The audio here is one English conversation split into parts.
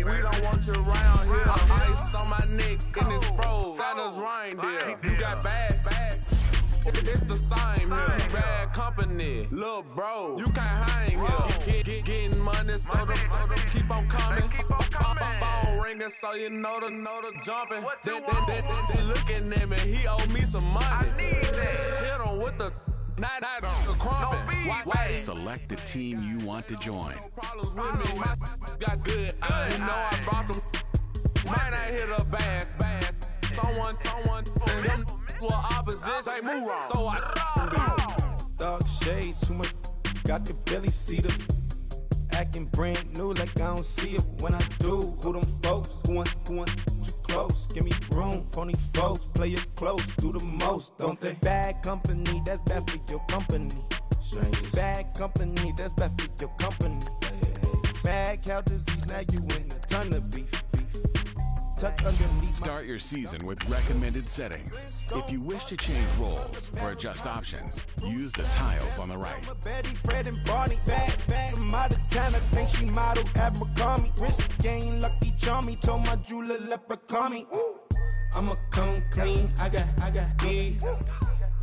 We don't want you around here. Ice on my neck and it's froze. Santa's reindeer. You got bad. It's the same here. Bad company, little bro. You can't hang here. Getting money, so the keep on coming. Phone ringing, so you know the jumping. They looking at me. He owe me some money. Hit him with the night crumping. Select the team you want to join. Problems with me. Got good. You know I brought them. Might not hit a bad. Someone tell them well opposition. Say move wrong. So I Dog shades too much. Got the belly seater. Acting brand new like I don't see it when I do. Who them folks? Who want too close? Give me room. Phony folks play it close. Do the most, don't they? Bad company, that's bad for your company. Bad company, that's bad for your company. Bad cow disease, now you in a ton of beef. Start your season with recommended settings. If you wish to change roles or adjust options, use the tiles on the right. Betty, Fred, and Barney, bad. I'm out of town, I think she model Abercrombie. Wrist game, lucky charmy, told my jeweler leprechaun me. I'ma come clean, I got beef.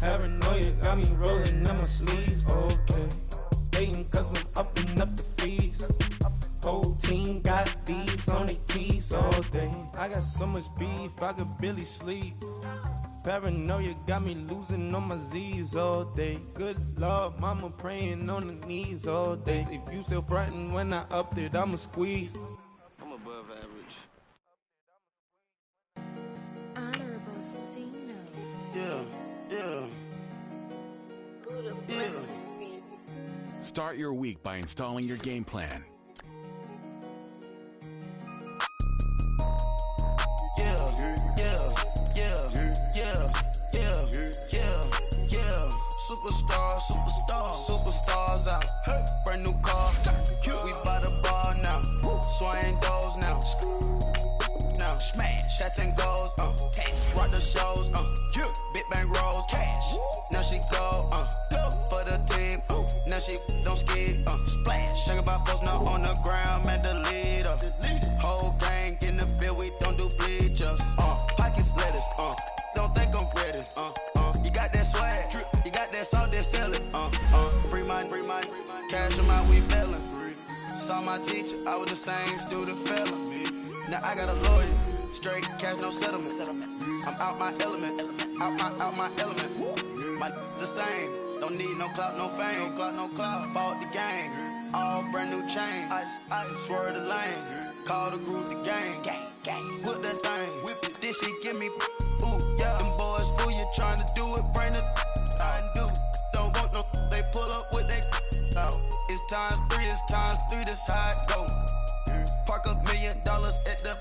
Paranoia got me rolling on my sleeves, okay. Dating cause I'm upping up the fees. Whole team got these on their tees all day. I got so much beef, I could barely sleep. Paranoia got me losing on my Z's all day. Good Lord, mama praying on the knees all day. If you still frontin' when I upped it, I'ma squeeze. I'm above average. Honorable C notes. Yeah. Start your week by installing your game plan. Superstars out. Brand new car. We by the bar now. Swaying doors now. Now smash. Shots and goals. Rock the shows. Big bang rolls. Cash. Now she go. For the team. Now she don't skid. Splash. Think about post now on the ground. Man, the leader. Whole gang in the field. We don't do bleachers. Pockets lettuce. Don't think I'm ready. You got that swag. You got that salt that sell it. Free mind. Cash in my we felon. Saw my teacher, I was the same student fella. Now I got a lawyer. Straight cash, no settlement. I'm out my element. Out my element. My the same. Don't need no clout, no fame. No clout. Bought the game. All brand new chain. Ice. Swerve the lane. Call the group the gang. Whip that thing. Whip it. This shit give me. Ooh, yeah. Them boys fool you trying to do it. Bring it. Don't want no. They pull up with they. It's times three. This how it go. Park $1 million at the.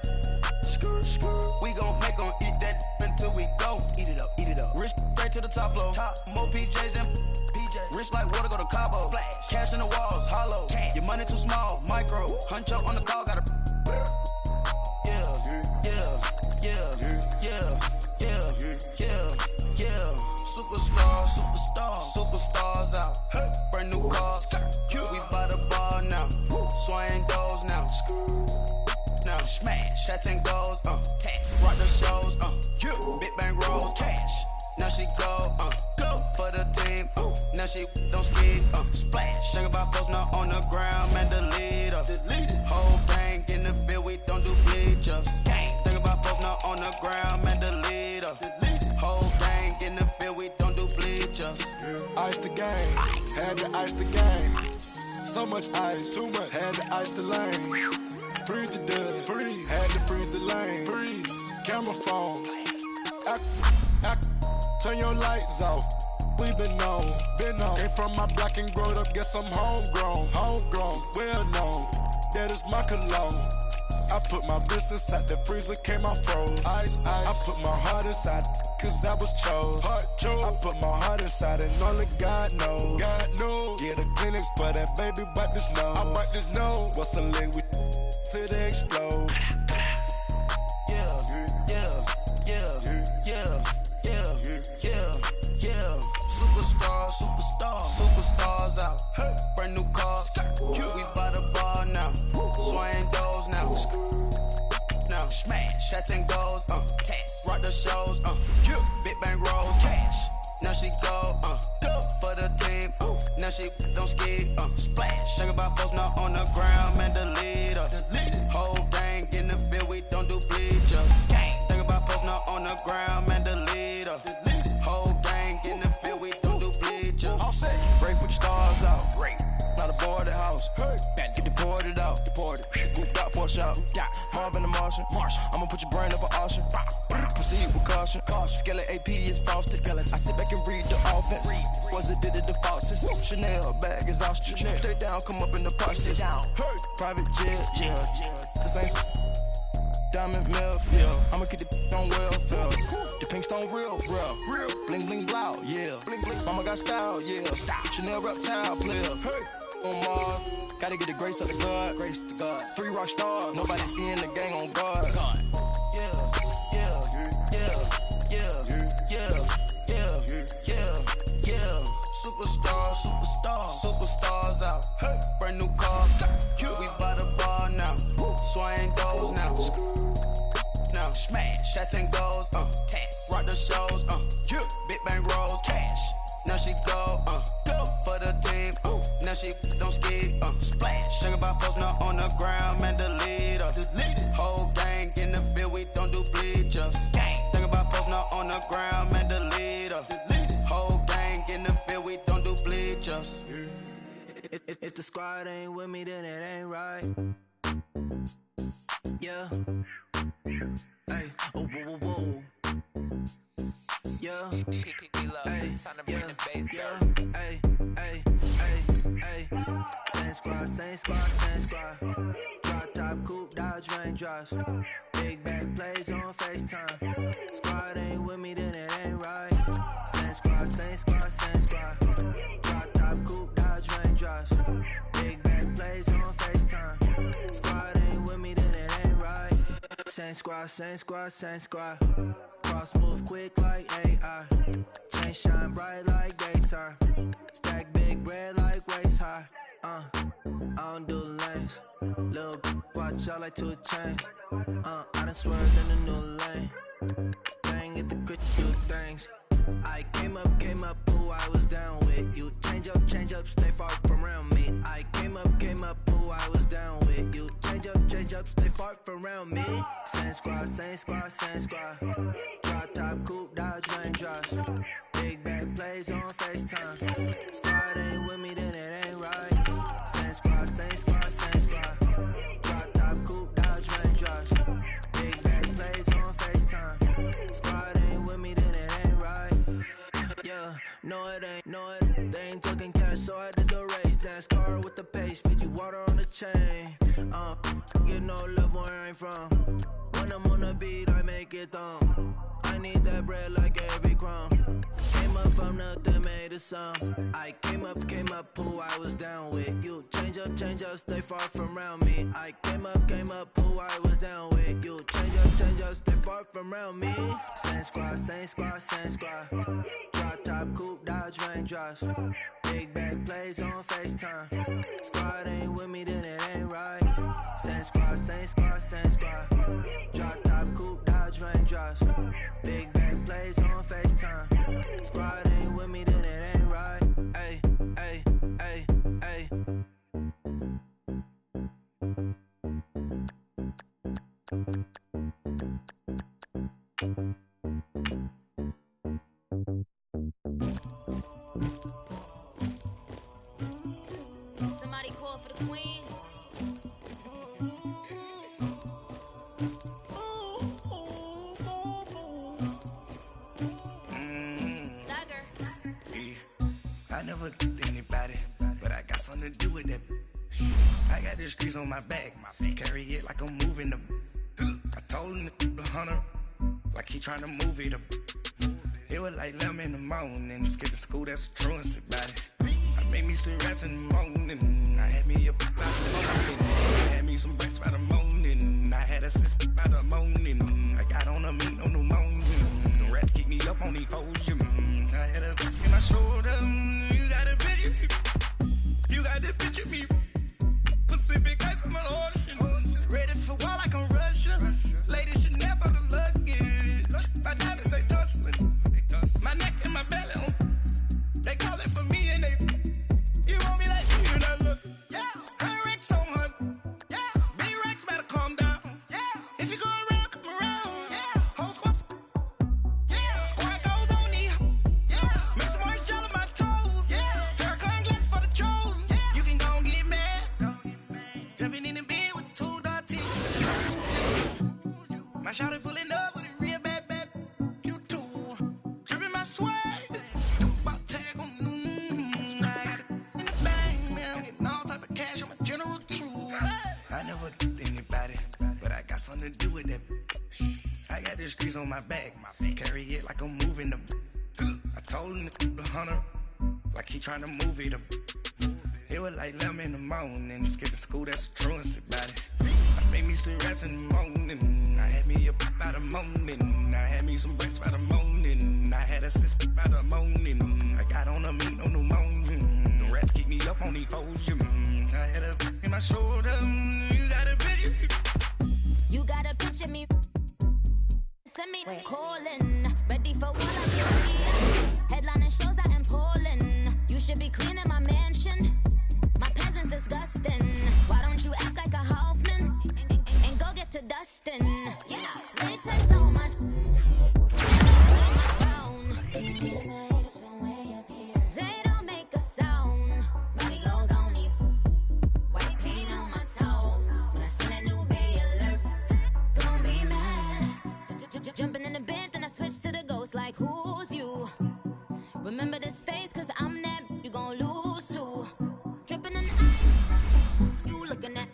We gon' make 'em eat that until we go. Eat it up. Rich straight to the top floor. More PJs and PJs. Rich like water, go to Cabo. Flash. Cash in the walls, hollow. Cash. Your money too small, micro. Huncho on the call, gotta. Superstars out. Brand new cars. We by the bar now. Swaying doors now. Now smash. Shots and goals. Rock the shows. Big bang rolls. Cash. Now she go. For the team. Now she don't skid. Splash. Think about post now on the ground. Man, the leader. Whole gang in the field. We don't do bleachers. Think about post now on the ground. Man, the leader. Whole gang in the field. We don't do bleachers. Ice the game, had to ice the game. So much ice, too much, had to ice the lane. Freeze the dub, freeze, had to freeze the lane. Freeze, camera phone. Turn your lights off. We been on. Came from my block and growed up, guess I'm homegrown, well known. That is my cologne. I put my wrist inside the freezer, came out froze. Ice. I put my heart inside, cause I was chose. I put my heart inside and only God knows. Yeah, the clinics, but that baby wipe this nose. I wipe this nose. What's a link with till they explode? Superstars out. Brand new cars. We by the bar now. Swaying doors now. shots and goals, rock the shows, big bang roll, cash. Now she go, for the team, now she don't ski, splash. Think about post now on the ground, man, the leader. Whole gang in the field, we don't do bleachers. Think about post now on the ground, man, the leader. Whole gang in the field, we don't do bleachers. Break with your stars out. Not a boarded house. Get deported out. Moved out for a shot. Marvin the Martian. I'ma put your brain up an auction. Proceed with caution. Skeleton AP is frosted. I sit back and read the offense. Was it did it the faucets? Chanel bag is ostrich. Stay down, come up in the process. Private jet, yeah. This ain't diamond milk, yeah. I'ma keep the on welfare. The pink stone real. Bling bling blow, yeah. Mama got style, yeah. Chanel reptile player. On Mars, gotta get the grace of the God. 3 rock stars, nobody seeing the gang on guard. Superstars out. Brand new cars. We by the bar now. Swaying doors now. Now smash. Shots and goals. Rock the shows. Big bang rolls. Cash. Now she go. For the team. Now she don't ski. Splash. Think about post now on the ground, man, the leader. Whole gang in the field, we don't do bleachers. Think about post now on the ground, man, the leader. Whole gang in the field, we don't do bleachers. If the squad ain't with me, then it ain't right. Yeah. Hey, oh, whoa, whoa, whoa. Yeah. Hey, yeah. Hey, hey, hey, hey. Same squad. Drop top, coupe, Dodge raindrops. Big back plays on FaceTime. Squad ain't with me, then it ain't right. Same squad. Drop top, coupe, Dodge raindrops. Big back plays on FaceTime. Squad ain't with me, then it ain't right. Same squad. Cross move quick like AI. Chain shine bright like daytime. Stack big bread like waist high. I don't do lanes. Little watch out like 2 chains. I done swerved in a new lane. Bang at the grit, do things. I came up, who I was down with. You change up, stay far from around me. I came up, who I was down with. You change up, stay far from around me. Same squad. Drop top, coupe, Dodge raindrops. Big back plays on FaceTime. Squad ain't with me, then it ain't right. Same squad. Drop top, coupe, Dodge raindrops. Big back plays on FaceTime. Squad ain't with me, then it ain't right. Yeah, no it ain't. They ain't talking cash, so I did the race. NASCAR with the pace, feed you water on the chain. Get no love where I ain't from. When I'm on the beat, I make it thumb. I need that bread like every crumb. Came up from nothing, made a sum. I came up, who I was down with. You change up, stay far from around me. I came up, who I was down with. You change up, stay far from around me. Same squad. Drop top, coupe, Dodge raindrops. Big back plays on FaceTime. Squad ain't with me, then it ain't right. Same squad. Drop top, coupe, Dodge raindrops. Big back plays on FaceTime. Squad ain't with me, then it ain't right. Ay. Somebody call for the queen. I never get anybody, but I got something to do with that. I got the streets on my back, carry it like I'm moving the. I told him the 100, like he trying to move it up. It was like 11 in the morning, skipping school, that's a truancy about it. I made me some rats in the morning, I had me a by the morning. I had me some breaks by the morning, I had a sis by the morning. I got on a meat on the morning, the rats keep me up on the podium. I had a back in my shoulder, you got a picture me. You got to picture me. Pacific ice on my ocean, ready for war like I'm Russia. Ladies should never shawty pulling up with a real bad. You too. Dripping my swag. About tag on. I got it in the bag, man. I'm getting all type of cash. I'm a general true. I never anybody, but I got something to do with that. I got the streets on my back. Carry it like I'm moving the. I told him the 100, like he trying to move it up. It was like 11 in the morning, skipping school, that's the truancy about it. I made me some rest in the morning, I had me a pop by the morning, I had me some breaks by the morning, I had a sis by the morning, I got on a meat on the morning, the rats keep me up on the podium, I had a in my shoulder, you got a picture. You got a picture me. Send me calling, ready for what I do. Headlining shows out in Poland. You should be cleaning my mansion. My peasants disgusting. Why don't you act like a Hoffman and go get to dustin'? Yeah, they take so much. They don't make a sound. Money goes on these white paint on my toes. When I see that new bay alert, gon' be mad. Jumping in the bed, then I switch to the ghost like who's you? Remember this face, cause I'm that you gon' lose too. Dripping in ice, you looking at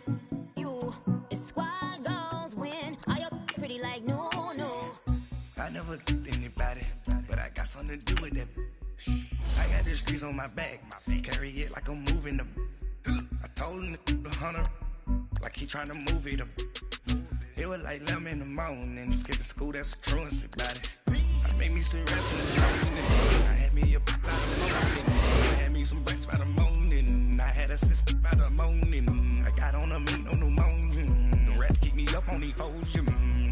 you. It's squad goals win. Are you pretty like no? I never anybody, but I got something to do with that. I got the streets on my back, carry it like I'm moving the. I told him the 100, like he trying to move it up. It was like 11 in the morning, skipping school, that's the truancy about it. I made me some rest in the morning, I had me a pop by the morning, I had me some breaks by the morning, I had a sis by the morning, I got on a meat on the morning, the rats keep me up on the podium,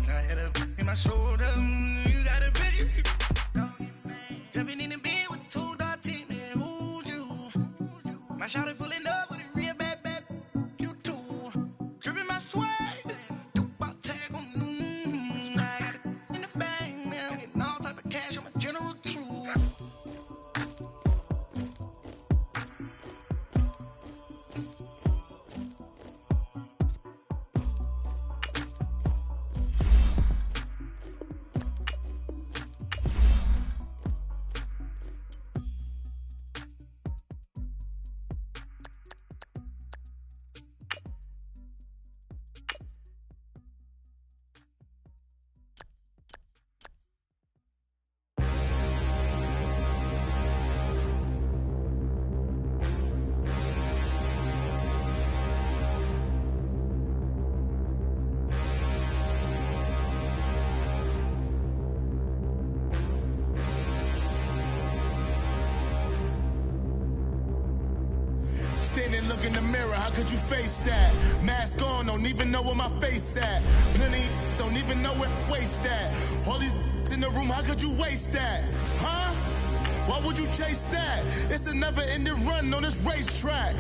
I had a in my shoulder, you got a picture. Jumping in the bed with 2 dark teeth, man, who's you? My shawty pulling up with a real bad. You too. Dripping my swag. Standing, look in the mirror, how could you face that? Mask on, don't even know where my face at. Plenty, don't even know where waste at. All these in the room, how could you waste that? Huh? Why would you chase that? It's a never-ending run on this racetrack.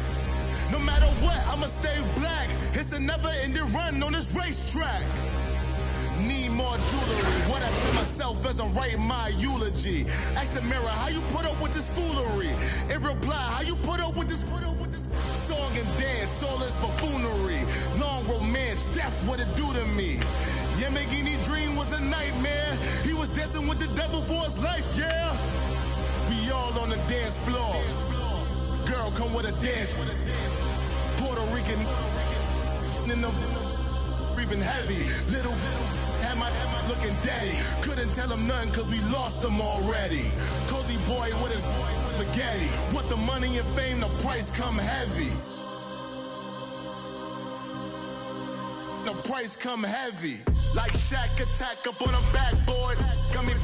No matter what, I'ma stay black. It's a never-ending run on this racetrack. Need more jewelry. What I tell myself as I'm writing my eulogy. Ask the mirror, how you put up with this foolery? It reply, how you put up with this song and dance, all this buffoonery. Long romance, death, what it do to me? Yamagini dream was a nightmare. He was dancing with the devil for his life, yeah. We all on the dance floor. Girl, come with a dance. Puerto Rican in the breathing heavy. Little had my looking daddy. Couldn't tell him nothing cause we lost him already. Cozy boy with his spaghetti. What the money and fame, the price come heavy. The price come heavy. Like Shaq attack up on a backboard. Got me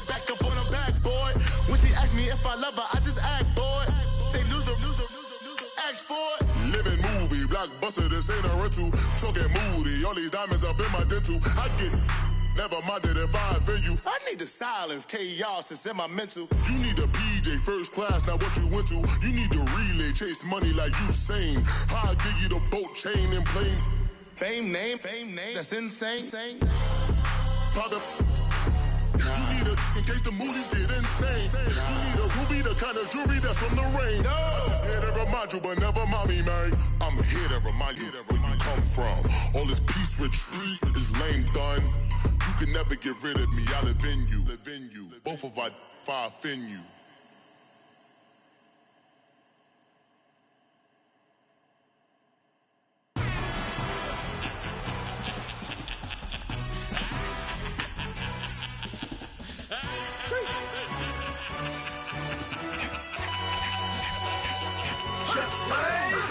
back up on a backboard. When she asked me if I love her, I just act bored. Say loser, ask for it. Living movie, blockbuster, this ain't a rental. Talking moody, all these diamonds up in my dental. I get never minded if I offend you. I need the silence, chaos is in my mental. You need a PJ, first class, not what you went to. You need the relay, chase money like you sane. I'll give you the boat, chain, and plane. Fame name, that's insane. Pop up. You need a, in case the movies get insane. You need a ruby, the kind of jewelry that's from the rain. I'm just here to remind you, but never mommy, man. I'm here to remind you where you come from. All this peace retreat is lame done. You You can never get rid of me, I live in you. Both of our fire offend you.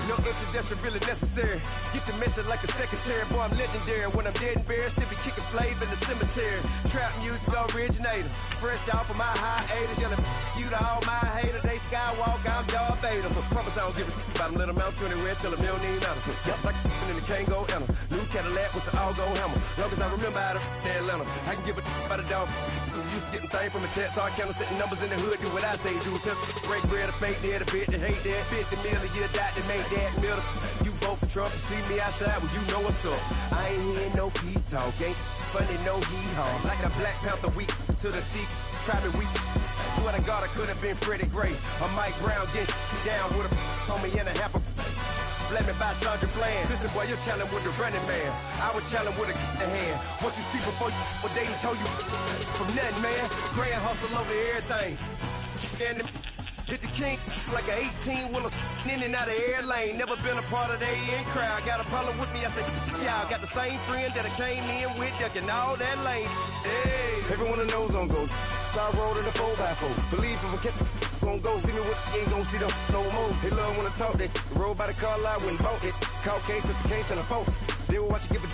No introduction really necessary. Get the message like a secretary. Boy, I'm legendary. When I'm dead and buried, still be kicking flavor in the cemetery. Trap music originator. Fresh off of my hiatus. Yelling you to all my haters. They skywalk, I'm Darth Vader. Promise I don't give a about them. Let them out to anywhere. Tell them they don't need matter. Yup, like and they can't go enter. New Cadillac with an all-go hammer. Long as I remember how to Atlanta. I can give a about a dog. Used to getting things from a text. So I count setting numbers in the hood. Do what I say do. Tell break bread, a fake dead, a bit, they hate that. 50 million, you died to make that middle. You vote for Trump, you see me outside, well, you know what's up. I ain't hearing no peace talk, ain't funny, no hee-haw. Like a Black Panther weak to the teeth, try me weak. Swear to God, I could have been Freddie Gray. Or Mike Brown getting down with a homie and a half a. Let me buy Sandra Bland. Listen, boy, you're challenging with the running man. I would challenge with a hand. What you see before you, what they done told you from nothing, man. Grand hustle over everything. And hit the king like an 18-wheeler in and out of air lane. Never been a part of the in crowd. Got a problem with me, I said, y'all got the same friend that I came in with, ducking all that lane. Hey, everyone knows on go. I rolled in a 4x4. Believe if I kept gon' go see me with ain't gon' see them no more. They love when I talk, they roll by the car lot when bought it. Caught case at the case and a phone. They will watch you give a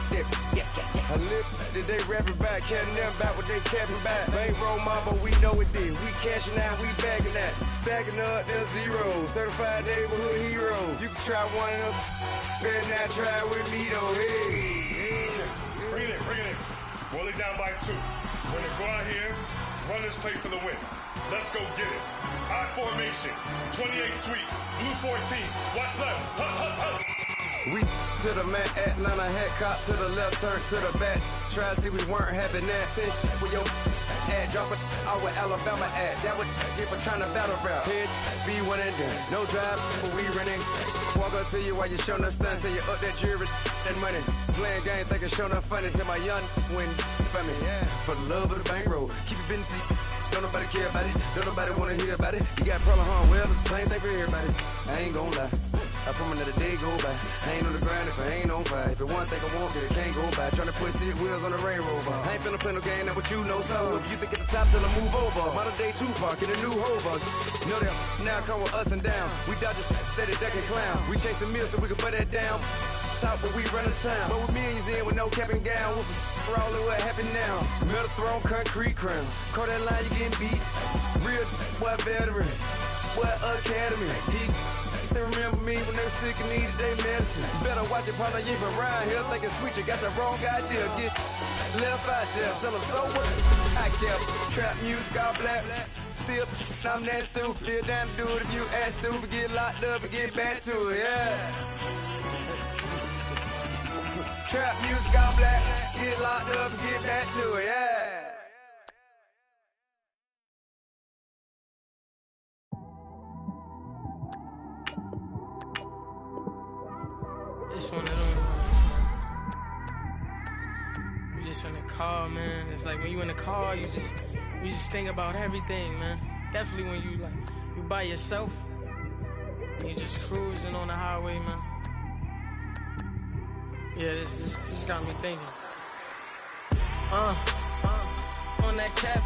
dip. I live that they rapping back, catching them back what they capping back. Bankroll mob, but we know it did. We cashing out, we bagging that. Stacking up, there's zero. Certified neighborhood hero. You can try one of them, better not try with me though. Hey. Bring it in. Roll it down by 2. We're gonna go out here, run this play for the win. Let's go get it. I formation, 28 sweeps, blue 14. Watch left. Hup. We to the man, Atlanta head cop to the left, turn to the back. Try to see we weren't having that. Send with your ad, drop it out with Alabama ad. That would get for trying to battle rap. Head, be one and done. No drive, but we running. Walk up to you while you showing us stun. Till you up that jury and money. Playing game, thinking showing up funny. Till my young win for me. Yeah. For the love of the bankroll. Keep it busy. Don't nobody care about it. Don't nobody wanna hear about it. You got problem, huh? Well, it's the same thing for everybody. I ain't gon' lie. I promise that a day go by. I ain't on the grind if I ain't on fire. If it one thing I want, then it can't go by. Tryna put 6 wheels on the Range Rover. I ain't finna play no game, that what you know. So if you think at the top till I move over. Modern day Tupac in a new hover. Know that now come with us and down. We dodge it, steady ducking clown. We chasing meals so we can put that down. Top, but we run the town. But with millions in with no cap and gown. We're all in what happened now. Metal throne, concrete crown. Call that line, you getting beat. Real, what veteran. What academy. He still remember me when they were sick and needed their medicine. Better watch it, partner, you from around here thinking sweet, you got the wrong idea. Get left out there, tell them so what? I kept trap music all black. Still, I'm that stupid. Still down to do it if you ask stupid. Get locked up and get back to it, yeah. Trap music all black. Get locked up and get back to it, yeah. It's one of them. You just in the car, man. It's like when you in the car, you just think about everything, man. Definitely when you by yourself, and you just cruising on the highway, man. Yeah, this got me thinking. On that cap,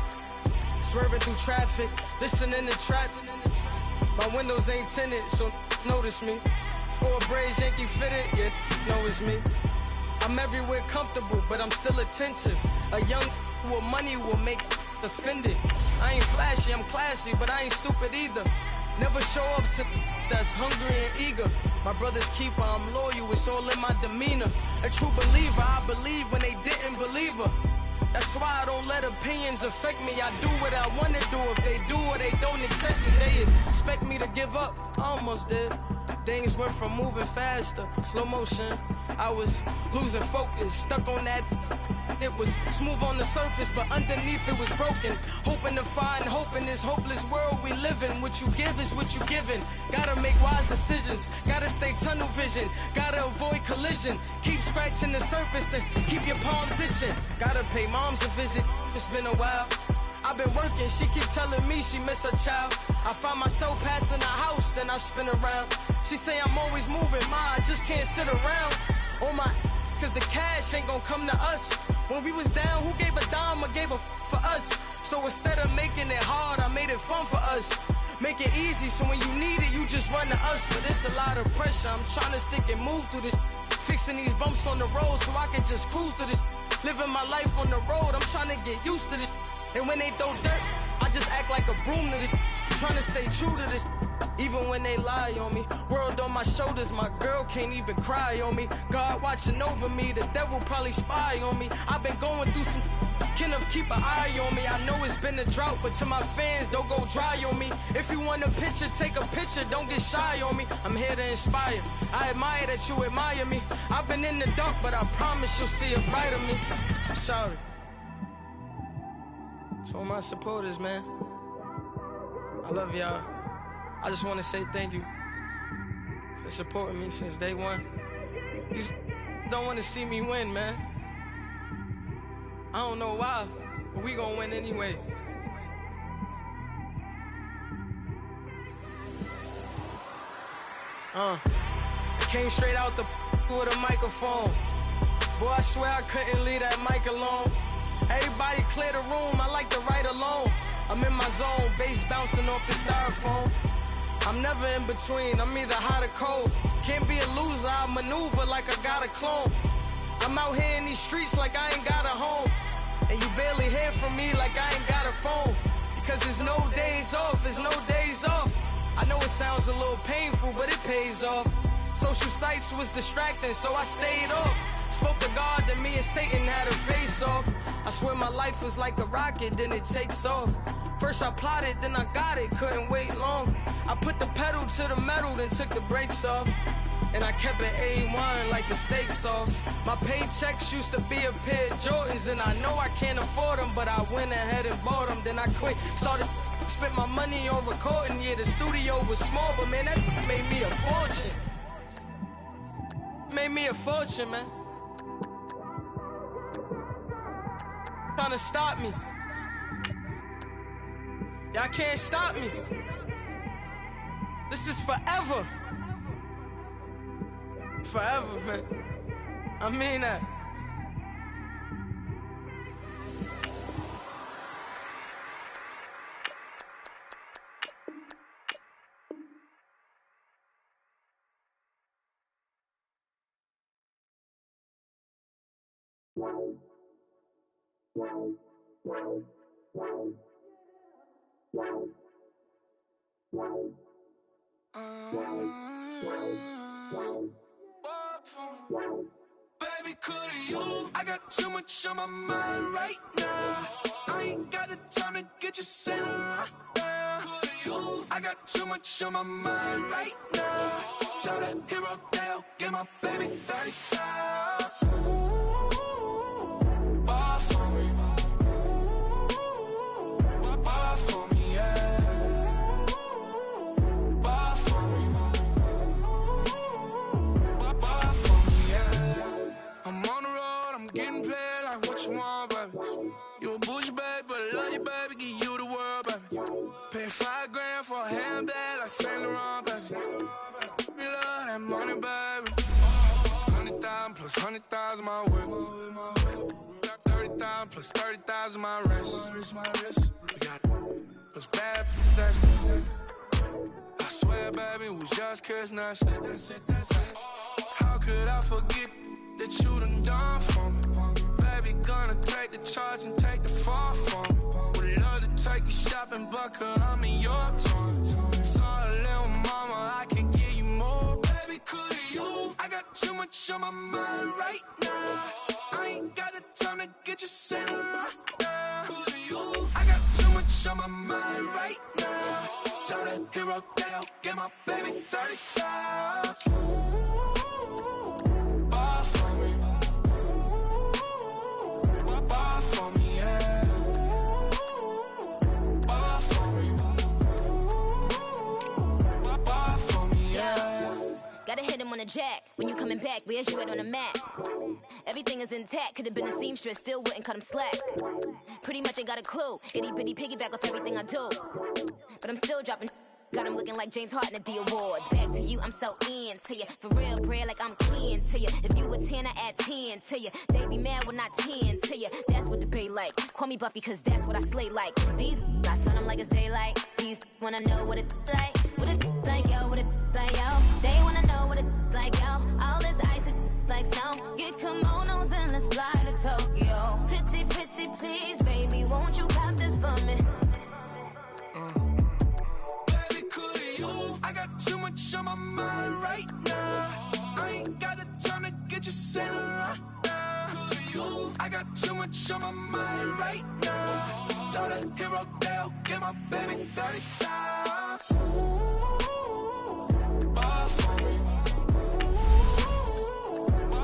swerving through traffic, listening to trap. My windows ain't tinted, so notice me. 4 braids, Yankee fitted, yeah, know it's me. I'm everywhere comfortable, but I'm still attentive. A young with money will make offended. I ain't flashy, I'm classy, but I ain't stupid either. Never show up to that's hungry and eager. My brother's keeper, I'm loyal, it's all in my demeanor. A true believer, I believe when they didn't believe her. That's why I don't let opinions affect me. I do what I want to do. If they do or they don't accept me, they expect me to give up. I almost did. Things went from moving faster, slow motion. I was losing focus, stuck on that. It was smooth on the surface, but underneath it was broken. Hoping to find hope in this hopeless world we live in. What you give is what you given. Gotta make wise decisions, gotta stay tunnel vision, gotta avoid collision. Keep scratching the surface and keep your palms itching. Gotta pay moms a visit, it's been a while. I've been working, she keep telling me she miss her child. I find myself passing the house, then I spin around. She say I'm always moving, ma, I just can't sit around. Oh my, cause the cash ain't gon' come to us. When we was down, who gave a dime or gave a for us? So instead of making it hard, I made it fun for us. Make it easy, so when you need it, you just run to us. But it's a lot of pressure, I'm trying to stick and move through this. Fixing these bumps on the road so I can just cruise to this. Living my life on the road, I'm trying to get used to this. And when they throw dirt, I just act like a broom to this. Trying to stay true to this. Even when they lie on me, world on my shoulders, my girl can't even cry on me. God watching over me, the devil probably spy on me. I've been going through some, Kenneth keep an eye on me. I know it's been a drought, but to my fans, don't go dry on me. If you want a picture, take a picture, don't get shy on me. I'm here to inspire, I admire that you admire me. I've been in the dark, but I promise you'll see a brighter me. I'm sorry. To all my supporters, man, I love y'all. I just want to say thank you for supporting me since day one. You just don't want to see me win, man. I don't know why, but we gonna win anyway. I came straight out the with a microphone. Boy, I swear I couldn't leave that mic alone. Everybody clear the room, I like to write alone. I'm in my zone, bass bouncing off the styrofoam. I'm never in between, I'm either hot or cold. Can't be a loser, I maneuver like I got a clone. I'm out here in these streets like I ain't got a home. And you barely hear from me like I ain't got a phone. Because there's no days off, there's no days off. I know it sounds a little painful, but it pays off. Social sites was distracting, so I stayed off. Spoke to God, then me and Satan had a face off. I swear my life was like a rocket, then it takes off. First I plotted, then I got it, couldn't wait long. I put the pedal to the metal, then took the brakes off. And I kept it A1 like the steak sauce. My paychecks used to be a pair of Jordans, and I know I can't afford them, but I went ahead and bought them. Then I quit, started spent my money on recording. Yeah, the studio was small, but man, that made me a fortune. Made me a fortune, man. Trying to stop me. Y'all can't stop me. This is forever. Forever, man. I mean that. Baby, could you? I got too much on my mind right now. I ain't got the time to get you sitting right now. Could you? I got too much on my mind right now. Tell that hero Dale, get my baby 30,000. Bar for me. Bar for me, yeah. Bar for me. Bar for me, yeah. I'm on the road, I'm getting paid like what you want, baby. You a bougie, baby, but I love you, baby, give you the world, baby. Pay $5 grand for a handbag like Saint Laurent, baby. You love that money, baby. 100,000 plus 100,000 my whip. 30,000 plus 30,000 my wrist. We got those bad that's I swear, baby, it was just kiss, that's it. How could I forget that you done for me? Baby, gonna take the charge and take the fall for me. Would love to take you shopping, but I'm in your toys. Sorry, little mama, I can give you more. Baby, could you? I got too much on my mind right now. I ain't got the time to get you sitting right now. Could you? I got too much on my mind right now. Tell that hero Dale, get my baby 30,000. Bar for me, yeah. Bar for me. Bar for me, yeah. Gotta hit him on the jack. When you coming back, where's you at on the map? Everything is intact. Could've been a seamstress, still wouldn't cut him slack. Pretty much ain't got a clue. Itty bitty piggyback off everything I do. But I'm still dropping. Got him looking like James Harden at the awards. Back to you, I'm so into you. For real, bread, like I'm keen to you. If you a 10, I add 10 to you. They be mad when I 10 to you. That's what the bay like. Call me Buffy, cause that's what I slay like. These, I sun them like it's daylight. These wanna know what it's like. What it like, yo, what it like, yo. They wanna know what it's like, yo. All this ice is like snow. Get kimonos and let's fly to Tokyo. Pretty, pretty, please, baby, won't you cop this for me? I got too much on my mind right now. I ain't got the time to get you sailing right now. I got too much on my mind right now. So the hero Dale, get my baby 30,000. Bar for me.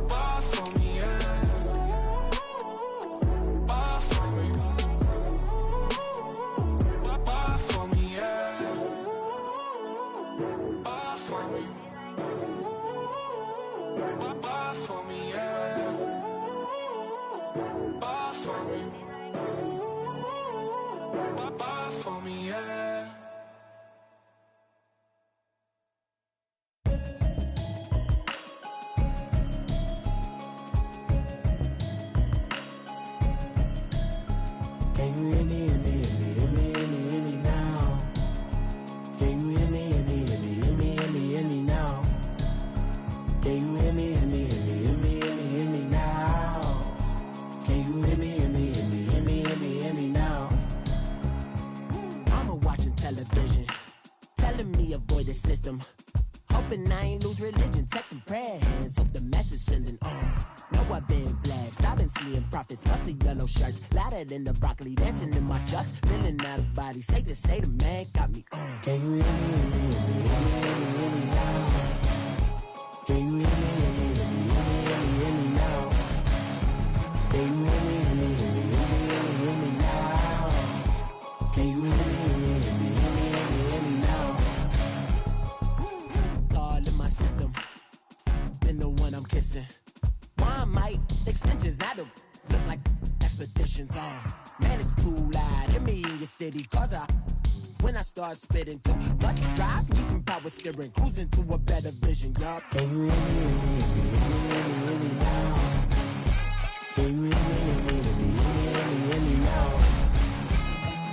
Bar for me, yeah. Bar for me. Bar for me, yeah. Bar for me. Bar for me, yeah. Bar for me. Bar for me, yeah. Can you hear me, hear me, hear me, hear me, hear me, hear me now? Can you hear me, hear me, hear me, hear me, hear me, hear me now? Can you hear me, hear me, hear me, hear me, hear me, hear me now? Can you hear me, hear me, hear me, hear me, hear me, hear me now? Mama watching television, telling me avoid the system. Hoping I ain't lose religion, texting prayer hands, hope the message sending on. Know I've been blessed, I've been seeing prophets, mostly yellow shirts, louder than the broccoli, dancing in my chucks, feeling out of body, say the man got me on. Can you hear me, hear me, hear me, hear me, hear me now? Can you hear me, hear me, hear me, hear me, hear me, hear me now? Can you hear me, hear me, hear me, hear me, hear me, hear me now? Can you hear me, hear me, hear me, hear me, hear me, hear me now? All in my system, been the one I'm kissing. One might extensions that'll look like expeditions on. Man, it's too loud. Hit me in your city, cause when I start spitting too much drive, need some power steering, cruising to a better vision, y'all. Can you hear me, hear me, hear me, hear me, hear me now? Can you hear me, hear me, hear me, hear me, hear me now?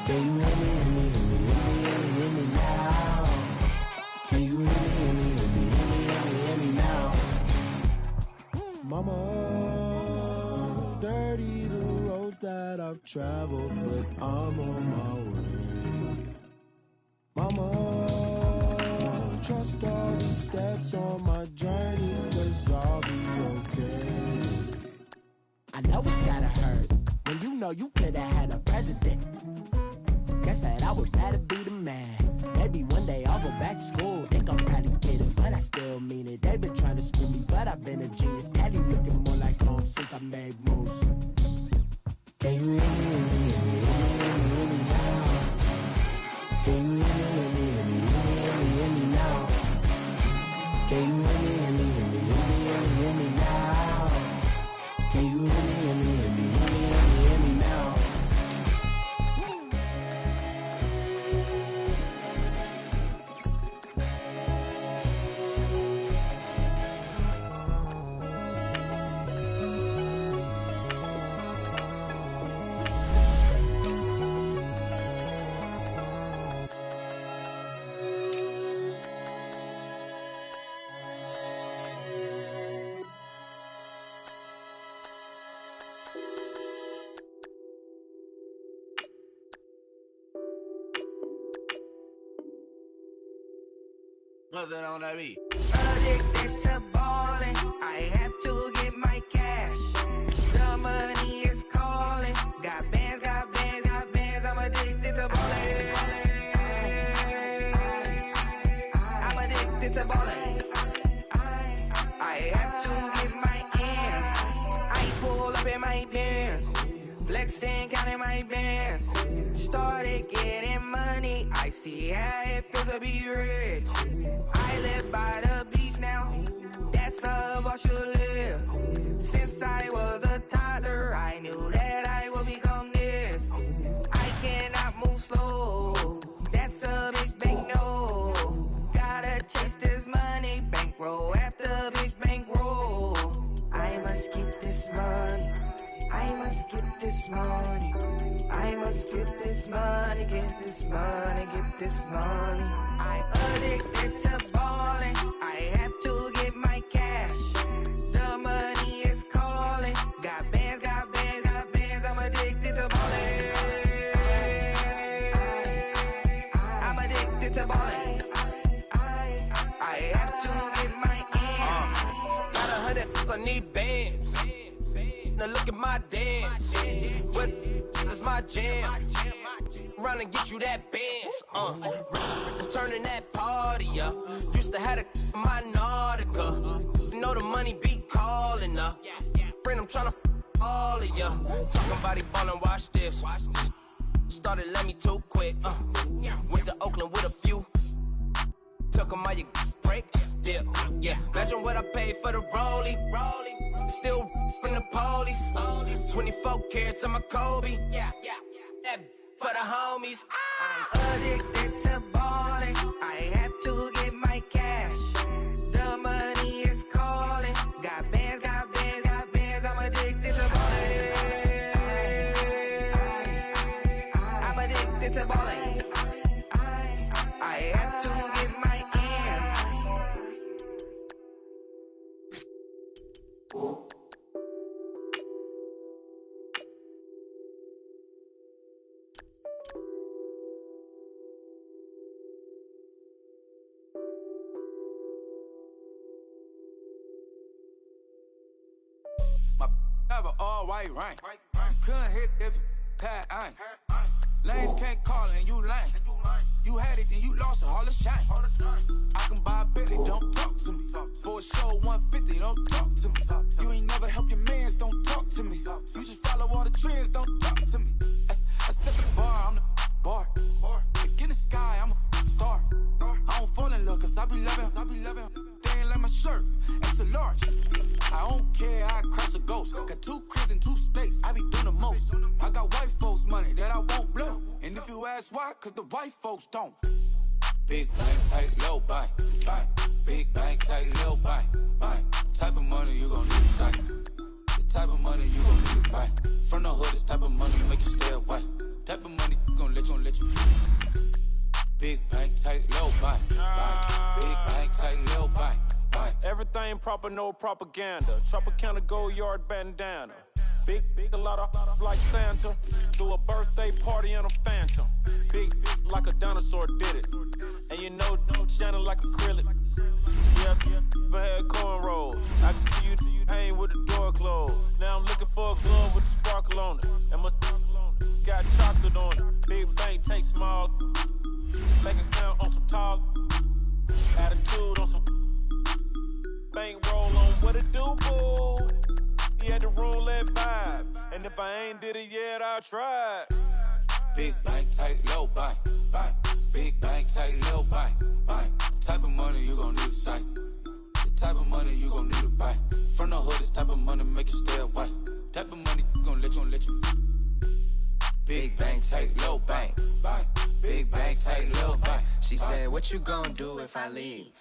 Can you hear me, hear me, hear me, hear me, hear me now? Can you hear me, hear me, hear me, hear me, hear me now? Mama, dirty the roads that I've traveled, but I'm on my way. Mama, trust all the steps on my journey, cause I'll be okay. I know it's gotta hurt when you know you could've had a president. Guess that I would rather be the man. Maybe one day I'll go back to school, think I'm proud to get it, but I still mean it. They've been trying to school me, but I've been a genius. Caddy looking more like home since I made moves. Can you hear me, hear me, hear me, hear me, hear me now? Can you hear me, hear me, hear me, hear me, hear me now? Can you hear me, hear me, hear me, hear me, hear me now? Can you hear me, hear me, hear me, hear me, hear me now? What's that on that beat? Addicted to ballin', I have to get my cash. The money is calling. Got bands, got bands, got bands. I'm addicted to ballin'. I'm addicted to ballin'. I have to get my ends. I pull up in my pants. Flexing, counting my bands. Started getting money. I see how it feels to be rich. I live by the beach now. That's how I should live. Since I was a toddler, I knew that I would become this. I cannot move slow. That's a big no. Gotta chase this money. Bankroll after big bankroll. I must get this money. I must get this money. I must get this money. Get this money. Get this money. I addicted to balling. I have to get my cash. The money is calling. Got bands, got bands, got bands. I'm addicted to balling. I'm addicted to balling. I have to get my ends. Got 100, I need bands. Now look at my dance. What is my jam? Run and get you that bands. Turning that party up. Used to have a my Nautica. You know the money be calling up. Friend, I'm tryna all of ya. Talking about it ballin', watch this. Started let me too quick. Went to Oakland with a few. Took 'em all you break. Dip. Yeah. Imagine what I paid for the rollie. Still from the police. 24 carats on my Kobe. Yeah. That for the homies. I'm addicted to balling. I have to get my cash. The money is calling. Got bands, got bands, got bands. I'm addicted to balling. I'm addicted to balling. I have to get my ends. Have an all-white rank. Couldn't hit if had ain't. Lanes can't call and you lame. You had it and you lost it, all the shame. I can buy a Bentley, don't talk to me. For a show 150, don't talk to me. You ain't never help your mans, don't talk to me. You just follow all the trends, don't talk to me. I set the bar, I'm the bar. Like in the sky, I'm a star. I don't fall in love, cause I be loving. They ain't like my shirt, it's a large. I don't care, I crush a ghost. Got 2 cribs in 2 states, I be doing the most. I got white folks money that I won't blow. And if you ask why, cause the white folks don't. Big bank, tight, low buy. Big bank, tight, low buy. Type of money you gon' need to sight. The type of money you gon' need to buy. From the hood, this type of money make you stay away. Type of money gon' let you. Big bank, tight, low buy. Big bank, tight, low buy. Everything proper, no propaganda. Tropicana gold yard bandana. Big, a lot of like Santa. Do a birthday party in a phantom. Big like a dinosaur did it. And you know, shining like acrylic. Yeah, I had cornrows. I can see you hang with the door closed. Now I'm looking for a glove with a sparkle on it. And my got chocolate on it. Big bank, take small. Bank account on some tall. Attitude on some. Bank roll on what it do, boo. He had the roulette vibe. And if I ain't did it yet, I'll try. Big bank, tight, low buy. Big bank, tight, low buy. Type of money you gon' need to sight. The type of money you gon' need to buy. From the hood, this type of money make you stay away. Type of money gon' let you. Big bank, tight, low buy. Big bank, tight, low buy. She said, what you gon' do if I leave?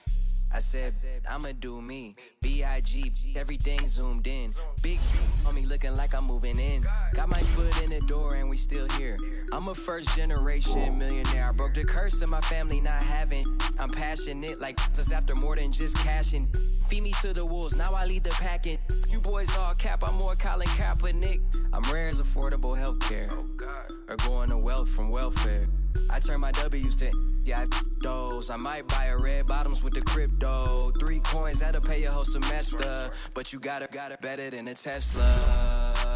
I said, I'ma do me. B.I.G. Everything zoomed in. Big on me looking like I'm moving in. Got my foot in the door and we still here. I'm a first generation millionaire. I broke the curse of my family not having. I'm passionate like us after more than just cashing. Feed me to the wolves, now I lead the packing. You boys all cap, I'm more Colin Kaepernick. I'm rare as affordable healthcare. Or going to wealth from welfare. I turn my W's to those. I might buy a red bottoms with the crypto. 3 coins, that'll pay your whole semester. But you gotta better than a Tesla.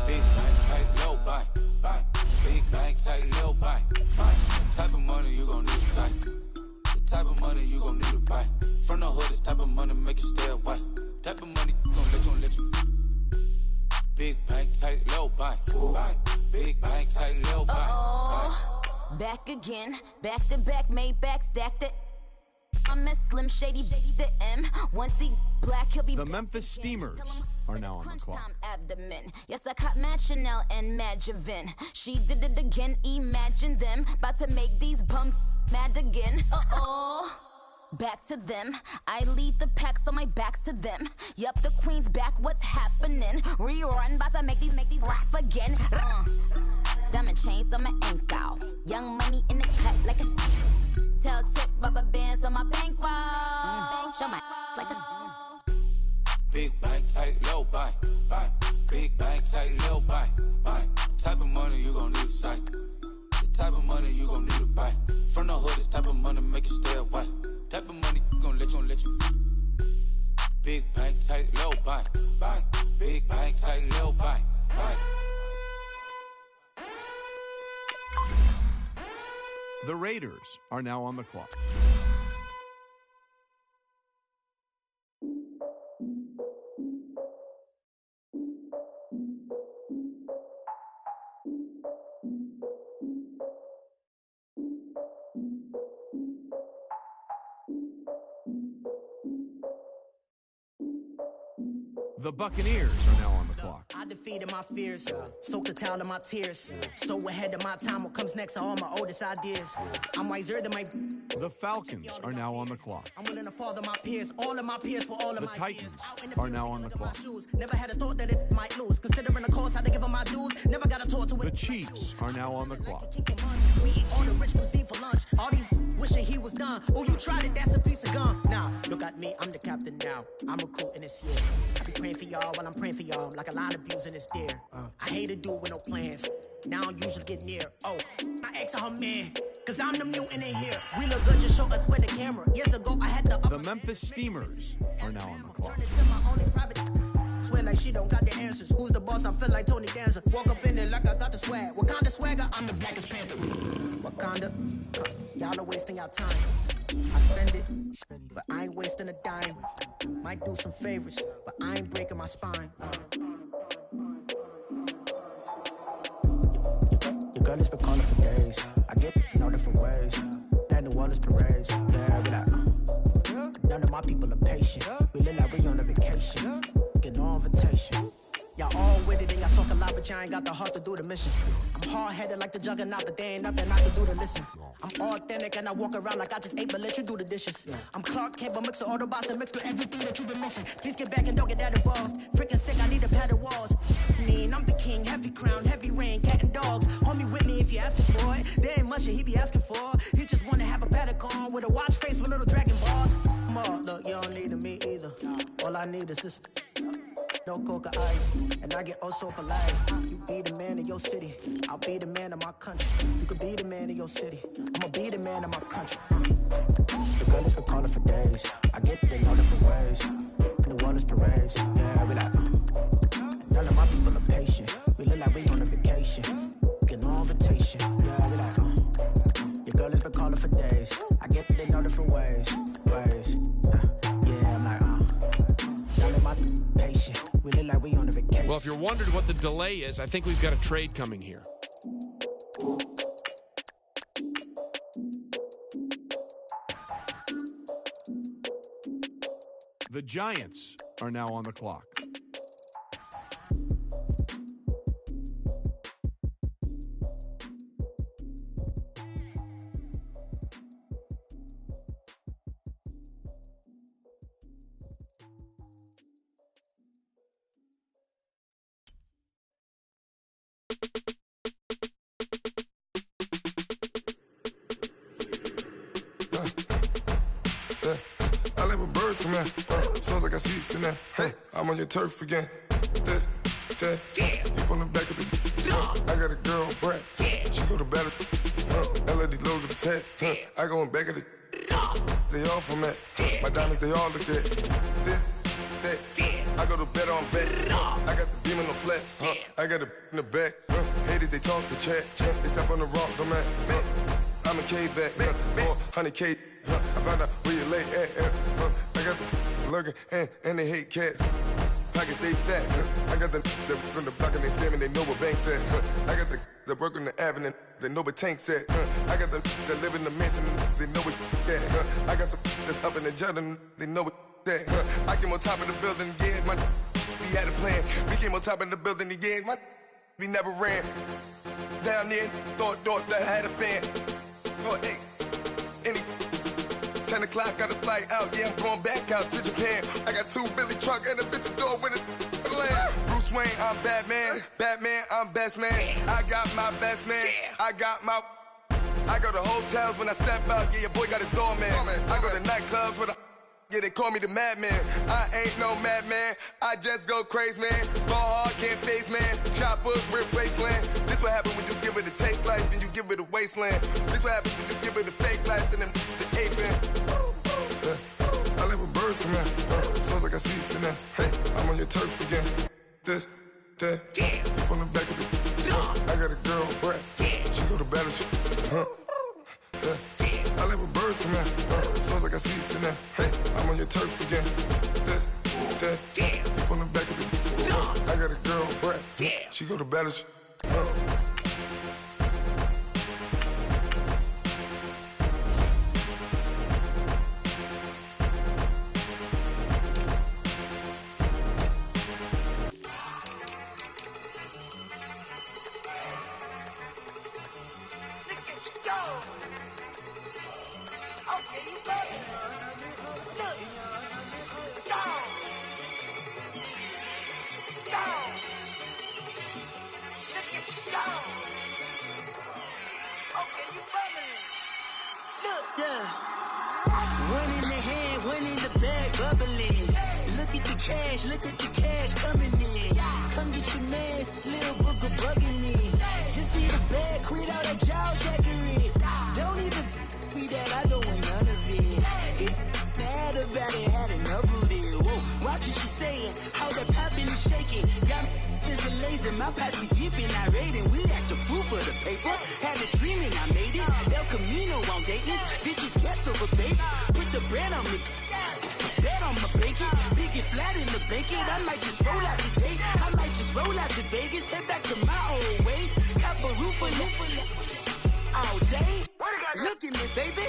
Big bank, tight, low buy. Big bank, tight, low buy. Type of money you gon' need to sight. The type of money you gon' need to buy. From the hood, this type of money make you stay away. Type of money gon' let you. Big bank, tight, low buy. Big bank, tight little bank. Back again, back to back, made back, stacked it. I'm a Slim Shady, the M. Once he black, he'll be The Memphis Steamers are now on the clock. Abdomen. Yes, I caught Mad Chanel and Mad Javin. She did it again, imagine them. About to make these bums mad again. Back to them. I lead the pack, so my back's to them. Yup, the queen's back, what's happening? Rerun, about to make these rap again. Diamond chains on my ankle. Young money in the cut like a tail tip, rubber bands on my bankroll. Show my like a Big bank, tight little bank. Big bank, tight little bank. Type of money you gon' need to sight. The type of money you gon' need to buy. From the hood, this type of money make you stay away. Type of money gon' let you. Big bank, tight little bank. Big bank, tight little bank. The Raiders are now on the clock. The Buccaneers are now on the clock. I defeated my fears, soaked the towel of my tears. So ahead of my time, what comes next are all my oldest ideas. I'm wiser than my... The Falcons are now on the clock. I'm willing to father my peers, all of my peers for all of The my Titans peers. are now on the clock. Never had a thought that it might lose. Considering the cost, had to give them my dues. Never got a thought to it. The Chiefs are now on the clock. We eat all the rich cuisine for lunch. All these wishing he was done. Oh, you tried it, that's a piece of gum. Now, look at me, I'm the captain now. I'm recruiting this year. I be praying for y'all while I'm praying for y'all. Like a line abusing this deer. I hate to do with no plans. Now I usually get near. Oh, my ex are her man. Cause I'm the mutant in here. We look good, just show us where the camera. Years ago, I had The Memphis Steamers are now on the clock. Swear like she don't got the answers. Who's the boss? I feel like Tony Danza. Walk up in there like I got the swag. What kind of swagger? I'm the blackest panther. Wakanda. Y'all are wasting your time. I spend it, but I ain't wasting a dime. Might do some favors, but I ain't breaking my spine. Your girl has been calling for days. I get in all different ways. That New Orleans parades. Yeah, we like, none of my people are patient. We look like we on a vacation. Get no invitation. Y'all all with it and y'all talk a lot, but y'all ain't got the heart to do the mission. I'm hard-headed like the juggernaut, but there ain't nothing I can do to listen. I'm authentic and I walk around like I just ate, but let you do the dishes. I'm Clark Kent, but mix the Autobots and mix with everything that you've been missing. Please get back and don't get that involved. Freaking sick, I need a pad of walls. I'm the king, heavy crown, heavy rain, cat and dogs. Homie Whitney, if you asking for it, there ain't much that he be asking for. He just wanna have a paddock on with a watch face with little dragon balls. Look, you don't need me either. All I need is this. No coca ice, and I get oh so polite. You be the man of your city, I'll be the man of my country. You could be the man of your city, I'ma be the man of my country. The girl has been calling for days. I get it in all different ways. New Orleans parades, yeah, we like. None of my people are patient. We look like we on a vacation. Get no invitation, yeah, we like. Your girl has been calling for days. I get it in all different ways. Yeah, I'm like, none of my patient. We look like we on a vacation. Well, if you're wondering what the delay is, I think we've got a trade coming here. The Giants are now on the clock. I let my birds come in. Sounds like I see seats in there. Hey, I'm on your turf again. This, that, you from the back of the. I got a girl, Brad. She go to battle. LED logo the tag. I go in back of the. They all from that. My diamonds, they all look at. This, that. I go to bed on back. I got the beam in the flats. I got it in the back. Haters, they talk the chat. They step on the rock, the man. I'm a K-back. 400K. I found out where you lay at. I got the lurking and they hate cats. can stay fat. I got the from the block and they scamming, they know what banks at. I got the work on the avenue, they know what tanks at. I got the that live in the mansion, they know what that. I got some that's up in the Jordan, they know what that. I came on top of the building, yeah, my we had a plan. We came on top of the building, yeah, my we never ran. Down there, thought that I had a fan. Oh, hey, any 10 o'clock, got a flight out, yeah, I'm going back out to Japan. I got 2 Billy truck and a bitch door with a land. Bruce Wayne, I'm Batman. Batman, I'm best man. I got my best man. I go to hotels when I step out, yeah, your boy got a doorman. I go to nightclubs with a yeah, they call me the madman. I ain't no madman, I just go crazy, man. Ball hard, can't face, man. Choppers, rip wasteland. This what happen when you give it a taste life, then you give it a wasteland. This what happen when you give it a fake life, then the ape in. I live with birds come out. Sounds like I see it in there. Hey, I'm on your turf again. This, that, from the back of the. I got a girl, Brad. She go to battle shit. I live with birds come out. Sounds like I see it in there. Hey, I'm on your turf again. This, that, from the back of the. I got a girl, Brad. She go to battle shit. Look at the cash coming in. Come get your man, Slim Booker bugging me. Just see the bag, quit all that jaw jackery. Don't even be that, I don't want none of it. It's mad about it, had enough of it. Whoa, watch what you saying, how that poppin' and shaking. Got is a laser, my posse deep and I raiding. We act a fool for the paper. Had a dream and I made it. El Camino on Dayton's, bitches guess over bait. Put the brand on me. Bet on my bacon, big and flat in the bacon. I might just roll out today. I might just roll out to Vegas, head back to my old ways. Cop a roof for all day. Look at me, baby.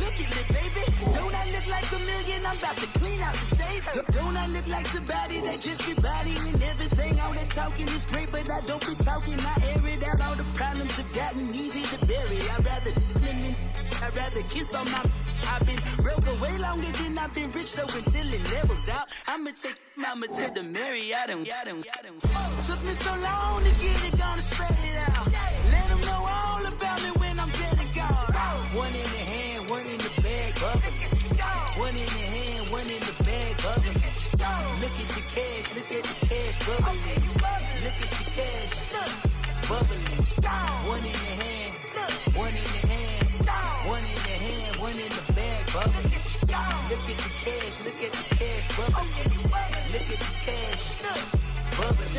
Look at me, baby. Don't I look like a million? I'm about to clean out the safe. Don't I look like somebody that just be bodying everything? All that talking is great, but I don't be talking. I air it out. All the problems have gotten easy to bury. I'd rather kiss on my. I've been broke way longer than I've been rich, so until it levels out, I'ma take mama to the Marriott and took me so long to get it, gonna spread it out. Let them know all about me when I'm dead and gone. One in the hand, one in the bag, bubbling. One in the hand, one in the bag, bubbling. Look at the cash, look at the cash, bubbling. Look at the cash, bubbling. One in the hand, one in the hand, one in the hand, one in the bag, bubbling. Look at the cash, look at the cash, bubbling. Look at the cash, bubbling.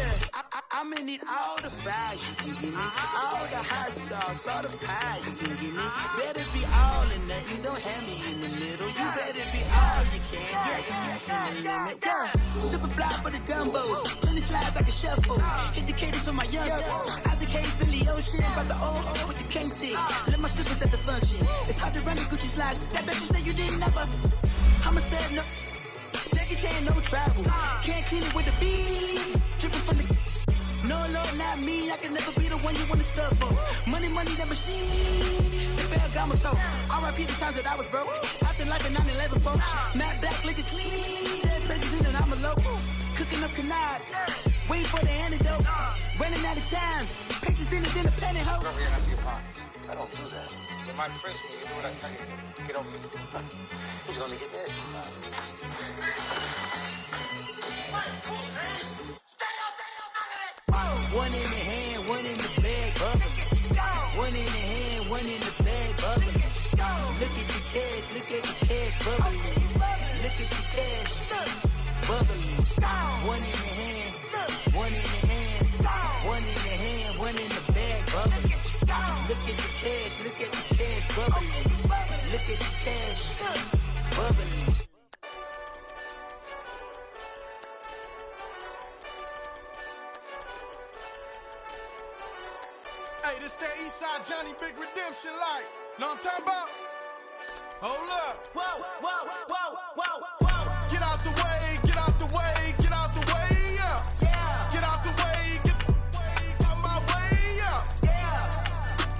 I'm gonna need all the fries you can give me, all the hot sauce, all the pie you can give me. Better be all or nothing, don't have me in the middle. You better be all you can, yeah. Super fly for the dumbos, plenty slides like a shuffle. Hit the cadence on my young Isaac Hayes, Billy Ocean, about the old with the cane stick. Let my slippers at the function. It's hard to run the Gucci slides. That bet you say you didn't never. I'ma stand no. Jackie Chan, no travel. Can't clean it with the beat. Dripping from the. No, not me. I can never be the one you want to stuff for. Money, that machine. The Ferragamo stove. R.I.P. the times that I was broke. Acting like a 9/11 folks. Matte black, liquor clean. Dead president and I'm a local. Cooking up canard. Waiting for the antidote. Running out of time. Pictures dinner, penny hoe. Rub your hand up your pockets. I don't do that. You might press me. You do what I tell you. Get over it. Who's gonna get this? One in the hand, one in the bag, bubbling. One in the hand, one in the bag, bubbling. Look at the cash, look at the cash, bubbling. Look at the cash, bubbling. One in the hand, one in the hand, one in the hand, one in the bag, bubbling. Look at the cash, look at the cash, bubbling. Look at the cash, bubbling. Hey, this that Eastside Johnny Big Redemption like. Know what I'm talking about? Hold up. Whoa, whoa, whoa, whoa, whoa. Get out the way, get out the way, get out the way, yeah. Yeah. Get out the way, get out my way, yeah. Yeah.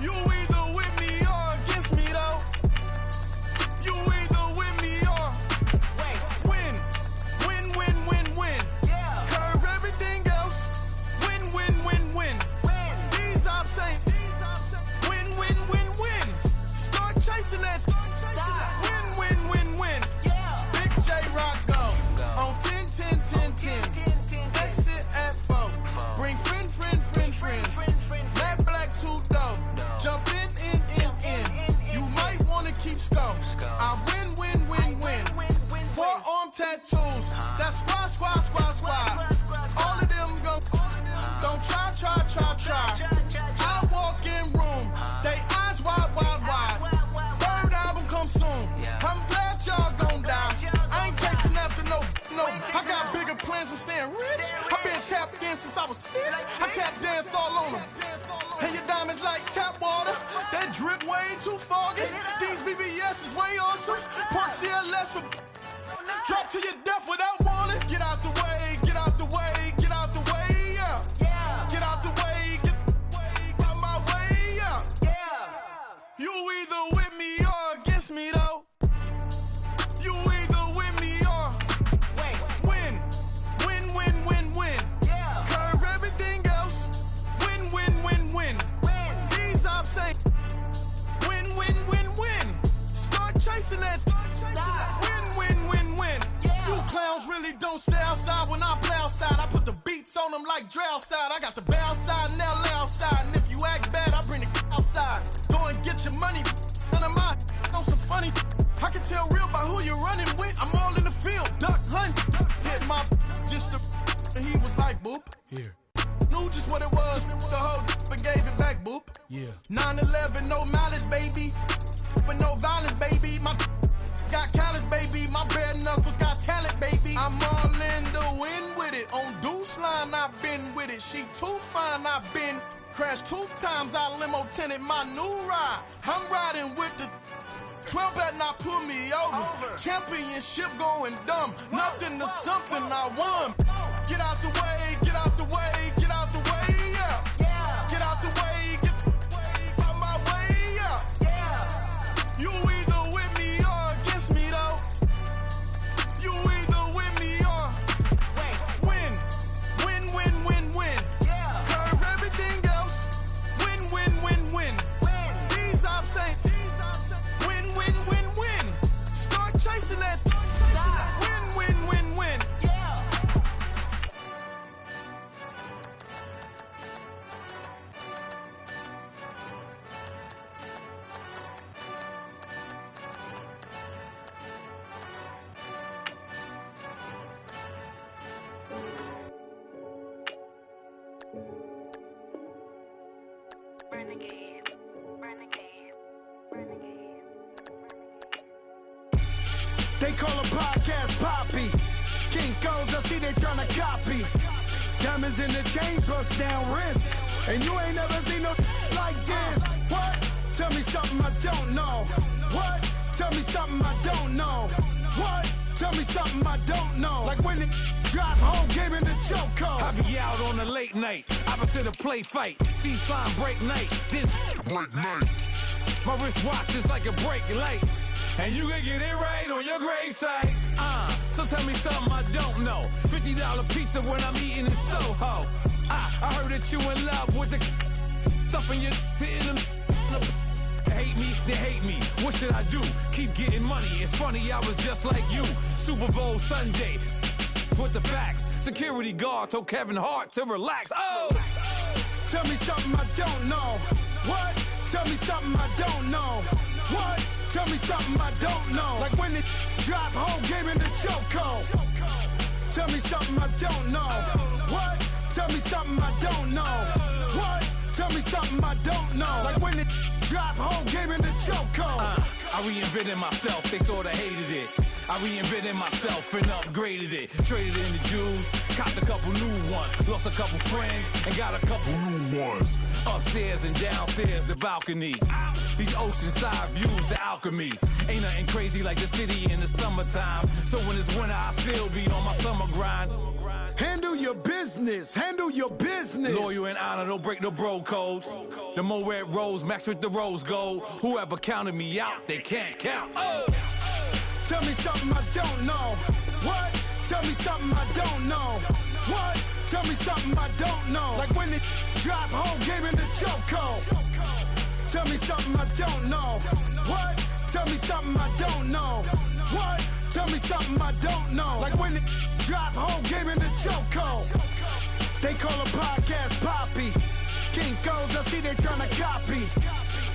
You either with me or against me though. You either with me or win. Win, win, win, win. Yeah. Curve everything else. Win, win, win, win. These ops ain't. Win, win, win, win. Start chasing that. Win, win, win, win. Yeah. Big J Rock go. On 10, 10, 10, 10. Exit at 4. Bring friends. Matt Black 2 dope. Jump in. You might wanna keep score. I win. Forearm tattoos. That's squad. All of them go. Don't try. I walk in room. They eyes wide. Third album come soon. I'm glad y'all gon' die. I ain't chasing after no. I got bigger plans than staying rich. I been tapped in since I was 6. I tap dance all on them. And your diamonds like tap water. That drip way too foggy. These BBS is way awesome. Park CLS for drop to your death without warning. Get out the way, get out the way, get out the way, yeah. Yeah. Get out the way, get out my way, yeah. Yeah. You either with me or against me though. You either with me or win. Win. Yeah. Curve everything else. Win. These ops ain't. Win. Start chasing that. Win. Yeah. You clowns really don't stay outside when I play outside. I put the beats on them like drow side. I got the bow side and they'll lay outside. And if you act bad, I bring the outside. Go and get your money. None of my know some funny. I can tell real by who you're running with. I'm all in the field. Duck hunt. Hit my just the. And he was like, boop. Here. Knew just what it was. The whole and gave it back, boop. Yeah. 9/11, no malice, baby. But no violence, baby. My got callous, baby. My bare knuckles got talent, baby. I'm all in the wind with it. On Deuce Line, I've been with it. She too fine, I've been crashed 2 times. I limo tinted my new ride. I'm riding with the 12 better not pull me over. Championship going dumb. Nothing to something I won. Get out the way, get out the way, get out the way, yeah. Yeah. Get out the way, get out my way, yeah. Yeah. You either with me or against me though. You either with me or win. Yeah. Curve everything else. Win. These ops ain't. Win. Start chasing that. Win. Yeah. They call a podcast Poppy. Kinkos, I see they tryna copy. Diamonds in the chains, bust down wrists. And you ain't never seen no like this. What? Tell me something I don't know. What? Tell me something I don't know. What? Tell me something I don't know. Like when it drop home, game in the chokehold. I be out on a late night, opposite a play fight. See sign break night, this break night. My wristwatch is like a break light. And you can get it right on your gravesite. So tell me something I don't know. $50 pizza when I'm eating in Soho. I heard that you in love with the stuff in your in them. Hate me, they hate me. What should I do? Keep getting money. It's funny, I was just like you. Super Bowl Sunday. Put the facts. Security guard told Kevin Hart to relax. Oh! Tell me something I don't know. What? Tell me something I don't know. What? Tell me something I don't know. Like when it drop home, game in the chokehold. Tell me something I don't know. What? Tell me something I don't know. What? Tell me something I don't know. Like when it drop home, game in the chokehold. I reinvented myself, they sorta hated it. I reinvented myself and upgraded it. Traded in the Jews, copped a couple new ones. Lost a couple friends and got a couple new ones. Upstairs and downstairs, the balcony. These oceanside views, the alchemy. Ain't nothing crazy like the city in the summertime. So when it's winter, I still be on my summer grind. Handle your business, handle your business. Loyal and honor, don't break the bro codes. The more red rose, max with the rose gold. Whoever counted me out, they can't count. Oh! Tell me something I don't know. What? Tell me something I don't know. What? Tell me something I don't know. Like when it drop home, gave him the chokehold. Tell me something I don't know. What? Tell me something I don't know. What? Tell me something I don't know. Like when it drop home, gave him the chokehold. They call a podcast Poppy. Kinkos, I see they tryna copy.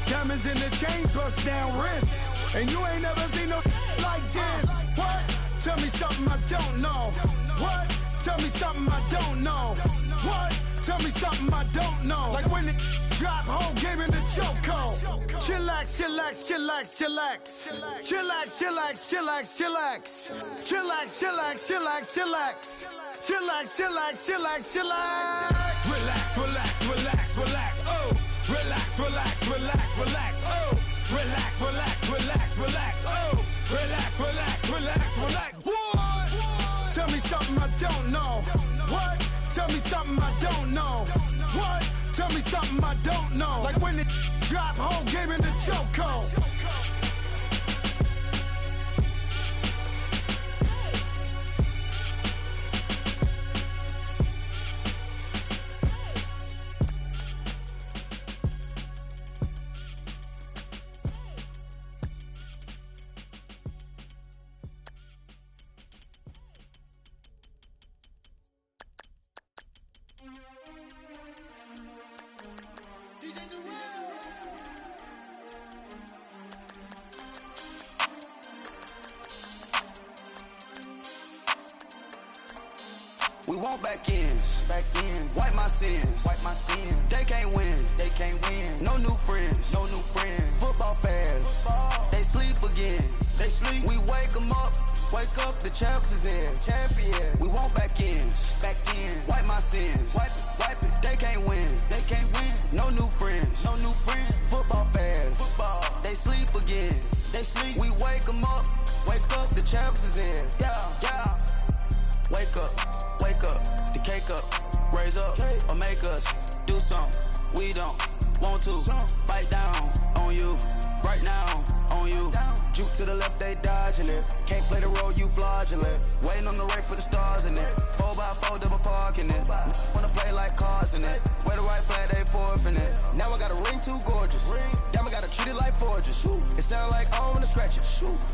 Diamonds in the chains, bust down wrists. And you ain't never seen no like this. What? Tell me something I don't know. What? Tell me something I don't know. What? Tell me something I don't know. Like when it drop home, gave him the chokehold. Chillax, chillax, chillax, chillax. Chillax, chillax, chillax, chillax. Chillax, chillax, chillax, chillax. Chillax, chillax, chillax, chillax. Relax, relax, relax, relax. Oh! Relax, relax, relax, relax. Oh! Relax, relax, relax, relax. Oh! Relax, relax, relax, relax. What? Tell me something I don't know. What? Tell me something I don't know. What? Tell me something I don't know. Like when it drop home, gave him the chokehold. We want back ends, wipe my sins, They can't win, No new friends, Football fast, They sleep again, We wake them up, the champs is in, champion. We want back ends, wipe my sins, wipe it. They can't win, No new friends, Football fast, They sleep again, We wake them up, the champs is in, yeah. Wake up, the cake up, raise up, or make us do something we don't want to. Bite down on you, right now on you. Juke to the left, they dodging it. Can't play the role, you fraudulent. Waiting on the race for the stars in it. 4x4 double parking it. Wanna play like cars in it. Wear the white flag, they forfeit it. Now I got a ring too gorgeous. Damn, I gotta treat it like forges. It sound like I'm gonna scratch it.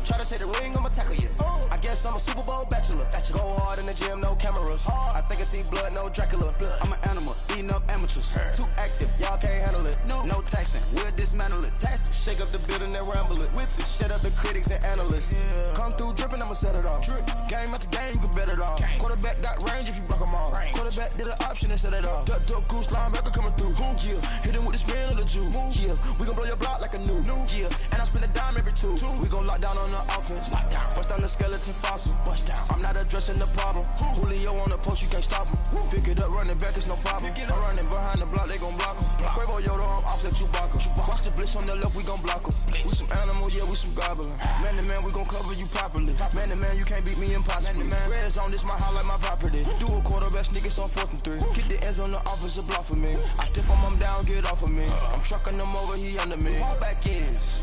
Try to take the ring, I'ma tackle you. I guess I'm a Super Bowl bachelor. Go hard in the gym, no cameras. I think I see blood, no Dracula. I'm an animal, eating up amateurs. Too active, y'all can't handle it. No taxing, we'll dismantle it. Shake up the building and ramble it. Whip it, shut up the critics and analysts. Come through dripping, I'ma set it off. Game after game, you can bet it off. Quarterback got range if you block them off. Quarterback did an option and set it off. Duck goose linebacker coming through. Yeah, hit him with the spin of the Jew. Yeah, we gon' blow your block like a new. Yeah, and I spend a dime every two. We gon' lock down on the offense. Bust down the skeleton fossil. Bust down. I'm not addressing the problem. Julio on the post, you can't stop him. Pick it up, running back, it's no problem. I'm running behind the block, they gon' block him. Quavo Yoda, I'm offset Chewbacca. Watch the blitz on the left, we gon' block him. We some animal, yeah, we some goblin. Man to man, we gon' cover you properly. Man to man, you can't beat me impossibly. Red zone, this my highlight, my property. Do a quarterback sneakers on 4th and 3. Get the ends on the offensive block for me. I stiff him, I'm down, get off of me. I'm trucking them over, he under me. Walk back ends,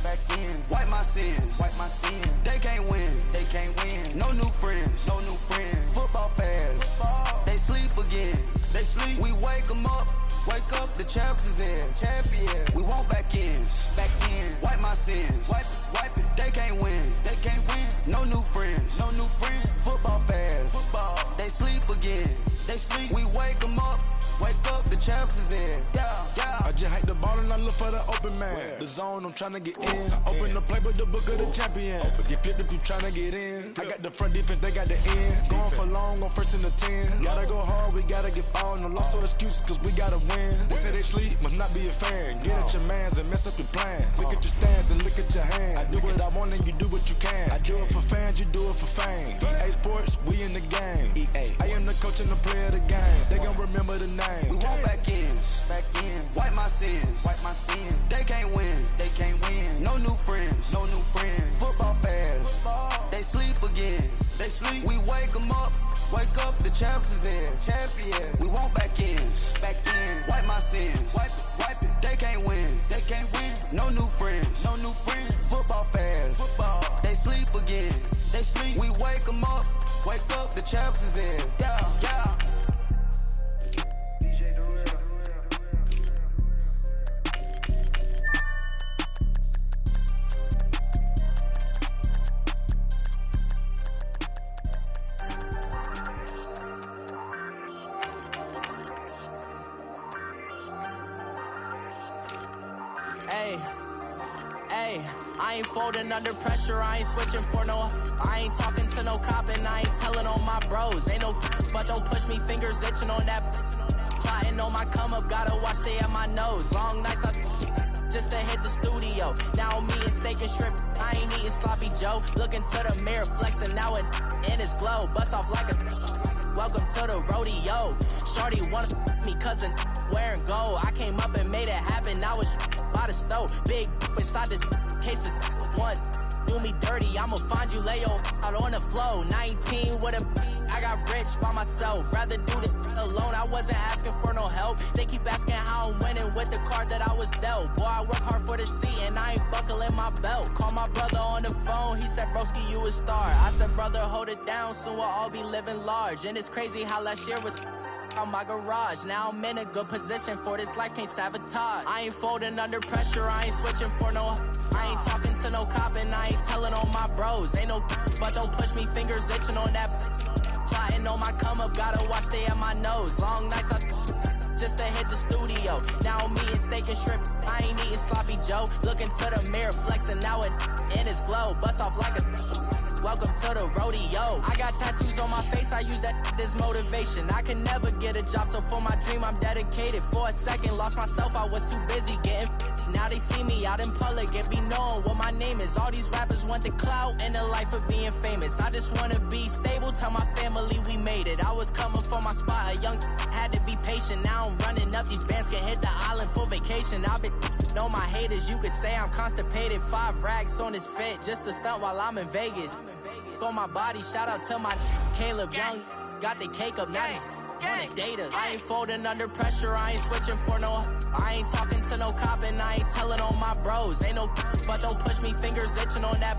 wipe my sins, They can't win, No new friends, Football fast, They sleep again, We wake them up, the champs is in, champion. We want back ends, wipe my sins, wipe it. They can't win, No new friends, Football fast, They sleep again, We wake them up, the champs is in, yeah. I just hike the ball and I look for the open man. The zone, I'm tryna get in. Open the playbook, the book of the champion. Get flipped if you tryna get in. I got the front defense, they got the end. Going for long, on 1st and the 10. Gotta go hard, we gotta get fouled. No loss or excuses, cause we gotta win. They say they sleep, must not be a fan. Get at your mans and mess up your plans. Look at your stands and look at your hands. I do what I want and you do what you can. I do it for fans, you do it for fame. EA Sports, we in the game. I am the coach and the player of the game. They gon' remember the name. We want back ends, wipe my sins. Wipe my sins. They can't win. They can't win. No new friends. No new friends. Football fans. They sleep again. They sleep. We wake them up. Wake up, the champs is in. Champion. We want back ends. Back in. Wipe my sins. Wipe it. Wipe it. They can't win. They can't win. No new friends. No new friends. Football fans. Football. They sleep again. They sleep. We wake them up. Wake up, the champs is in. Yeah, yeah. Hey, I ain't folding under pressure, I ain't switching for no. I ain't talking to no cop and I ain't telling on my bros. Ain't no but don't push me, fingers itching on that. Plotting on my come up, gotta watch stay at my nose. Long nights I just to hit the studio. Now I'm eating steak and shrimp, I ain't eating sloppy Joe. Looking to the mirror, flexing now and in his glow. Bust off like a welcome to the rodeo. Shorty wanna me cousin wearing gold. I came up and made it happen, I was by the stove. Big inside this case is once. Do me dirty, I'ma find you, lay your out on the flow. 19 with a I got rich by myself. Rather do this alone, I wasn't asking for no help. They keep asking how I'm winning with the card that I was dealt. Boy, I work hard for the seat and I ain't buckling my belt. Call my brother on the phone, he said, broski, you a star. I said, brother, hold it down, soon we'll all be living large. And it's crazy how last year was on my garage. Now I'm in a good position for this life, can't sabotage. I ain't folding under pressure, I ain't switching for no. I ain't talking to no cop and I ain't telling on my bros. Ain't no but don't push me, fingers itching on that. Plotting on my come up, gotta watch stay at my nose. Long nights I just to hit the studio. Now I'm eating steak and shrimp, I ain't eating sloppy Joe. Looking to the mirror, flexing now and in his glow. Bust off like a welcome to the rodeo. I got tattoos on my face, I use that as motivation. I can never get a job, so for my dream I'm dedicated. For a second, lost myself, I was too busy getting busy. Now they see me out in public and be knowing what my name is. All these rappers want the clout and the life of being famous. I just wanna be stable, tell my family we made it. I was coming for my spot, a young had to be patient. Now I'm running up, these bands can hit the island for vacation. I've been know my haters, you could say I'm constipated. 5 racks on his fit, just to stunt while I'm in Vegas. On my body, shout out to my Caleb Young. Got the cake up, now he's on the data. I ain't folding under pressure, I ain't switching for no. I ain't talking to no cop and I ain't telling on my bros. Ain't no but don't push me, fingers itching on that.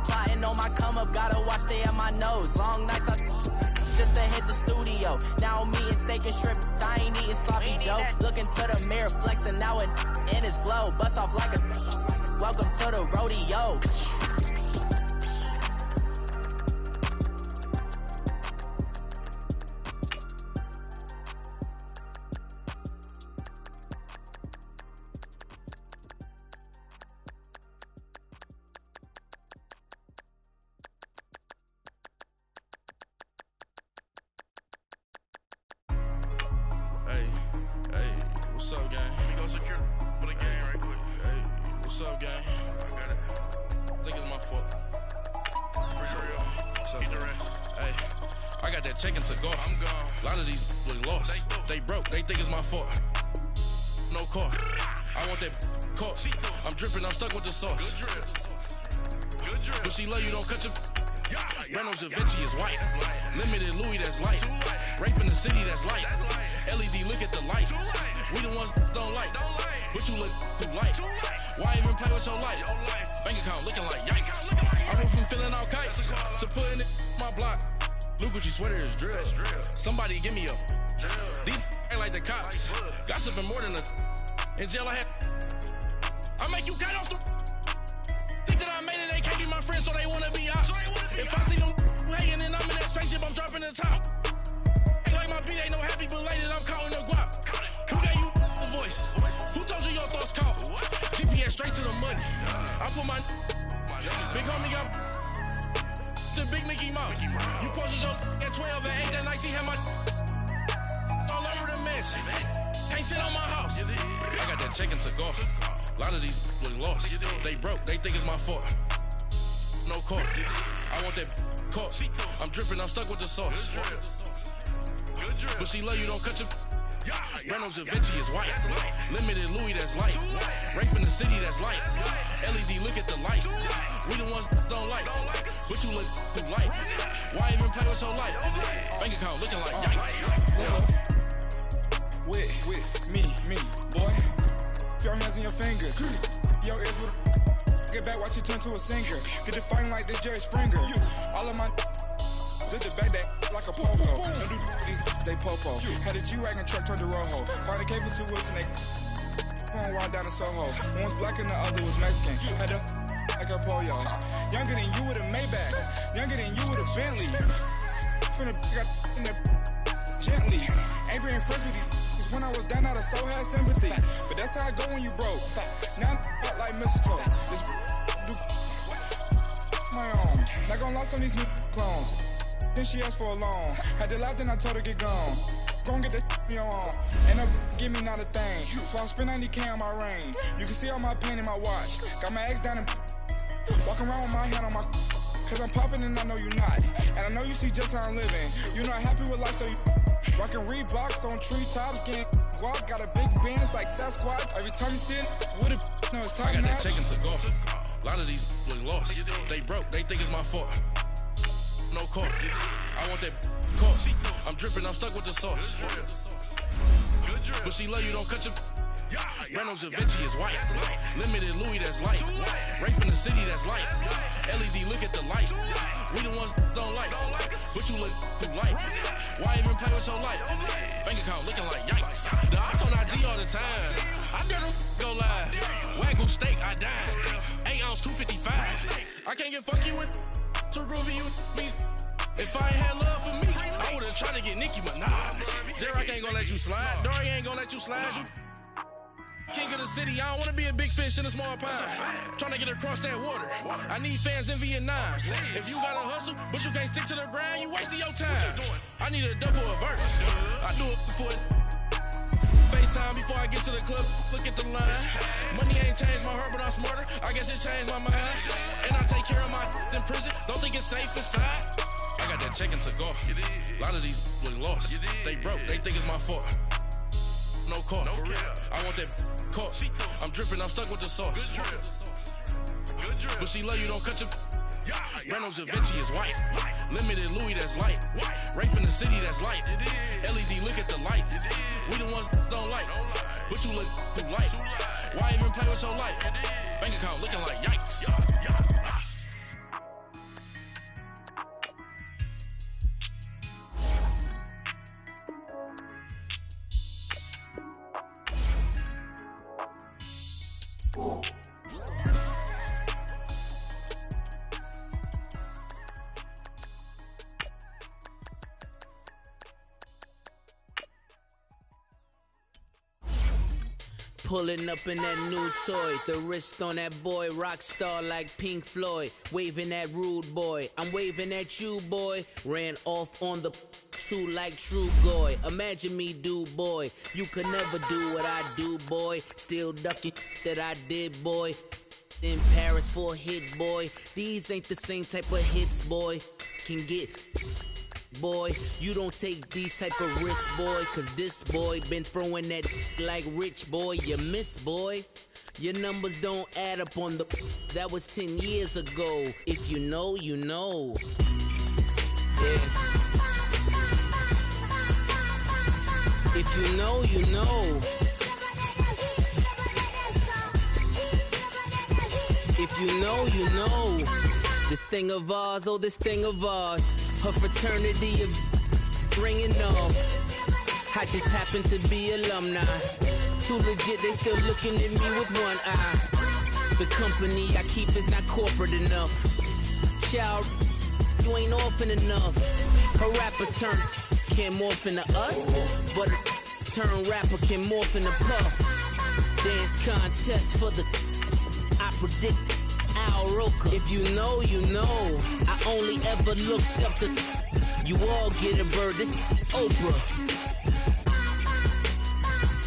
Plotting on my come up, gotta watch stay at my nose. Long nights I just to hit the studio. Now I'm eating steak and shrimp, I ain't eating sloppy Joe. Looking to the mirror, flexing now and in his glow. Bust off like a welcome to the rodeo. What's up, gang? Let me go secure for the game right quick. Hey, what's up, gang? I got it. I think it's my fault. For real. What's up, hey, I got that check to go. I'm gone. A lot of these look lost. They broke. They think it's my fault. No car. I want that car. I'm dripping. I'm stuck with the sauce. Good drip. But she love you, don't cut your. Reynolds Da Vinci is white. Limited Louis, that's light. Rape in the city, that's light. LED, look at the light. We the ones don't like. But you look too light. Why even play with your life? Bank account looking like yikes. I went from feeling all kites to putting it my block. Blue Gucci sweater is drill. Somebody give me a. These ain't like the cops. Gossiping more than a. In jail I had. I make you cut off the. Think that I made it, they can't be my friends, so they wanna be ops. If I see them hating and I'm in that spaceship, I'm dropping the top. Ain't like my beat, ain't no happy belated, I'm counting the guap. Who gave you the voice? Who told you your thoughts count? GPS straight to the money. I put my big homie got the big Mickey Mouse. You posted your at 12 and 8 that night, she had my all over the mansion. Can't sit on my house. I got that check to go. A lot of these look lost. They broke, they think it's my fault. No car. I want that car. I'm dripping, I'm stuck with the sauce. But she love you, don't cut your. Reynolds Da Vinci is white. Limited Louis that's light. Rape in the city that's light. LED look at the light. We the ones don't like. But you look too light. Why even play with your life? Bank account looking like yikes. With me, boy. Your hands and your fingers. Your ears with get back, watch you turn to a singer. Get to fighting like this Jerry Springer. All of my zip the back that like a pogo. Don't do these they popo. Had a G-Wagon truck turned to Rojo. Find a cable 2 wheels and they going wild down in Soho. One was black and the other was Mexican. Had a like a pollo. Younger than you with a Maybach. Younger than you with a Bentley. Finna got in the gently. Ain't being friends with these. When I was down, I so had sympathy. But that's how I go when you broke. Now I'm like mistletoe. This do my own. Not gonna lost on these new clones. Then she asked for a loan. Had to laugh, then I told her get gone. Gon' get that me on. And up, give me not a thing. So I spend 90K on my range. You can see all my pain in my watch. Got my ex down and walking around with my hand on my. Cause I'm popping and I know you not. And I know you see just how I'm living. You're not happy with life, so you. Rockin' Reeboks on treetops, getting walk, got a big bands like Sasquatch. Every time you see it, with it, no, it's time. I got that check into golf. A lot of these look lost. They broke, they think it's my fault. No court. I want that course. I'm dripping, I'm stuck with the sauce. But she love you, don't cut your. Reynolds Da Vinci is white. Limited Louis that's light. Rape in the city that's light. LED look at the light. We the ones don't like. But you look too light. Why even play with your life? Bank account looking like yikes. The ops on IG all the time. I dare them go live. Wagyu steak, I died. 8 ounce, 255. I can't get funky with too groovy you me. If I ain't had love for me, I would've tried to get Nicki Minaj. J-Rock ain't gonna let you slide. Dory ain't gonna let you slide. You king of the city, I don't wanna be a big fish in a small pond. Tryna get across that water. I need fans in Vietnam. If you gotta hustle, but you can't stick to the grind, you wasting your time. I need a double a verse. I do it for it. FaceTime before I get to the club, look at the line. Money ain't changed my heart, but I'm smarter. I guess it changed my mind. And I take care of my in prison. Don't think it's safe inside. I got that check into golf. A lot of these look lost. They broke, they think it's my fault. No court. I want that court. I'm dripping, I'm stuck with the sauce. But she love you, don't cut your. Reynolds Da Vinci is white. Limited Louis that's light. Rape in the city that's light. LED look at the lights. We the ones don't like. But you look too light. Why even play with your life? Bank account looking like yikes. Pulling up in that new toy, the wrist on that boy, rock star like Pink Floyd, waving at rude boy, I'm waving at you boy, ran off on the two like True Goy, imagine me do boy, you could never do what I do boy, still ducking that I did boy, in Paris for a hit boy, these ain't the same type of hits boy, can get boy, you don't take these type of risks, boy, cause this boy been throwing that like rich boy, you miss, boy. Your numbers don't add up on the, that was 10 years ago. If you know, you know. Yeah. If you know, you know. If you know, you know. This thing of ours, oh, this thing of ours. Her fraternity of ringing off. I just happen to be alumni. Too legit, they still looking at me with one eye. The company I keep is not corporate enough. Child, you ain't orphan enough. Her rapper turn can't morph into us, but a turn rapper can morph into Puff. Dance contest for the I predict Al Roker. If you know, you know. I only ever looked up to you all get a bird. This Oprah.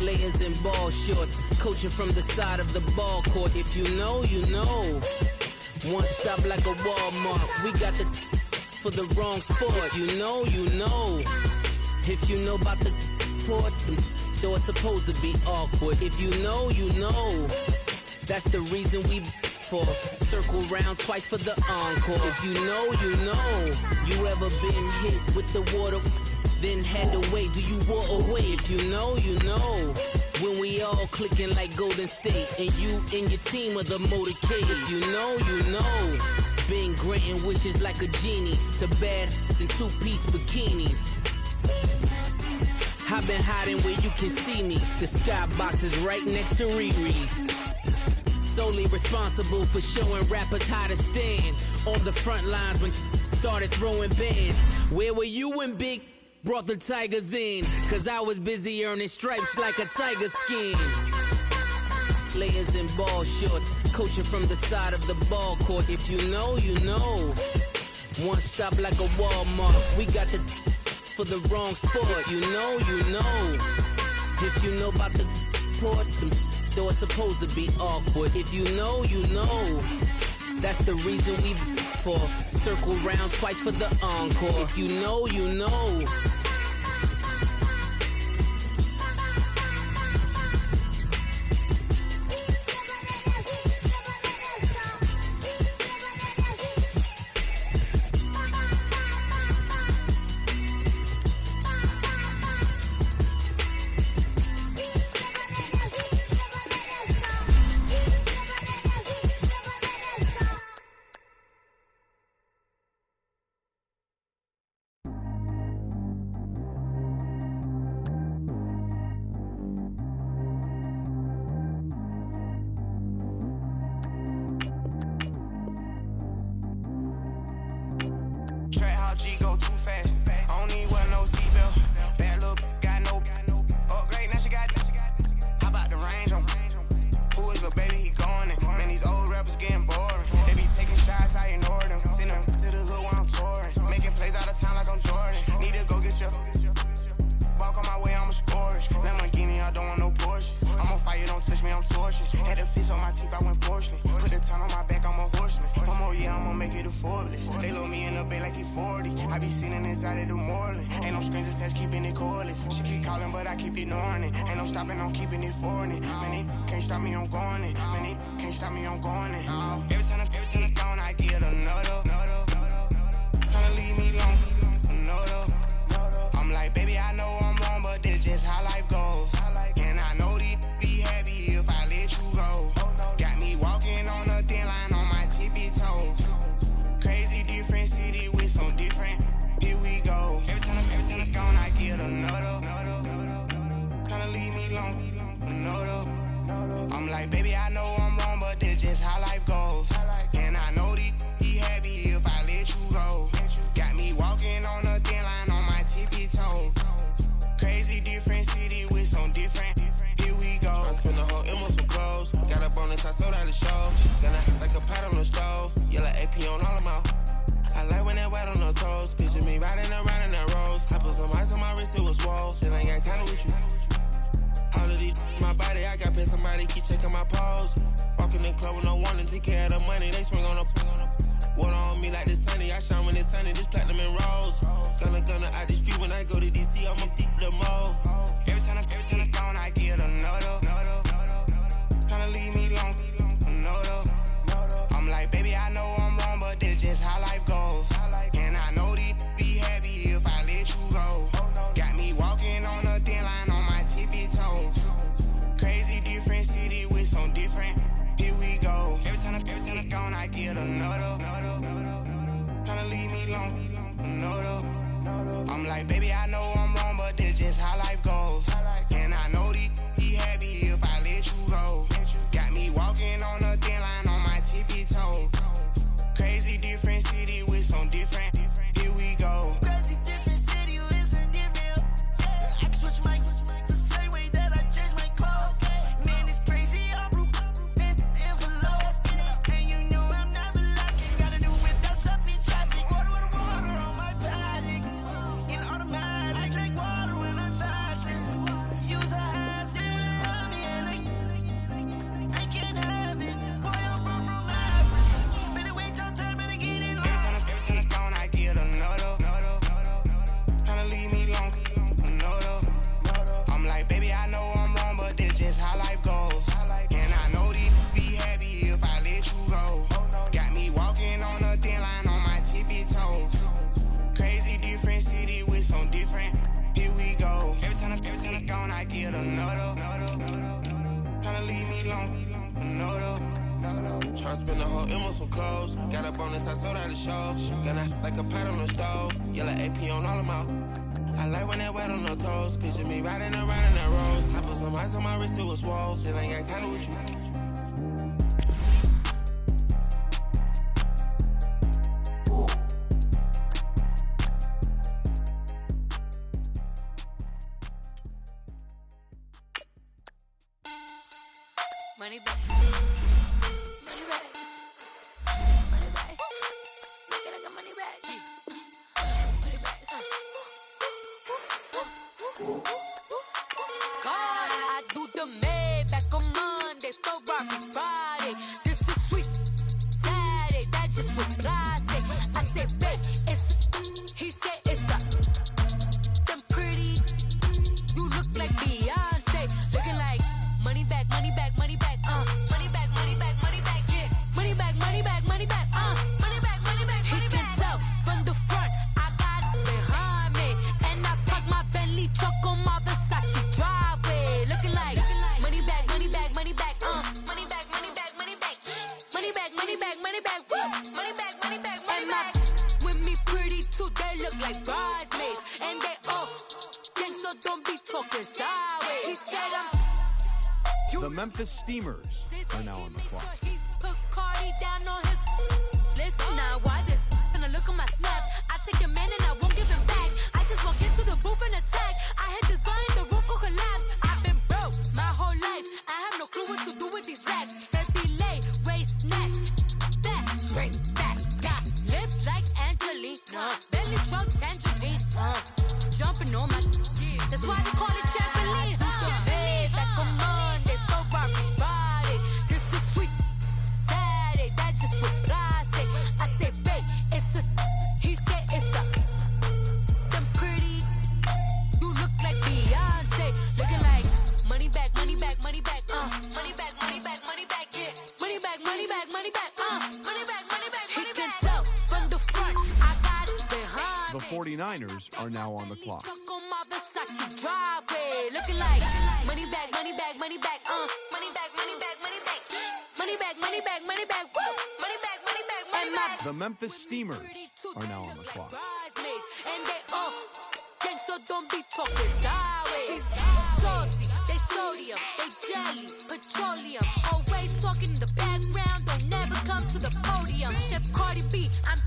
Layers in ball shorts, coaching from the side of the ball court. If you know, you know. One stop like a Walmart. We got the for the wrong sport. If you know, you know. If you know about the port, though it's supposed to be awkward. If you know, you know. That's the reason we for circle round twice for the encore. If you know, you know. You ever been hit with the water, then had to wait? Do you walk away? If you know, you know. When we all clicking like Golden State, and you and your team are the motorcade. If you know, you know. Been granting wishes like a genie to bad in two-piece bikinis. I've been hiding where you can see me. The skybox is right next to Riri's. Solely responsible for showing rappers how to stand on the front lines when started throwing bands. Where were you when Big brought the Tigers in? Cause I was busy earning stripes like a tiger skin. Players in ball shorts, coaching from the side of the ball court. If you know, you know. One stop like a Walmart. We got the for the wrong sport. You know, you know. If you know about the port, though it's supposed to be awkward. If you know, you know. That's the reason we for circle round twice for the encore. If you know, you know. long. No, though. Try to spend the whole M on some clothes. Got up on this, I sold out the show. Got a, like a pot on the stove. Yellow AP on all of my. I like when that wet on the toes. Picture me riding around in that rose. I put some ice on my wrist, it was swole. Still ain't got time with you. Money back. Money back. Money back. Make it like a money back. Money back. God, I do the Maybach on Monday, Ferrari Friday. This is sweet Saturday. That's just what I say. I say, babe, it's. He said it's a. Them pretty. You look like Beyonce. Looking like money back, money back, money back. Money back, money back, money back, yeah. Money back, money back, money back, money back, money back, money back. He can tell from the front, I got it behind me. And I park my Bentley truck on my Versace driveway. Looking like money back, money back, money back, money back, money back, money back. Money back, money back, money back, money back, money back, money back. With me pretty too, they look like bridesmaids. And they all gang, so don't be talking sideways. He said The Memphis Steamers are now on the clock. he put Cardi down on his list. Now why this? Gonna look at my snap. I take your man and I won't give him back. I just walk into the booth and attack. I hit this button, the roof will collapse. I've been broke my whole life. I have no clue what to do with these racks. Baby lay, waist snatch, back, straight back. Got lips like Angelina, belly truck tangerine. Jumping on my, that's why they call it trampoline. Back on Monday, Ferrari Friday. This is sweet Saturday. That's just what I say. I say, babe, it's a. He said it's a. Them pretty. You look like Beyonce. Looking like money back, money back, money back. Money back, money back, money back. Yeah. Money back, money back, money back. Money back, money back, money back. He can tell from the front. I got it behind. The 49ers are now on the clock. On my Versace driveway, looking like money back, money back, money back, money back, money back, money back, money back, money back, money back, woo, money back, money back, money back. The Memphis Steamers are now on the clock. And they all gang, so don't be talking sideways. Salty, they sodium, they jelly, petroleum. Always talking in the background, don't never come to the podium. Chef Cardi B, I'm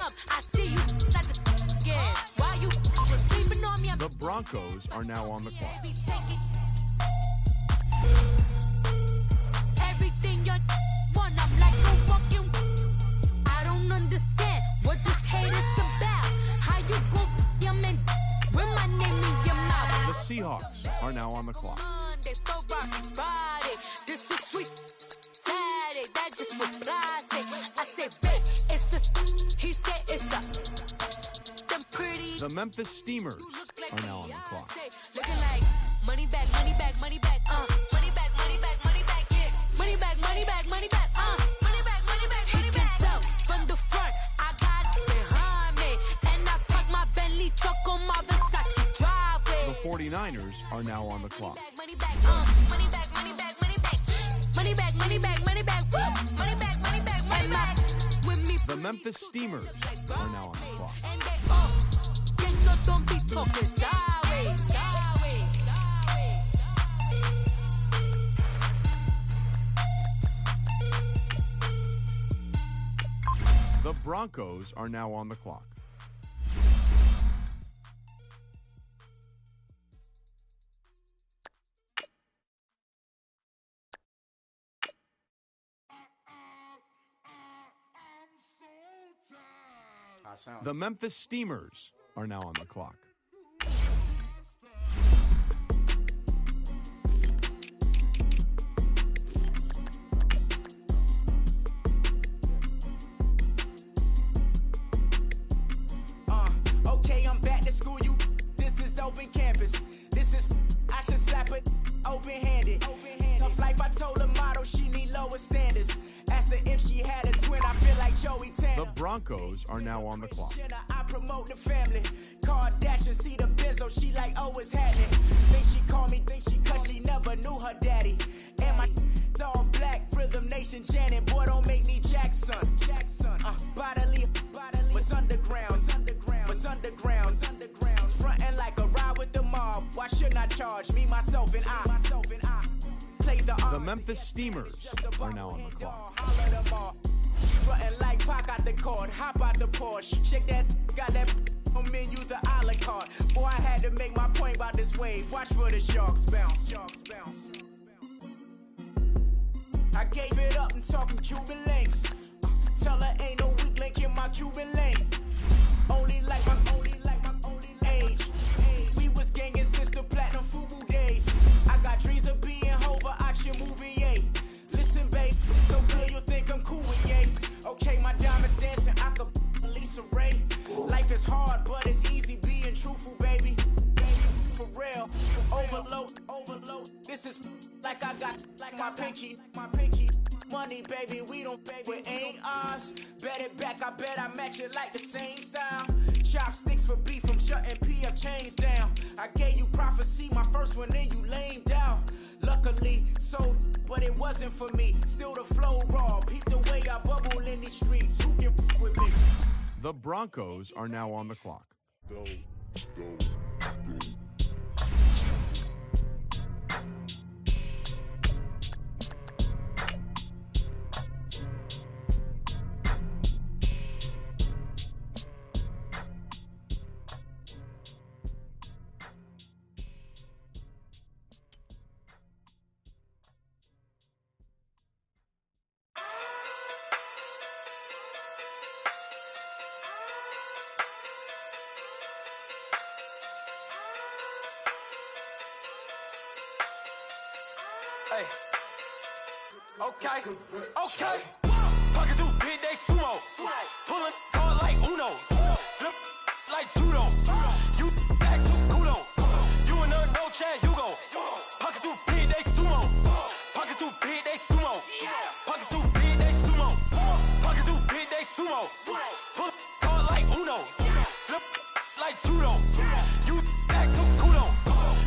up. I see you like the again. Why you was sleeping on me? The Broncos are now on the clock. Everything you want, I'm like a walking. I don't understand what this hate is about. How you go your man with my name in your mouth? The Seahawks are now on the clock. Monday, Ferrari Friday. This is sweet Saturday. That's just what I say. I say, babe, it's a. He said it's a. Them pretty. The Memphis Steamers are now on the clock. Looking like money back, money back, money back, money back, money back, money back, yeah. Money back, money back, money back, money back, money back, money back. He can tell from the front, I got it behind me, and I park my Bentley truck on my Versace driveway. The 49ers are now on the clock. Money back, money back, money back, money back, money back, money back, money back, woo, money back, money back, money back. With me, The Memphis Steamers are now on the clock. and they all gang, so don't be talking sideways, sideways, sideways. The Broncos are now on the clock. The Memphis Steamers are now on the clock. Okay, I'm back to school, you. This is open campus. This is, I should slap it open-handed. Tough life, I told her motto, she need lower standards. Asked her if she had a twin, I feel like Joey Tanner. The Broncos are now on the clock. I promote the family. Kardashian, see the benzo, she like, oh, it's happening. Think she called me, think she, cause she never knew her daddy. And my It's all black, Rhythm Nation, Janet, boy, don't make me Jackson. Bodily, what's underground, what's underground, frontin' like a ride with the mob. Why shouldn't I charge me, myself, and I? Play The Memphis Steamers are now on the clock. Frontin' like Pac out the court, hop out the Porsche, shake that, got that on menus the a la carte. Boy, I had to make my point about this wave. Watch for the sharks bounce. I gave it up and talking Cuban links. Tell her ain't no weak link in my Cuban lane. Only like my age. We was gangin' since the platinum FUBU days. I got dreams of being Hova, action movie, yay. Listen, babe, so good you'll think I'm cool with yay. Okay, my diamonds dancing, I could Lisa Ray. Life is hard, but it's easy being truthful, baby. For real, overload. This is like I got like my pinky. Money, baby, we don't pay, but ain't ours. Bet it back, I bet I match it like the same style. Chopsticks for beef, I'm shutting PF chains down. I gave you prophecy, my first one, then you lamed out. Luckily, sold, but it wasn't for me. Still the flow raw, peep the way I bubble in these streets. Who can with me? The Broncos are now on the clock. Go. Hey. Okay. Pocket through big day sumo. Pulling card like Uno. Flip like judo. You act too kudo. You and her no chance, you go. Pocket through big day sumo. Pocket through big day sumo. Pocket through big day sumo. Pocket through big day sumo. Pull card like Uno. Flip like judo. You act too kudo.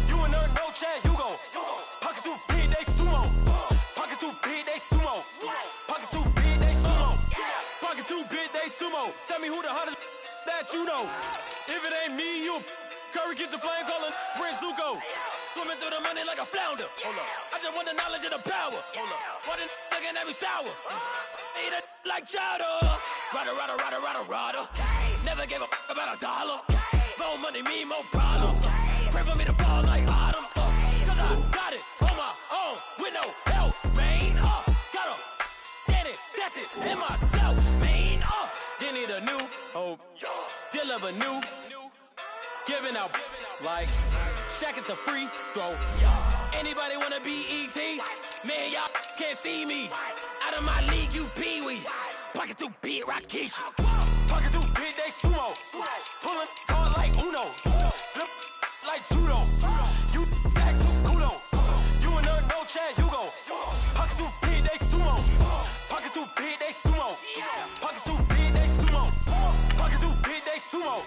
You and her no chance, you go. Pocket through big day sumo. Pocket too big, they sumo. Pocket too big, they sumo. Pocket too big, they sumo. Tell me who the hottest that you know. If it ain't me, you Curry get the flame calling Prince Zuko. Swimming through the money like a flounder. Hold up. I just want the knowledge and the power. Hold up. Why the looking at me sour? Eat it like chowder. Rada. Never gave a about $1. More money, me, more problems. Pray for me to fall like autumn. Cause I got it on my own with no help, man. Gotta get it, that's it, in myself, man. You need a new hope, deliver new, giving out like Shaq at the free throw. Anybody wanna be E.T.? Man, y'all can't see me. Out of my league, you pee-wee. Pocket too big, Rakesh. Pocket too big, they sumo. Pulling card like Uno. Flip like judo. You act too kudo. You and her no chance, you go. Pocket too big, they sumo. Pocket too big, they sumo. Pocket too big, they sumo. Pocket too big, they sumo.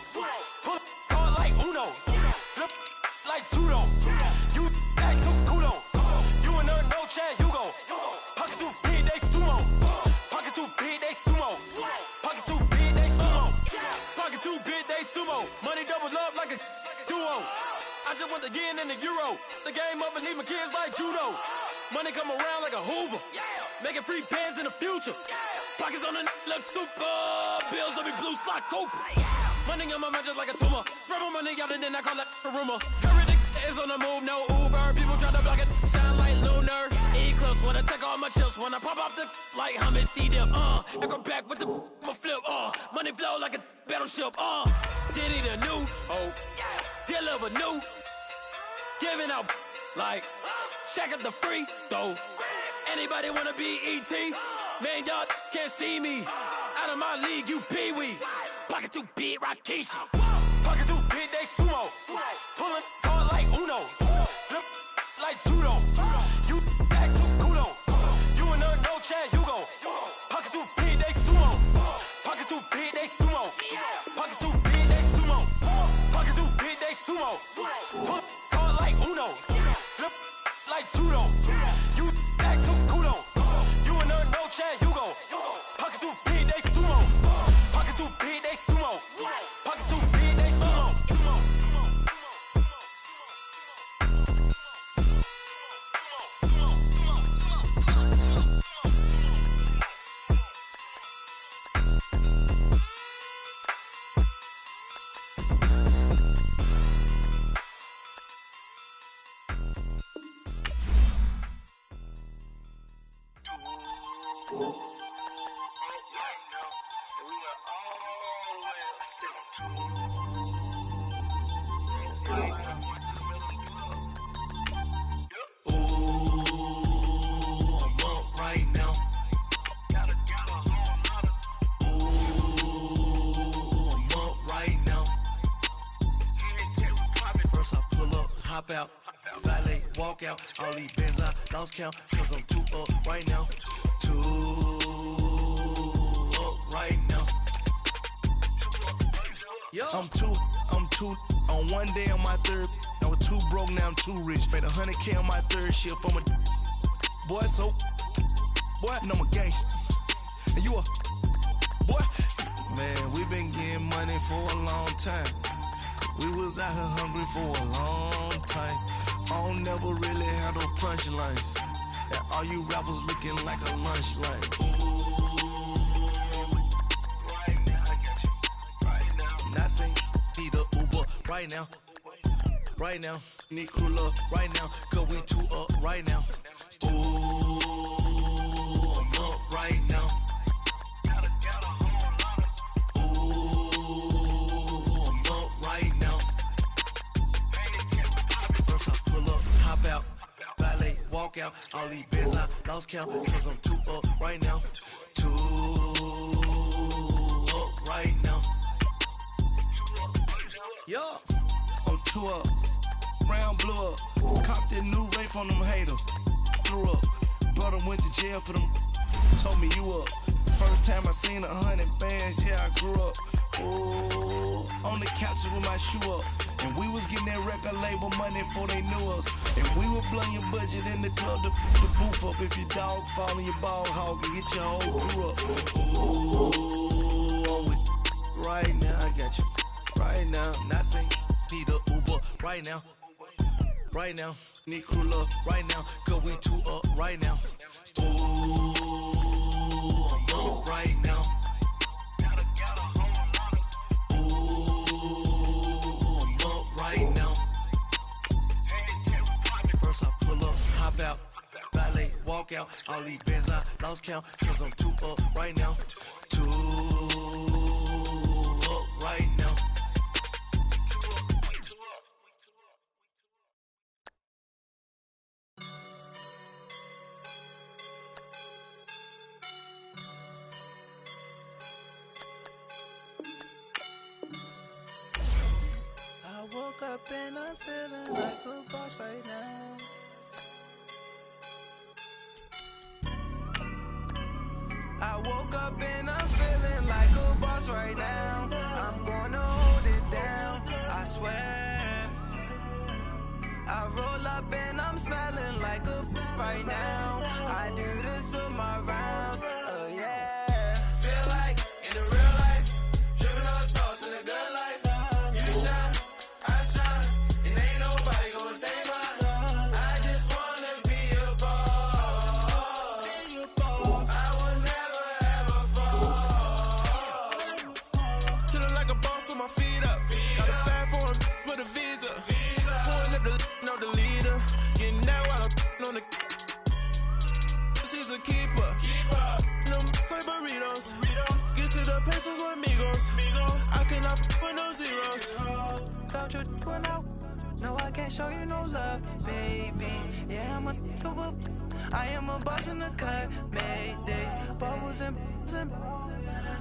Pull card like Uno. Flip like judo. You act too kudo. You and her no chance, you go. Pocket too big, they sumo. Pocket too big, they sumo. Pocket too big, they sumo. Pocket too big, they sumo. Money doubles up like a duo. I just want the yen and the euro. The game up and leave my kids like judo. Money come around like a Hoover. Making free bands in the future. Pockets on the look super. Bills on me blue slot Cooper. Money on my mind just like a tumor. Spread my money out and then I call that a rumor. Curry is on the move, no Uber. People try to block it, shine like lunar. Eclipse wanna take all my chips. Wanna pop off the like hummus C-dip. I go back with the flip. Money flow like a battleship. Diddy the new hope. Deliver new. Giving out like Shaq at the free throw. Anybody wanna be E.T.? Man, y'all can't see me. Out of my league, you pee-wee. Pocket too big, Rakesh. Pocket too big, they sumo. Pulling card like Uno. Flip like judo. You act too kudo. You and her no chance, you go. Pocket too big, they sumo. Pocket too big, they sumo. Pocket too big, they sumo. Pocket too big, they sumo. Pull card like Uno. Flip like judo. You act too kudo. Hop out, valet, walk out. All these bins I lost count, cause I'm too up right now. Too up right now. I'm too on one day on my third. I was too broke, now I'm too rich. Made 100K on my third shift from a boy, so boy, and I'm a gangster. And you a boy. Man, we been getting money for a long time. We was out here hungry for a long time. I don't never really have no punchlines. And all you rappers looking like a lunch line. Right now, I got you. Right now. Nothing, need a Uber right now. Right now, need crew love right now. Cause we too up right now. Ooh, I'm up right now. Out, valet, walk out. All these bins I lost count, cause I'm too up right now. Too up right now. Yo, I'm too up. Round blew up. Copped that new rape on them haters. Threw up. Brother went to jail for them. Told me you up. First time I seen 100 bands, yeah, I grew up. Ooh, on the couches with my shoe up. And we was getting that record label money before they knew us. And we were blowing your budget in the club to the booth up. If your dog fall in your ball hog and get your whole crew up. Ooh, I'm with right now, I got you. Right now, nothing, need a Uber right now. Right now, need crew love right now. Cause we too up right now. Ooh, I'm up right now. Right now. First I pull up, hop out, valet, walk out. All these bins I lost count, cause I'm too up right now. Too up right now. I woke up and I'm feeling like a boss right now. I woke up and I'm feeling like a boss right now. I'm gonna hold it down, I swear. I roll up and I'm smelling like a right now. I do this for my rounds, oh yeah. Feel like in the real life, dripping on sauce in a good life. You shine, I shine, and ain't nobody gonna take mine. I just wanna be a boss. I will never ever fall. Chillin' like a boss with my feet up. Got a bag for him with a visa. Pulling up the no the leader. Getting that while I'm on the. She's a keeper. No play burritos. Get to the pesos with amigos. I cannot with no zeros. Don't you run out? No, I can't show you no love, baby. Yeah, I'm a I am a boss in the cut, Mayday. Bubbles and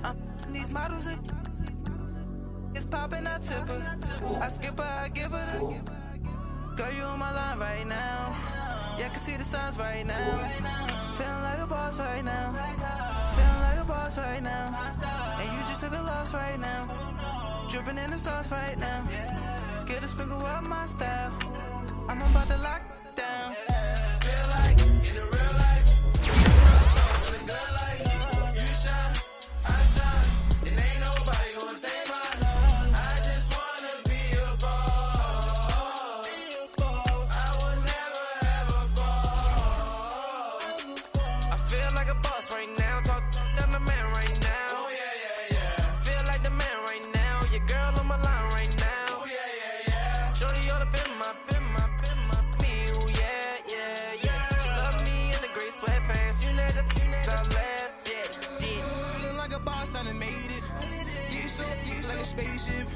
I'm these models. It's popping, I tip her. I skip her, I give her the. Girl, you on my line right now. Yeah, I can see the signs right now. Feeling like a boss right now. Feeling like a boss right now. And you just took a loss right now. Dripping in the sauce right now. Get a sprinkle up my style. I'm about to lock down. Feel like in the real life, real sauce in the good life. You shine, I shine, and ain't nobody gonna take mine. I just wanna be a boss. I will never ever fall. I feel like a boss right now. Talk I'm the man right now. Oh yeah. Feel like the man right now. Your girl on my line right now. Oh yeah. Shorty oughta been my me. Oh yeah. She love me in the gray sweatpants. You never left. son and made it. Get so like a spaceship.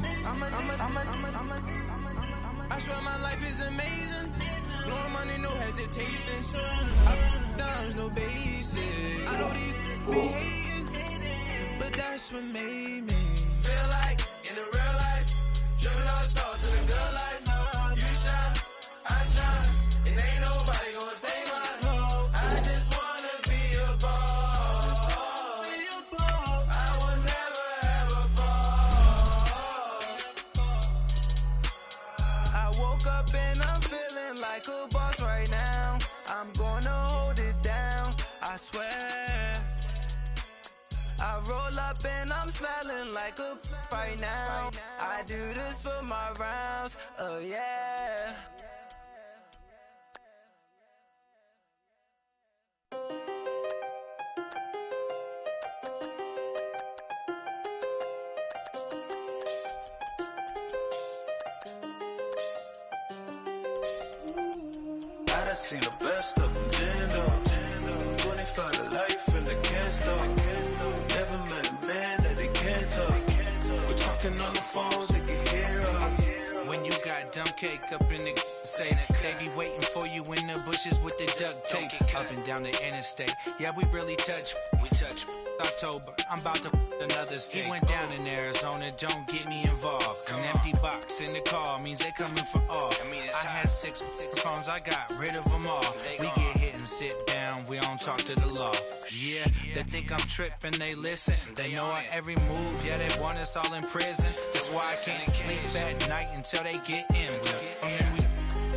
I swear my life is amazing. Blowing money, no hesitation. Dimes, no basic. I know these be hating, but that's what made me feel like in the real life. Driven all the stars to the good life. You shine, I shine, and ain't nobody gonna take mine. I just wanna be a boss. I will never ever fall. I woke up and I'm feeling like a boss right now. I'm gonna hold it down, I swear. I roll up and I'm smelling like a right now. I do this for my rounds, oh yeah. I done seen the best of them, Jando. 25 to life in the can't stop. Never met a man that they can't talk. We're talking on the phones, they can hear us. When you got dumb cake up in the say they be waiting for you in the bushes with the duct tape. Up and down the interstate, yeah, we really touch. We touch October, I'm about to another state. He went down in Arizona, don't get me involved. An empty box in the car means they coming for all. I had six phones, I got rid of them all. We get hit and sit down, we don't talk to the law. Yeah, they think I'm tripping, they listen. They know our every move, yeah, they want us all in prison. That's why I can't sleep at night until they get in.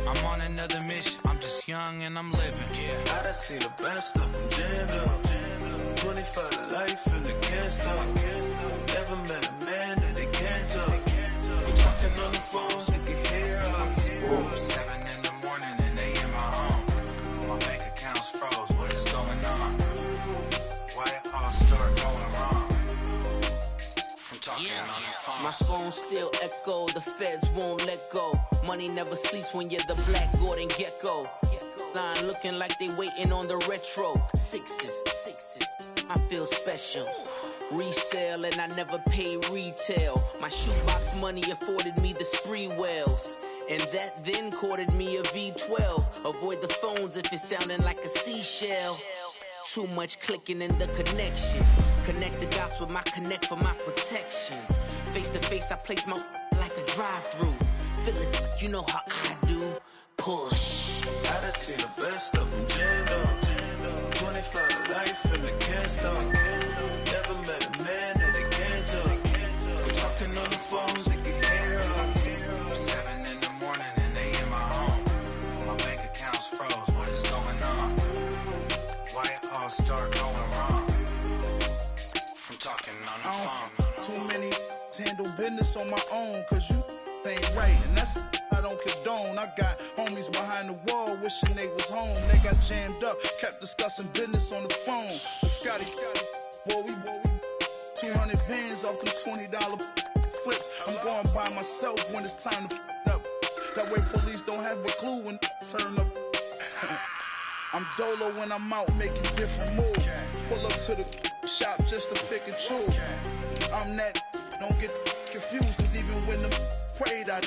I'm on another mission, I'm just young and I'm living. I done seen the best of them, Jando. 25 to life in the can't stop. Never met a man that they can't talk. We're talking on the phones, they can hear us. 7 in the morning and they in my home. My bank account's froze, what is going on? Why it all start going wrong? From talking on the phone. My phone still echo, the feds won't let go. Money never sleeps when you're the Black Gordon Gecko. Line looking like they waiting on the retro. Sixes, I feel special. Resale and I never pay retail. My shoebox money afforded me the spree wells. And that then courted me a V12. Avoid the phones if it's sounding like a seashell. Too much clicking in the connection. Connect the dots with my connect for my protection. Face to face, I place my like a drive-through. Feeling, you know how I do. Push. I done seen the best of them, Jando. 25 to life in the can't stop. Never met a man that they can't talk. We're talking on the phones, they can hear us. 7 in the morning and they in my home. My bank account's froze, what is going on? Why it all start going wrong? From talking on the phone. Too many handle business on my own, cause you ain't right, and that's I don't condone. I got homies behind the wall wishing they was home. They got jammed up, kept discussing business on the phone. But Scotty, boy, we 200 bands off them $20 flips. I'm going by myself when it's time to up. That way police don't have a clue when turn up. I'm dolo when I'm out making different moves. Pull up to the shop just to pick and choose. I'm that, don't get confused, cause even when the prayed I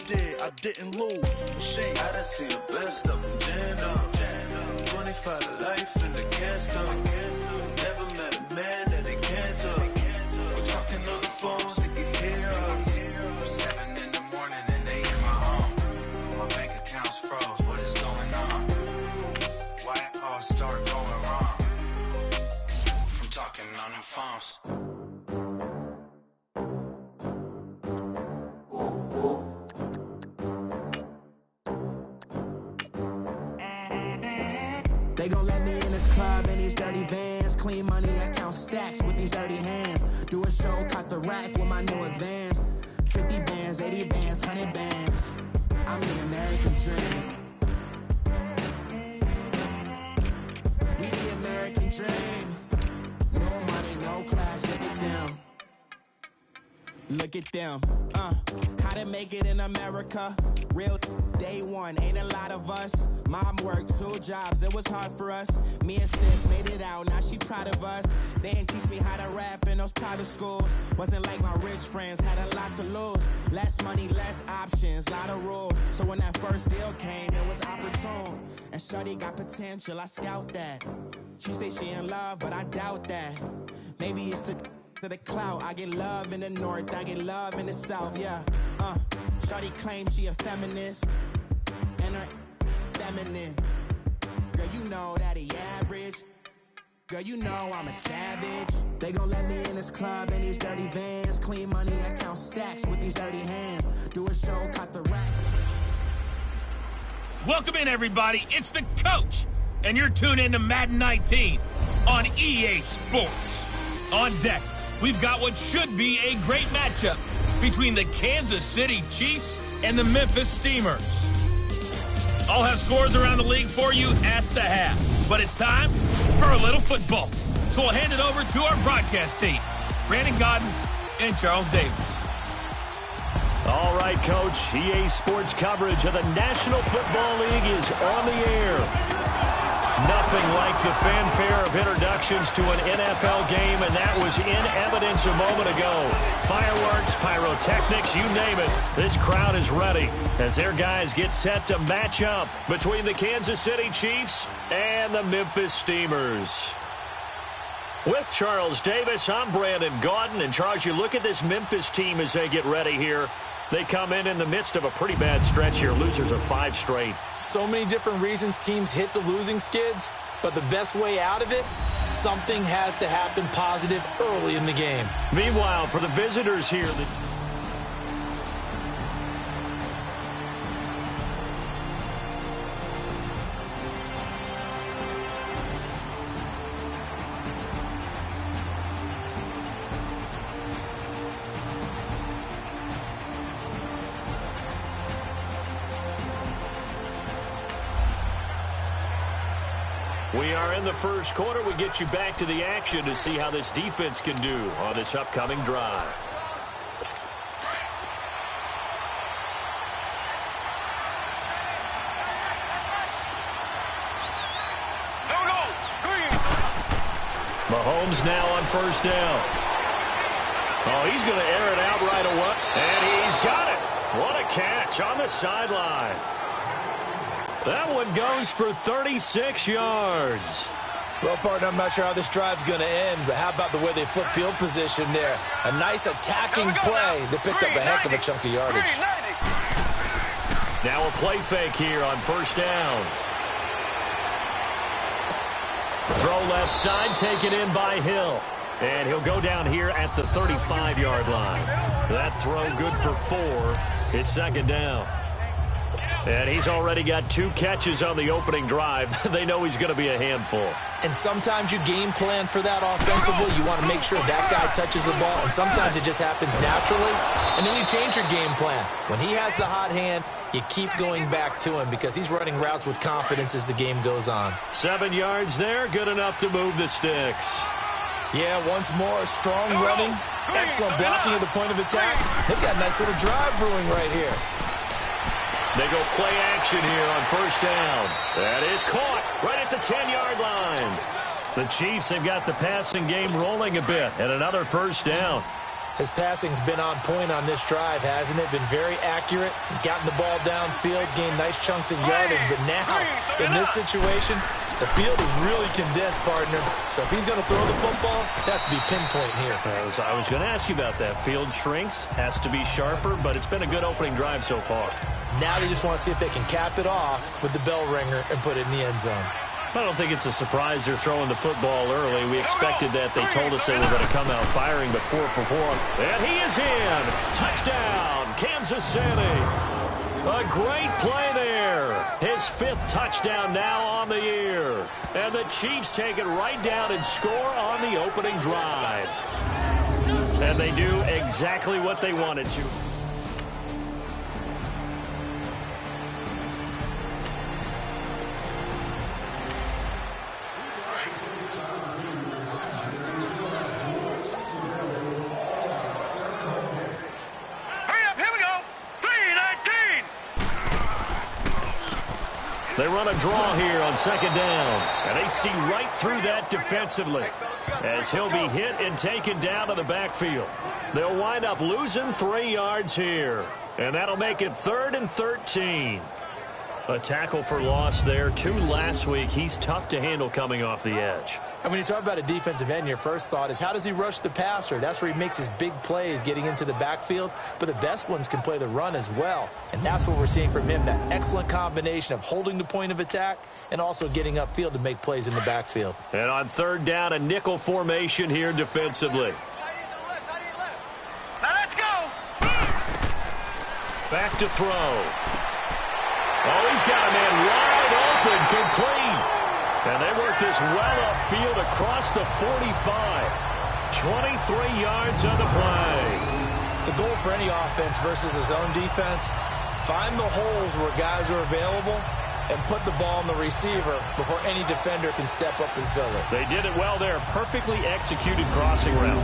didn't lose. Machine. I done seen the best of them, Jando. 25 to life in the can't stop. Never met a man that they can't talk. We're talking on the phones, they can hear us. 7 in the morning and they in my home. My bank account's froze, what is going on? Why it all start going wrong? From talking on the phones. They gon' let me in this club in these dirty vans. Clean money, I count stacks with these dirty hands. Do a show, cop the rack with my new advance. 50 bands, 80 bands, 100 bands. I'm the American dream. We the American dream. No money, no class, look at them. Look at them, How to make it in America. Real day one, ain't a lot of us. Mom worked 2 jobs, it was hard for us. Me and sis made it out, now she proud of us. They didn't teach me how to rap in those private schools. Wasn't like my rich friends, had a lot to lose. Less money, less options, lot of rules. So when that first deal came, it was opportune. And shorty got potential, I scout that. She say she in love, but I doubt that. Maybe it's to the clout. I get love in the north, I get love in the south, yeah. Shorty claims she a feminist, and her feminine. Girl, you know that he average. Girl, you know I'm a savage. They gon' let me in this club in these dirty vans. Clean money, I count stacks with these dirty hands. Do a show, cut the rack. Welcome in, everybody. It's the coach, and you're tuned in to Madden 19 on EA Sports. On deck, we've got what should be a great matchup between the Kansas City Chiefs and the Memphis Steamers. I'll have scores around the league for you at the half, but it's time for a little football. So we'll hand it over to our broadcast team, Brandon Godden and Charles Davis. All right, Coach. EA Sports coverage of the National Football League is on the air. Nothing like the fanfare of introductions to an NFL game, and that was in evidence a moment ago. Fireworks, pyrotechnics, you name it. This crowd is ready as their guys get set to match up between the Kansas City Chiefs and the Memphis Steamers. With Charles Davis, I'm Brandon Gaudin. And Charles, you look at this Memphis team as they get ready here. They come in the midst of a pretty bad stretch here. Losers of 5 straight. So many different reasons teams hit the losing skids, but the best way out of it, something has to happen positive early in the game. Meanwhile, for the visitors here, we are in the first quarter. We get you back to the action to see how this defense can do on this upcoming drive. Mahomes now on first down. Oh, he's going to air it out right away. And he's got it. What a catch on the sideline. That one goes for 36 yards. Well, partner, I'm not sure how this drive's going to end, but how about the way they flip field position there? A nice attacking play that picked up a heck of a chunk of yardage. Now a play fake here on first down. Throw left side, taken in by Hill. And he'll go down here at the 35-yard line. That throw good for 4. It's second down. And he's already got 2 catches on the opening drive. They know he's going to be a handful. And sometimes you game plan for that offensively. You want to make sure that guy touches the ball, and sometimes it just happens naturally. And then you change your game plan. When he has the hot hand, you keep going back to him because he's running routes with confidence as the game goes on. 7 yards there, good enough to move the sticks. Yeah, once more, strong running, excellent blocking at the point of attack. They've got a nice little drive brewing right here. They go play action here on first down. That is caught right at the 10-yard line. The Chiefs have got the passing game rolling a bit, and another first down. His passing's been on point on this drive, hasn't it? Been very accurate, gotten the ball downfield, gained nice chunks of yardage. But now, in this situation, the field is really condensed, partner. So if he's going to throw the football, it has to be pinpoint here. I was going to ask you about that. Field shrinks, has to be sharper, but it's been a good opening drive so far. Now they just want to see if they can cap it off with the bell ringer and put it in the end zone. I don't think it's a surprise they're throwing the football early. We expected that. They told us they were going to come out firing, but 4 for 4. And he is in. Touchdown, Kansas City. A great play there. His 5th touchdown now on the year. And the Chiefs take it right down and score on the opening drive. And they do exactly what they wanted to. Hurry up, They run a draw here on second down. And they see right through that defensively as he'll be hit and taken down to the backfield. They'll wind up losing 3 yards here. And that'll make it 3rd and 13. A tackle for loss there. 2 last week. He's tough to handle coming off the edge. And when you talk about a defensive end, your first thought is how does he rush the passer? That's where he makes his big plays getting into the backfield. But the best ones can play the run as well. And that's what we're seeing from him, that excellent combination of holding the point of attack and also getting upfield to make plays in the backfield. And on 3rd down, a nickel formation here defensively. Now let's go. Back to throw. Oh, he's got a man wide open, complete. And they work this well upfield across the 45. 23 yards on the play. The goal for any offense versus his own defense, find the holes where guys are available and put the ball on the receiver before any defender can step up and fill it. They did it well there. Perfectly executed crossing route.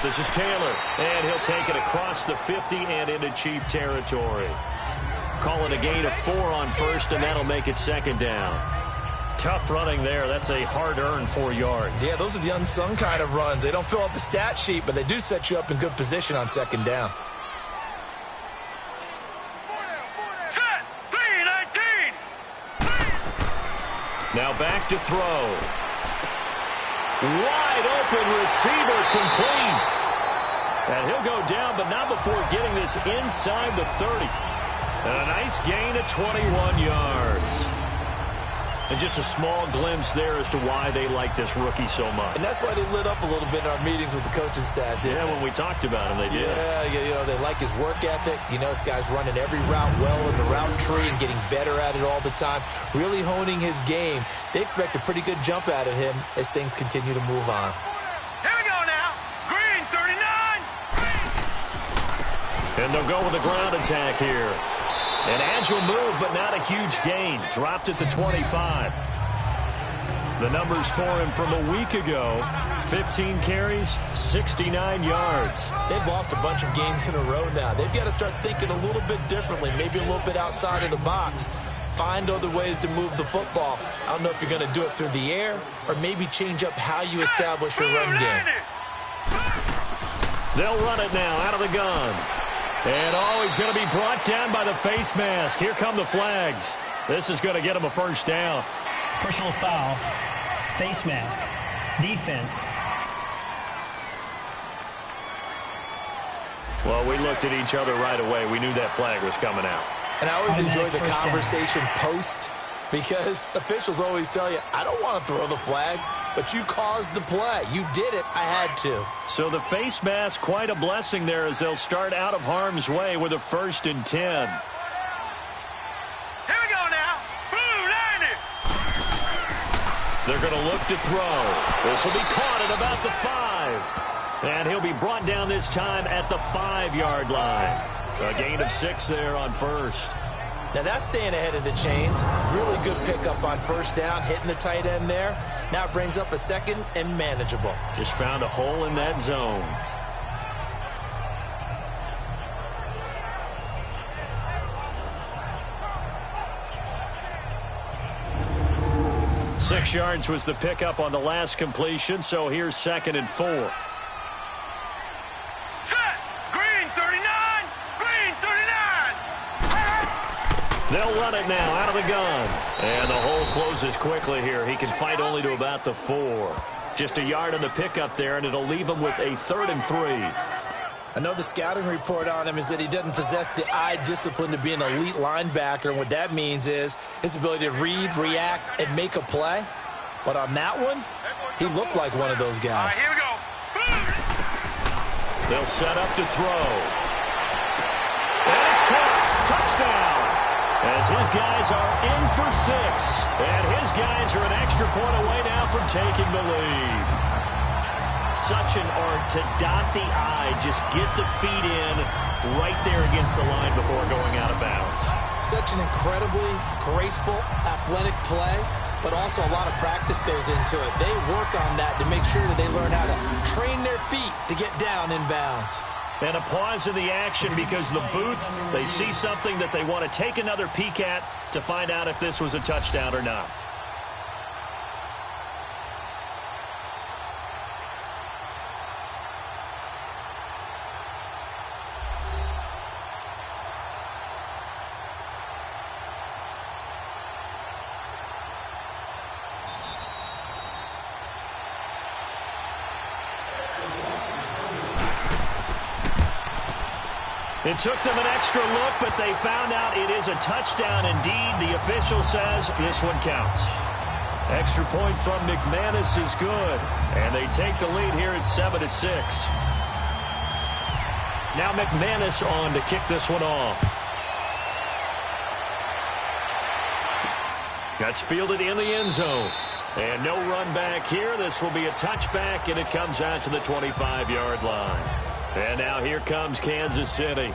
This is Taylor, and he'll take it across the 50 and into Chief territory. Call it a gain of 4 on 1st, and that'll make it 2nd down. Tough running there. That's a hard-earned 4 yards. Yeah, those are the unsung kind of runs. They don't fill up the stat sheet, but they do set you up in good position on 2nd down. Set, 3-19. Now back to throw. Wide open receiver, complete. And he'll go down, but not before getting this inside the 30. And a nice gain of 21 yards. And just a small glimpse there as to why they like this rookie so much. And that's why they lit up a little bit in our meetings with the coaching staff. Yeah, when we talked about him, they did. Yeah, you know, they like his work ethic. You know, this guy's running every route well in the route tree and getting better at it all the time, really honing his game. They expect a pretty good jump out of him as things continue to move on. Here we go now. Green, 39. And they'll go with a ground attack here. An agile move, but not a huge gain. Dropped at the 25. The numbers for him from a week ago: 15 carries, 69 yards. They've lost a bunch of games in a row now. They've got to start thinking a little bit differently, maybe a little bit outside of the box. Find other ways to move the football. I don't know if you're going to do it through the air or maybe change up how you establish your run game. They'll run it now out of the gun. And, he's going to be brought down by the face mask. Here come the flags. This is going to get him a 1st down. Personal foul, face mask, defense. Well, we looked at each other right away. We knew that flag was coming out. And I always enjoy the conversation post, because officials always tell you, I don't want to throw the flag, but you caused the play. You did it. I had to. So the face mask, quite a blessing there as they'll start out of harm's way with a 1st and 10. Here we go now. Blue 90. They're going to look to throw. This will be caught at about the 5. And he'll be brought down this time at the 5-yard line. A gain of 6 there on 1st. Now that's staying ahead of the chains. Really good pickup on 1st down, hitting the tight end there. Now it brings up a 2nd and manageable. Just found a hole in that zone. Six yards was the pickup on the last completion, so here's 2nd and 4. They'll run it now out of the gun. And the hole closes quickly here. He can fight only to about the 4. Just a yard on the pickup there, and it'll leave him with a 3rd and 3. I know the scouting report on him is that he doesn't possess the eye discipline to be an elite linebacker. And what that means is his ability to read, react, and make a play. But on that one, he looked like one of those guys. Here we go. They'll set up to throw. And it's caught. Touchdown. As his guys are in for 6. And his guys are an extra point away now from taking the lead. Such an art to dot the I, just get the feet in right there against the line before going out of bounds. such an incredibly graceful, athletic play, but also a lot of practice goes into it. They work on that to make sure that they learn how to train their feet to get down in bounds. And a pause in the action because the booth, they see something that they want to take another peek at to find out if this was a touchdown or not. It took them an extra look, but they found out it is a touchdown indeed. The official says this one counts. Extra point from McManus is good, and they take the lead here at 7-6. Now McManus on to kick this one off. That's fielded in the end zone. And no run back here. This will be a touchback, and it comes out to the 25-yard line. And now here comes Kansas City.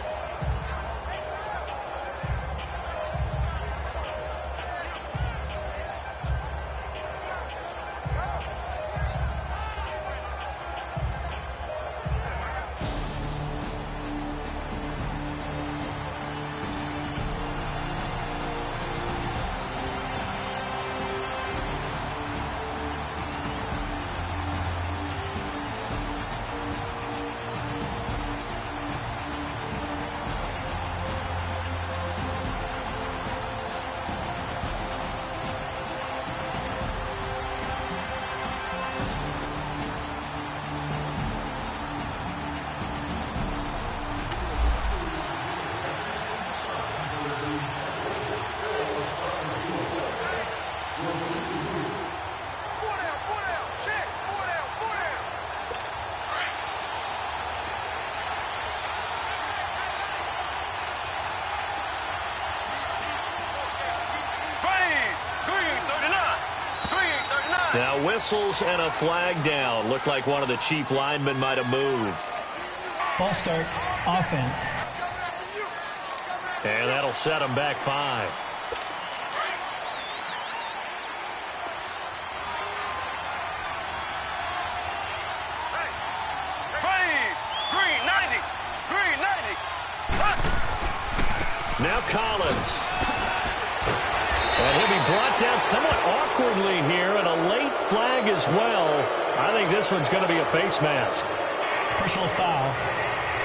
Now whistles and a flag down. Looked like one of the chief linemen might have moved. False start, offense. And that'll set them back 5. Green 90. Green 90. Now Collins. And he'll be brought down somewhat awkwardly here, and a late flag as well. I think this one's going to be a face mask. Personal foul,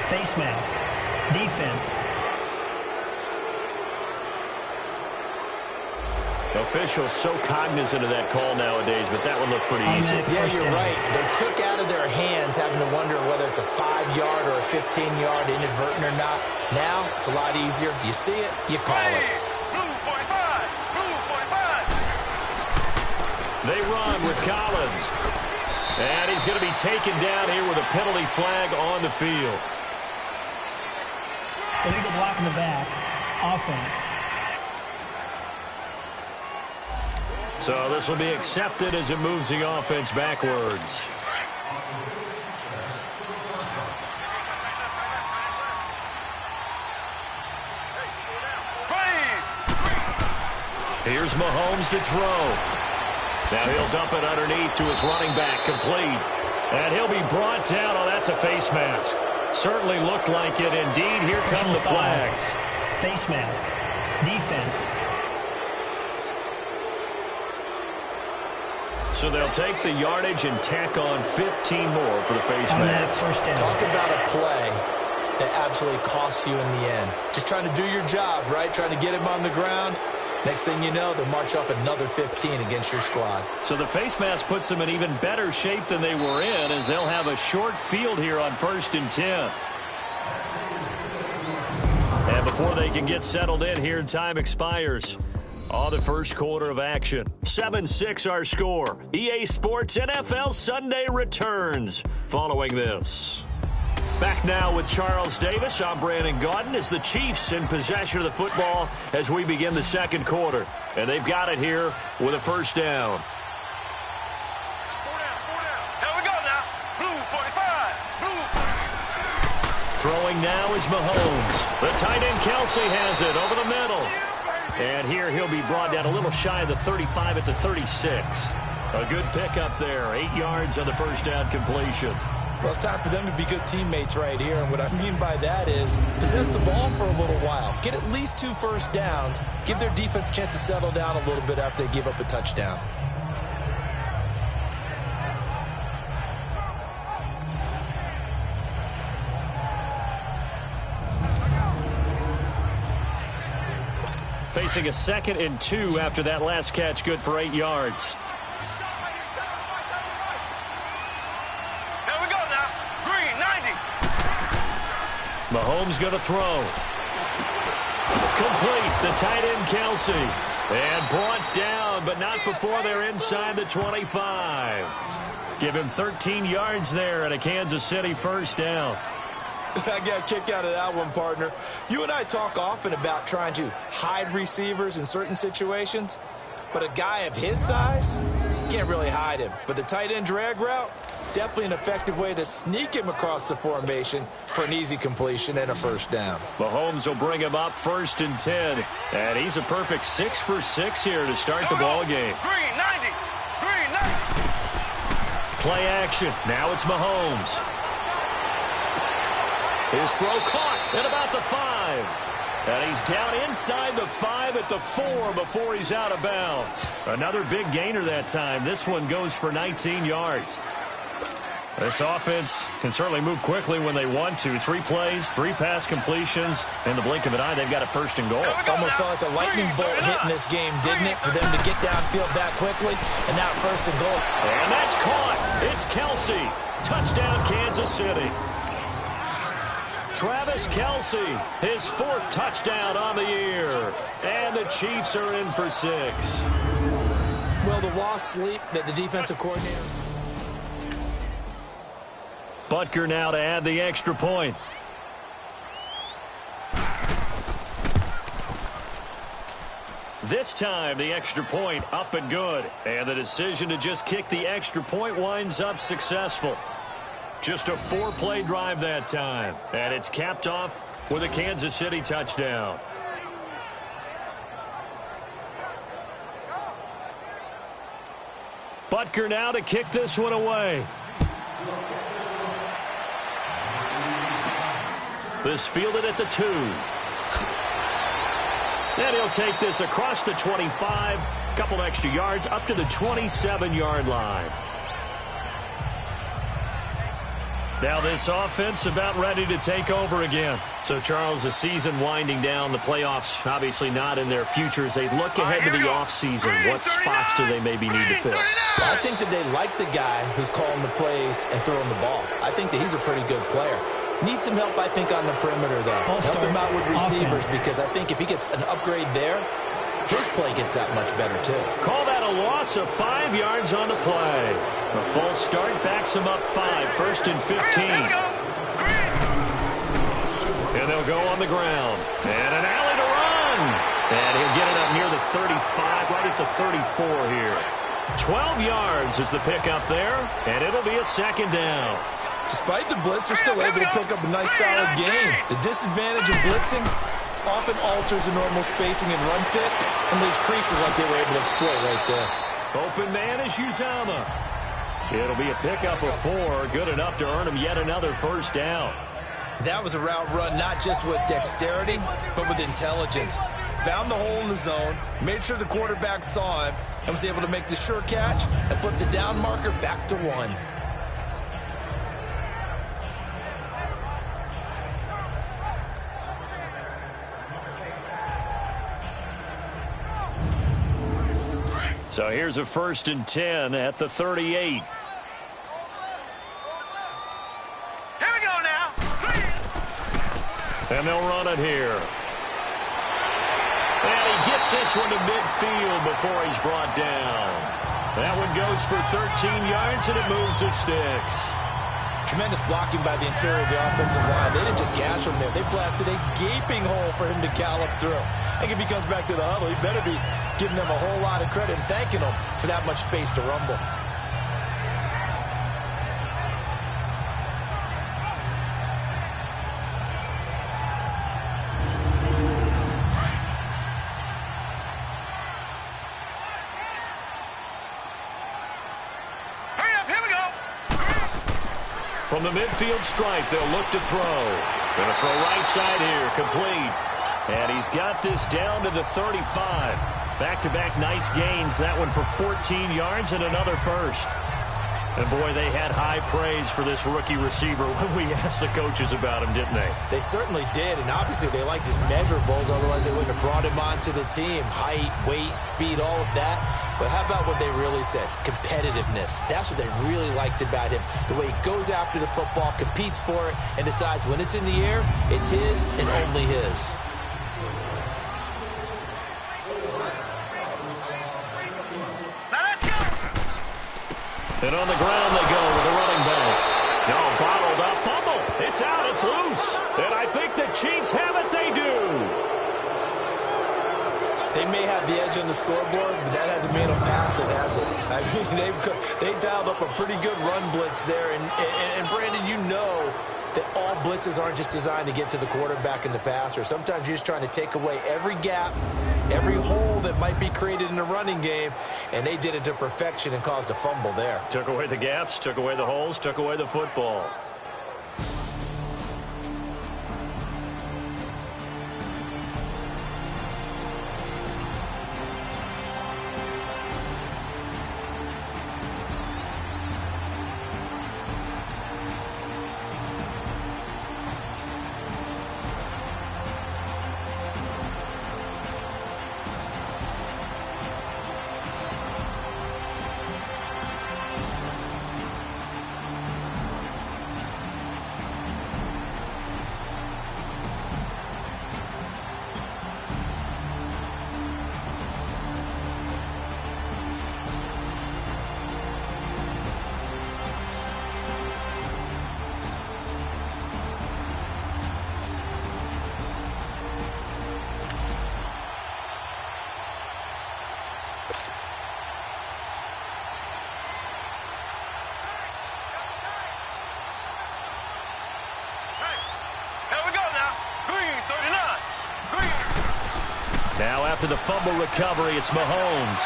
face mask, defense. Officials so cognizant of that call nowadays, but that one looked pretty easy. Yeah, you're right. They took out of their hands having to wonder whether it's a 5-yard or a 15-yard inadvertent or not. Now, it's a lot easier. You see it, you call it. They run with Collins. And he's going to be taken down here with a penalty flag on the field. Illegal block in the back. Offense. So this will be accepted as it moves the offense backwards. Here's Mahomes to throw. Now he'll dump it underneath to his running back, complete. And he'll be brought down. Oh, that's a face mask. Certainly looked like it. Indeed, here come the flags. Face mask. Defense. So they'll take the yardage and tack on 15 more for the face mask. Talk about a play that absolutely costs you in the end. Just trying to do your job, right? Trying to get him on the ground. Next thing you know, they'll march off another 15 against your squad. So the face mask puts them in even better shape than they were in, as they'll have a short field here on 1st and 10. And before they can get settled in here, time expires on the first quarter of action. 7-6 our score. EA Sports NFL Sunday returns following this. Back now with Charles Davis. I'm Brandon Gaudin as the Chiefs in possession of the football as we begin the second quarter. And they've got it here with a first down. Here we go now. Blue 45. Blue. Throwing now is Mahomes. The tight end Kelsey has it over the middle. And here he'll be brought down a little shy of the 35 at the 36. A good pickup there. 8 yards on the first down completion. Well, it's time for them to be good teammates right here. And what I mean by that is possess the ball for a little while. Get at least 2 first downs. Give their defense a chance to settle down a little bit after they give up a touchdown. Facing a 2nd and 2 after that last catch, good for 8 yards. Here we go now. Green, 90. Mahomes going to throw. Complete. The tight end, Kelsey. And brought down, but not before they're inside the 25. Give him 13 yards there and a Kansas City first down. I got a kick out of that one, partner. You and I talk often about trying to hide receivers in certain situations, but a guy of his size, can't really hide him. But the tight end drag route, definitely an effective way to sneak him across the formation for an easy completion and a first down. Mahomes will bring him up 1st and 10, and he's a perfect 6 for 6 here to start the ball game. Green, 90. Green, 90. Play action. Now it's Mahomes. His throw caught at about the 5. And he's down inside the 5 at the 4 before he's out of bounds. Another big gainer that time. This one goes for 19 yards. This offense can certainly move quickly when they want to. 3 plays, 3 pass completions. In the blink of an eye, they've got a 1st and goal. Almost felt like a lightning bolt hit in this game, didn't it? For them to get downfield that quickly, and now 1st and goal. And that's caught. It's Kelsey. Touchdown, Kansas City. Travis Kelsey, his 4th touchdown on the year. And the Chiefs are in for 6. Well, the lost sleep that the defensive coordinator... Butker now to add the extra point. This time, the extra point up and good. And the decision to just kick the extra point winds up successful. Just a 4-play drive that time. And it's capped off with a Kansas City touchdown. Butker now to kick this one away. This fielded at the 2. And he'll take this across the 25. Couple extra yards up to the 27-yard line. Now this offense about ready to take over again. So, Charles, the season winding down, the playoffs obviously not in their future. As they look ahead to the offseason, what spots do they maybe need to fill? Well, I think that they like the guy who's calling the plays and throwing the ball. I think that he's a pretty good player. Needs some help, I think, on the perimeter, though. Help him out with receivers, because I think if he gets an upgrade there, his play gets that much better, too. Call that a loss of 5 yards on the play. A false start backs him up 5, 1st and 15. And they'll go on the ground. And an alley to run. And he'll get it up near the 35, right at the 34 here. 12 yards is the pickup there, and it'll be a 2nd down. Despite the blitz, they're still able to pick up a nice, solid gain. The disadvantage of blitzing often alters the normal spacing and run fits and leaves creases like they were able to exploit right there. Open man is Uzama. It'll be a pickup of 4, good enough to earn him yet another first down. That was a route run not just with dexterity, but with intelligence. Found the hole in the zone, made sure the quarterback saw him, and was able to make the sure catch and flip the down marker back to 1. So here's a 1st and 10 at the 38. Here we go now. And they'll run it here. And he gets this one to midfield before he's brought down. That one goes for 13 yards, and it moves the sticks. Tremendous blocking by the interior of the offensive line. They didn't just gash him there. They blasted a gaping hole for him to gallop through. I think if he comes back to the huddle, he better be giving them a whole lot of credit and thanking them for that much space to rumble. From the midfield stripe, they'll look to throw. Gonna throw right side here, complete. And he's got this down to the 35. Back-to-back nice gains. That one for 14 yards and another first. And, boy, they had high praise for this rookie receiver when we asked the coaches about him, didn't they? They certainly did, and obviously they liked his measurables. Otherwise, they wouldn't have brought him onto the team. Height, weight, speed, all of that. But how about what they really said? Competitiveness. That's what they really liked about him. The way he goes after the football, competes for it, and decides when it's in the air, it's his and only his. And on the ground they go with the running back. No, bottled up, fumble. It's out, it's loose. And I think the Chiefs have it, they do. They may have the edge on the scoreboard, but that hasn't made them pass it, has it? I mean, they dialed up a pretty good run blitz there. And Brandon, you know that all blitzes aren't just designed to get to the quarterback and the passer. Sometimes you're just trying to take away every gap, every hole that might be created in the running game, and they did it to perfection and caused a fumble there. Took away the gaps, took away the holes, took away the football. Now after the fumble recovery, it's Mahomes.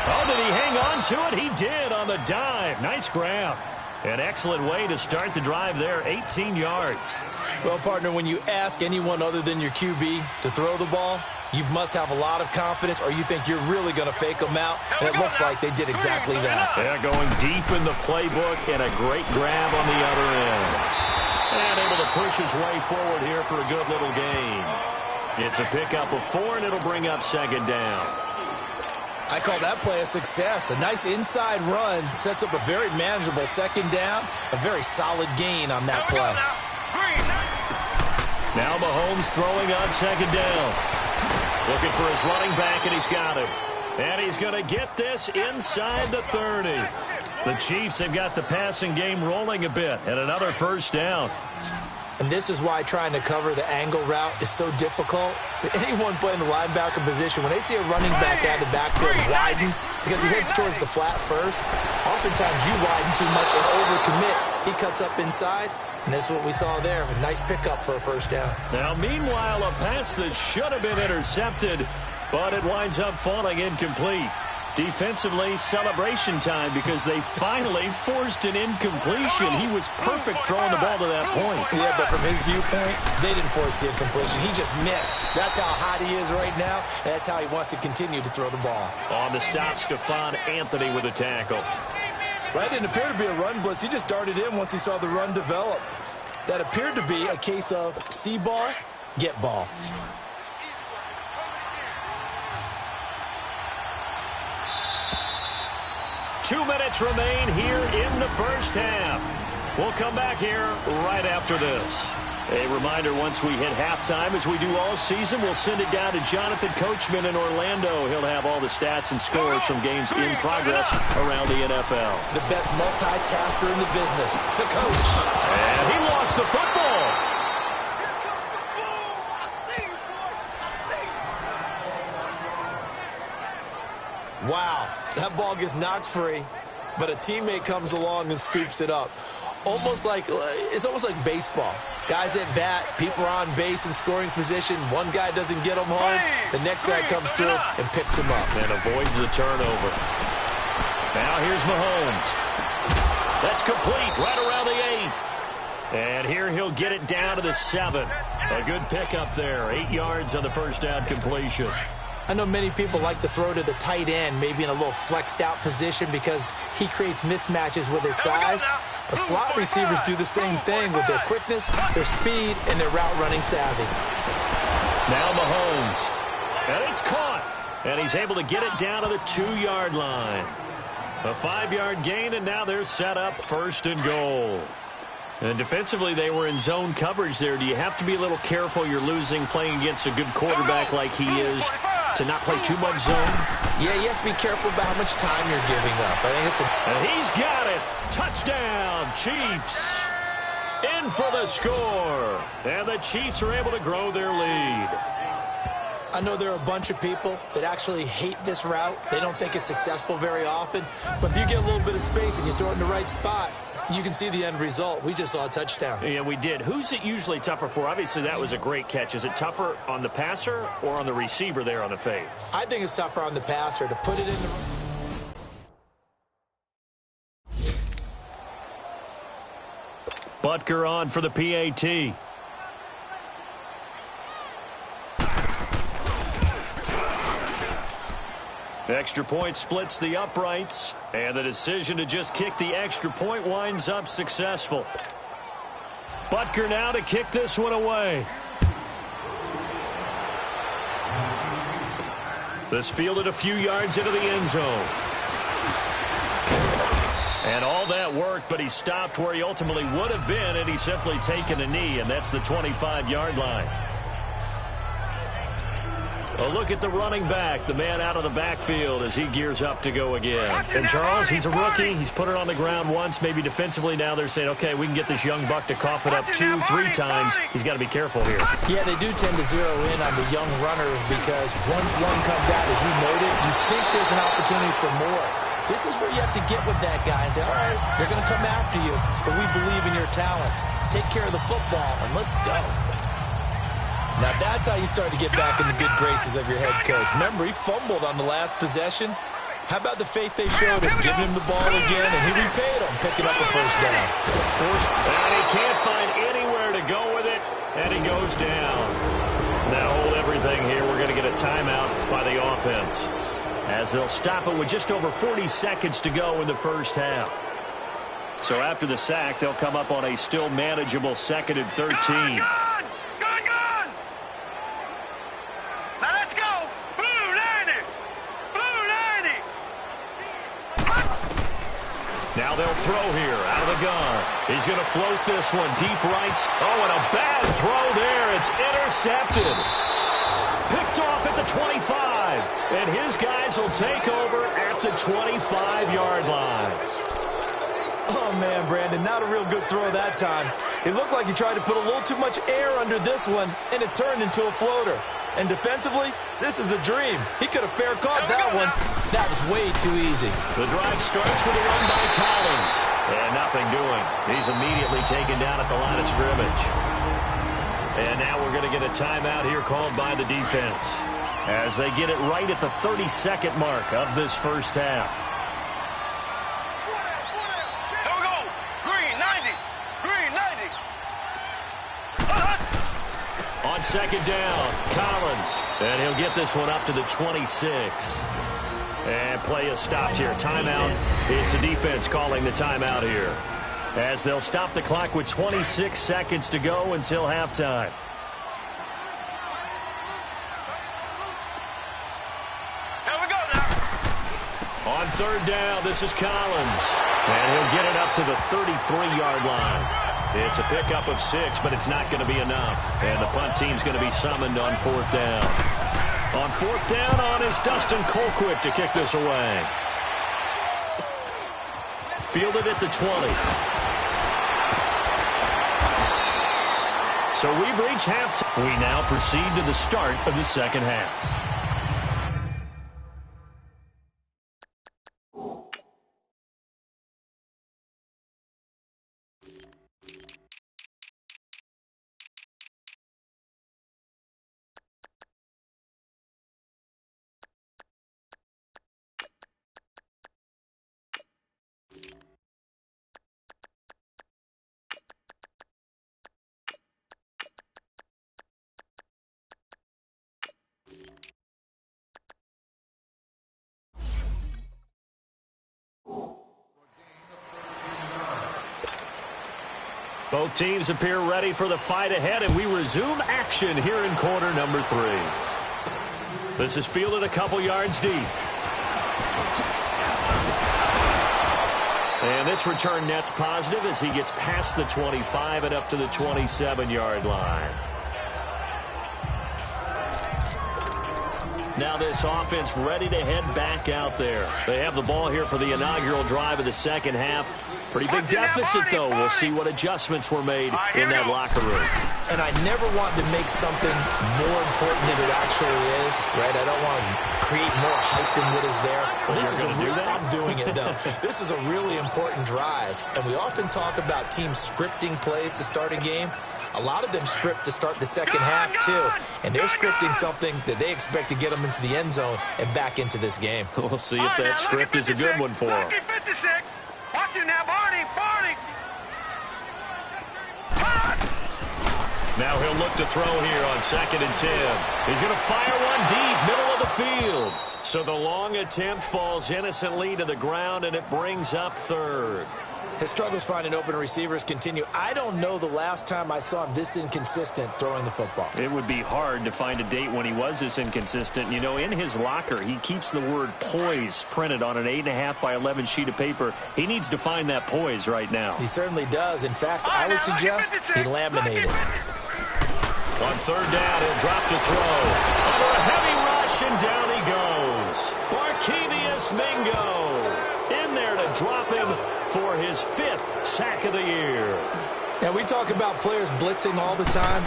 Oh, did he hang on to it? He did on the dive. Nice grab. An excellent way to start the drive there, 18 yards. Well, partner, when you ask anyone other than your QB to throw the ball, you must have a lot of confidence or you think you're really going to fake them out, and it looks like they did exactly that. Yeah, going deep in the playbook and a great grab on the other end. And able to push his way forward here for a good little gain. It's a pickup of 4, and it'll bring up second down. I call that play a success. A nice inside run sets up a very manageable second down, a very solid gain on that play. Now Mahomes throwing on second down. Looking for his running back, and he's got him. And he's going to get this inside the 30. The Chiefs have got the passing game rolling a bit, and another first down. And this is why trying to cover the angle route is so difficult. Anyone playing the linebacker position, when they see a running back out of the backfield widen, because he heads towards the flat first, oftentimes you widen too much and overcommit. He cuts up inside, and that's what we saw there. A nice pickup for a first down. Now, meanwhile, a pass that should have been intercepted, but it winds up falling incomplete. Defensively, celebration time because they finally forced an incompletion. He was perfect throwing the ball to that point. Yeah, but from his viewpoint, they didn't force the incompletion. He just missed. That's how hot he is right now, and that's how he wants to continue to throw the ball. On the stop, Stephon Anthony with a tackle. That didn't appear to be a run blitz. He just darted in once he saw the run develop. That appeared to be a case of see ball, get ball. Two minutes remain here in the first half. We'll come back here right after this. A reminder, once we hit halftime, as we do all season, we'll send it down to Jonathan Coachman in Orlando. He'll have all the stats and scores from games in progress around the NFL. The best multitasker in the business, the coach. And he lost the football. Wow, that ball gets knocked free, but a teammate comes along and scoops it up. It's almost like baseball. Guys at bat, people are on base in scoring position. One guy doesn't get him home. The next guy comes through and picks him up. And avoids the turnover. Now here's Mahomes. That's complete right around the 8. And here he'll get it down to the 7. A good pickup there. 8 yards on the first down completion. I know many people like to throw to the tight end, maybe in a little flexed out position because he creates mismatches with his size. But slot receivers do the same thing with their quickness, their speed, and their route running savvy. Now Mahomes. And it's caught. And he's able to get it down to the 2-yard line. A 5-yard gain, and now they're set up 1st and goal. And defensively, they were in zone coverage there. Do you have to be a little careful you're losing playing against a good quarterback like he is to not play too much zone? Yeah, you have to be careful about how much time you're giving up. I think it's And he's got it. Touchdown, Chiefs. In for the score. And the Chiefs are able to grow their lead. I know there are a bunch of people that actually hate this route. They don't think it's successful very often. But if you get a little bit of space and you throw it in the right spot, you can see the end result. We just saw a touchdown. Yeah, we did. Who's it usually tougher for? Obviously, that was a great catch. Is it tougher on the passer or on the receiver there on the fade? I think it's tougher on the passer to put it in the... Butker on for the PAT. Extra point splits the uprights, and the decision to just kick the extra point winds up successful. Butker now to kick this one away. This fielded a few yards into the end zone. And all that worked, but he stopped where he ultimately would have been, and he's simply taken a knee, and that's the 25-yard line. A look at the running back, the man out of the backfield as he gears up to go again. And Charles, he's a rookie. He's put it on the ground once, maybe defensively. Now they're saying, okay, we can get this young buck to cough it up 2, 3 times. He's got to be careful here. Yeah, they do tend to zero in on the young runners because once one comes out, as you noted, you think there's an opportunity for more. This is where you have to get with that guy and say, all right, they're going to come after you, but we believe in your talents. Take care of the football, and let's go. Now, that's how you start to get back in the good graces of your head coach. Remember, he fumbled on the last possession. How about the faith they showed him, giving him the ball again, and he repaid him, picking up a first down. And he can't find anywhere to go with it, and he goes down. Now, hold everything here. We're going to get a timeout by the offense, as they'll stop it with just over 40 seconds to go in the first half. So after the sack, they'll come up on a still manageable 2nd and 13. Now they'll throw here out of the gun. He's going to float this one deep right. Oh, and a bad throw there. It's intercepted. Picked off at the 25. And his guys will take over at the 25-yard line. Oh, man, Brandon, not a real good throw that time. It looked like he tried to put a little too much air under this one, and it turned into a floater. And defensively, this is a dream. He could have fair caught that one. That was way too easy. The drive starts with a run by Collins. And nothing doing. He's immediately taken down at the line of scrimmage. And now we're going to get a timeout here called by the defense, as they get it right at the 32nd mark of this first half. On second down, Collins. And he'll get this one up to the 26. And play is stopped here. Timeout. It's the defense calling the timeout here, as they'll stop the clock with 26 seconds to go until halftime. Here we go now. On third down, this is Collins. And he'll get it up to the 33-yard line. It's a pickup of 6, but it's not going to be enough. And the punt team's going to be summoned on fourth down. On fourth down on is Dustin Colquitt to kick this away. Fielded at the 20. So we've reached halftime. We now proceed to the start of the second half. Both teams appear ready for the fight ahead, and we resume action here in quarter number 3. This is fielded a couple yards deep. And this return net's positive as he gets past the 25 and up to the 27-yard line. Now this offense ready to head back out there. They have the ball here for the inaugural drive of the second half. Pretty big deficit, though. We'll see what adjustments were made in that locker room. And I never want to make something more important than it actually is, right? I don't want to create more hype than what is there. But this is I'm doing it, though. This is a really important drive. And we often talk about teams scripting plays to start a game. A lot of them script to start the second half, too. And they're scripting something that they expect to get them into the end zone and back into this game. We'll see if that script is a good one for them. Watch it now, Barney. Now he'll look to throw here on 2nd and 10. He's going to fire one deep, middle of the field. So the long attempt falls innocently to the ground, and it brings up 3rd. His struggles finding open receivers continue. I don't know the last time I saw him this inconsistent throwing the football. It would be hard to find a date when he was this inconsistent. You know, in his locker, he keeps the word poise printed on an 8.5 by 11 sheet of paper. He needs to find that poise right now. He certainly does. In fact, I would suggest he laminated. On 3rd down, he'll drop to throw. Under a heavy rush, and down he goes. Barkevious Mingo in there to drop him for his 5th sack of the year. Now, we talk about players blitzing all the time.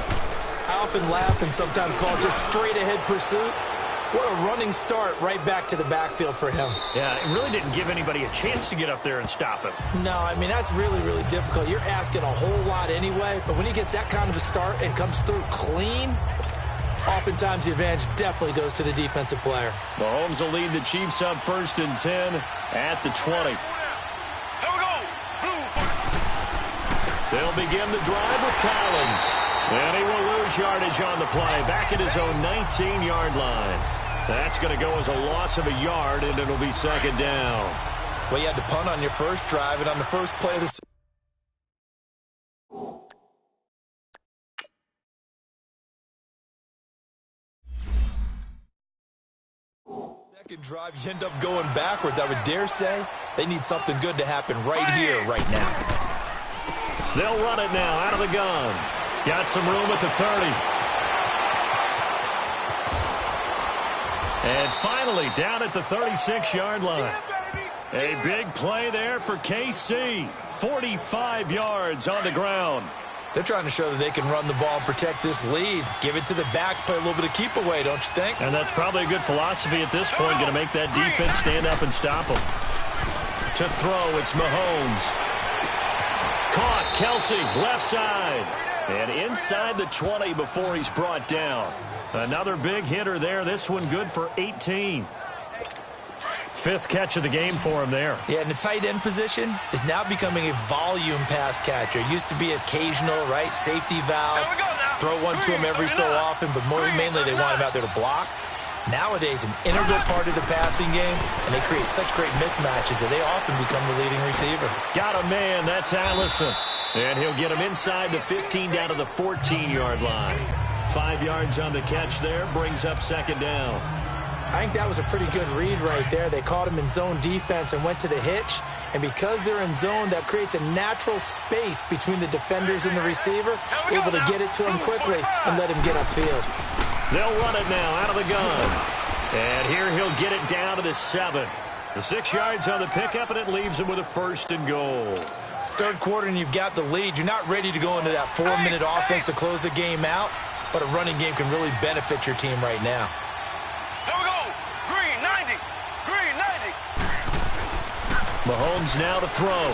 I often laugh and sometimes call it just straight-ahead pursuit. What a running start right back to the backfield for him. Yeah, it really didn't give anybody a chance to get up there and stop him. No, I mean, that's really, really difficult. You're asking a whole lot anyway, but when he gets that kind of a start and comes through clean, oftentimes the advantage definitely goes to the defensive player. Mahomes will lead the Chiefs up 1st and 10 at the 20. They'll begin the drive with Collins. And he will lose yardage on the play, back at his own 19-yard line. That's going to go as a loss of a yard, and it'll be 2nd down. Well, you had to punt on your first drive, and on the first play of the second drive, you end up going backwards. I would dare say they need something good to happen right here, right now. They'll run it now out of the gun. Got some room at the 30. And finally down at the 36-yard line. A big play there for KC. 45 yards on the ground. They're trying to show that they can run the ball and protect this lead. Give it to the backs, play a little bit of keep away, don't you think? And that's probably a good philosophy at this point. Going to make that defense stand up and stop them. To throw, it's Mahomes. Caught, Kelsey, left side. And inside the 20 before he's brought down. Another big hitter there. This one good for 18. 5th catch of the game for him there. Yeah, and the tight end position is now becoming a volume pass catcher. It used to be occasional, right? Safety valve. Throw one to him every so often, but mainly they want him out there to block. Nowadays, an integral part of the passing game, and they create such great mismatches that they often become the leading receiver. Got a man, that's Allison. And he'll get him inside the 15 down to the 14-yard line. 5 yards on the catch there, brings up 2nd down. I think that was a pretty good read right there. They caught him in zone defense and went to the hitch. And because they're in zone, that creates a natural space between the defenders and the receiver, able to get it to him quickly and let him get upfield. They'll run it now out of the gun. And here he'll get it down to the 7. The 6 yards on the pickup, and it leaves him with a 1st and goal. 3rd quarter, and you've got the lead. You're not ready to go into that 4-minute offense to close the game out, but a running game can really benefit your team right now. Here we go. Green 90. Green 90. Mahomes now to throw.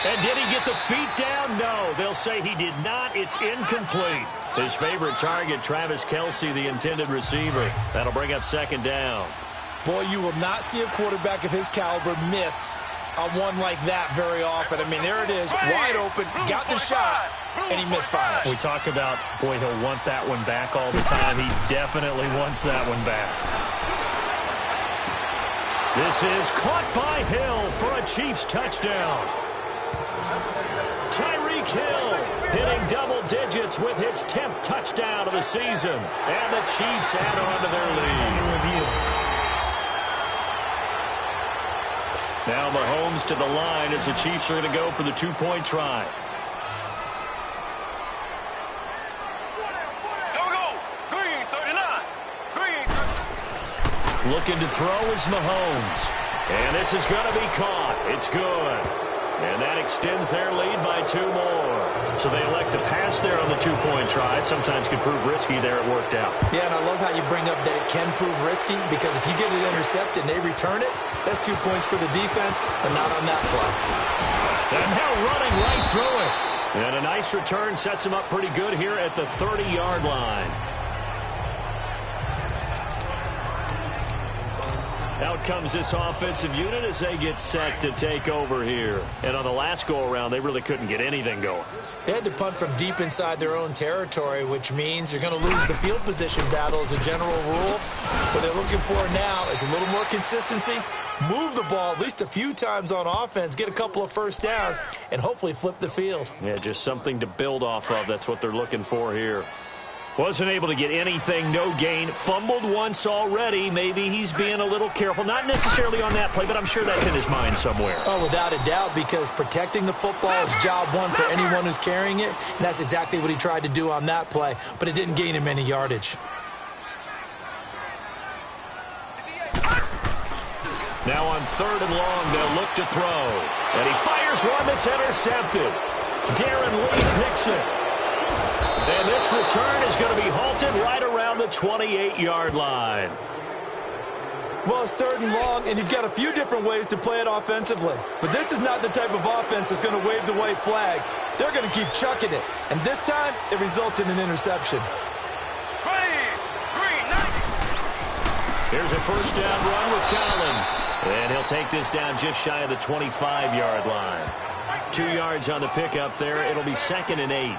And did he get the feet down? No, they'll say he did not. It's incomplete. His favorite target, Travis Kelsey, the intended receiver. That'll bring up 2nd down. Boy, you will not see a quarterback of his caliber miss on one like that very often. I mean, there it is, wide open, got the shot, and he misfires. We talk about, boy, he'll want that one back all the time. He definitely wants that one back. This is caught by Hill for a Chiefs touchdown. Tyreek Hill hitting double digits with his 10th touchdown of the season. And the Chiefs add on to their lead. Now Mahomes to the line as the Chiefs are going to go for the two-point try. Looking to throw is Mahomes. And this is going to be caught. It's good. And that extends their lead by 2 more. So they elect to pass there on the two-point try. Sometimes can prove risky there. It worked out. Yeah, and I love how you bring up that it can prove risky, because if you get it intercepted and they return it, that's 2 points for the defense, but not on that play. And now running right through it. And a nice return sets him up pretty good here at the 30-yard line. Out comes this offensive unit as they get set to take over here. And on the last go-around, they really couldn't get anything going. They had to punt from deep inside their own territory, which means you're going to lose the field position battle as a general rule. What they're looking for now is a little more consistency, move the ball at least a few times on offense, get a couple of first downs, and hopefully flip the field. Yeah, just something to build off of. That's what they're looking for here. Wasn't able to get anything, no gain. Fumbled once already. Maybe he's being a little careful. Not necessarily on that play, but I'm sure that's in his mind somewhere. Oh, without a doubt, because protecting the football is job one for anyone who's carrying it, and that's exactly what he tried to do on that play, but it didn't gain him any yardage. Now on 3rd and long, they'll look to throw. And he fires one that's intercepted. Darren Lee picks it. And this return is going to be halted right around the 28-yard line. Well, it's 3rd and long, and you've got a few different ways to play it offensively. But this is not the type of offense that's going to wave the white flag. They're going to keep chucking it. And this time, it results in an interception. Here's a first down run with Collins. And he'll take this down just shy of the 25-yard line. 2 yards on the pickup there. It'll be 2nd and 8.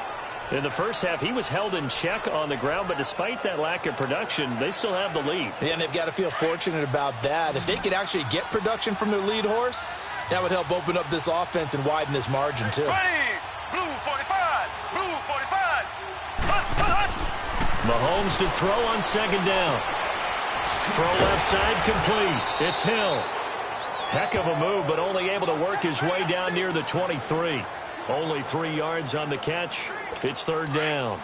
In the first half, he was held in check on the ground, but despite that lack of production, they still have the lead. Yeah, and they've got to feel fortunate about that. If they could actually get production from their lead horse, that would help open up this offense and widen this margin, too. Blue 45! Blue 45! Mahomes to throw on 2nd down. Throw left side complete. It's Hill. Heck of a move, but only able to work his way down near the 23. Only 3 yards on the catch. It's 3rd down.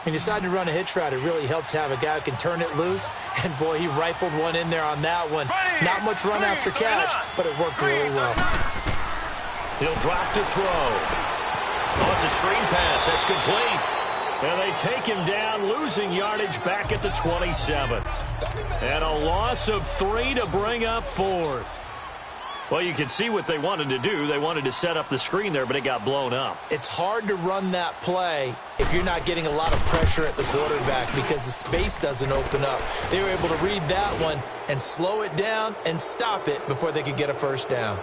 When you decide to run a hitch route, it really helps to have a guy who can turn it loose. And, boy, he rifled one in there on that one. Not much run after catch, but it worked really well. He'll drop to throw. Oh, it's a screen pass. That's complete. And they take him down, losing yardage back at the 27. And a loss of 3 to bring up 4th. Well, you can see what they wanted to do. They wanted to set up the screen there, but it got blown up. It's hard to run that play if you're not getting a lot of pressure at the quarterback because the space doesn't open up. They were able to read that one and slow it down and stop it before they could get a first down.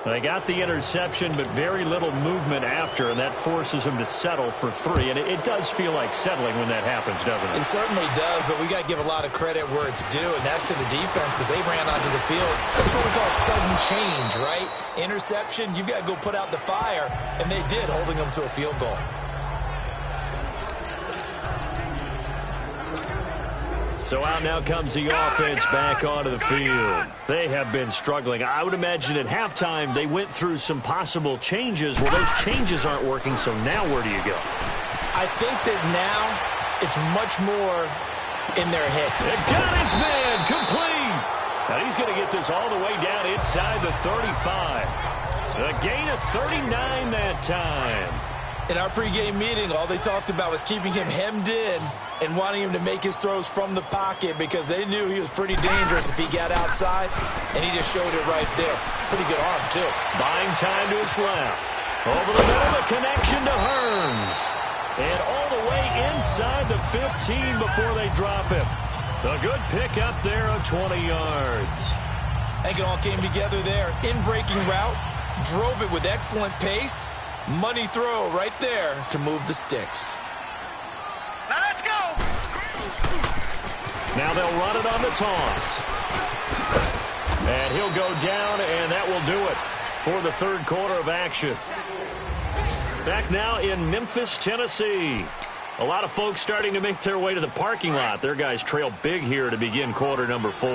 They got the interception, but very little movement after, and that forces them to settle for 3. And it does feel like settling when that happens, doesn't it? It certainly does, but we got to give a lot of credit where it's due, and that's to the defense because they ran onto the field. That's what we call sudden change, right? Interception, you've got to go put out the fire, and they did, holding them to a field goal. So out now comes the offense back onto the field. They have been struggling. I would imagine at halftime they went through some possible changes. Well, those changes aren't working, so now where do you go? I think that now it's much more in their head. They got his man complete. Now he's going to get this all the way down inside the 35. A gain of 39 that time. In our pregame meeting, all they talked about was keeping him hemmed in and wanting him to make his throws from the pocket because they knew he was pretty dangerous if he got outside, and he just showed it right there. Pretty good arm, too. Buying time to his left. Over the middle, the connection to Hearns. And all the way inside the 15 before they drop him. A good pickup there of 20 yards. I think it all came together there. In-breaking route, drove it with excellent pace. Money throw right there to move the sticks. Now let's go. Now they'll run it on the toss. And he'll go down, and that will do it. for the third quarter of action. Back now in Memphis, Tennessee. A lot of folks starting to make their way to the parking lot. Their guys trail big here to begin quarter number 4.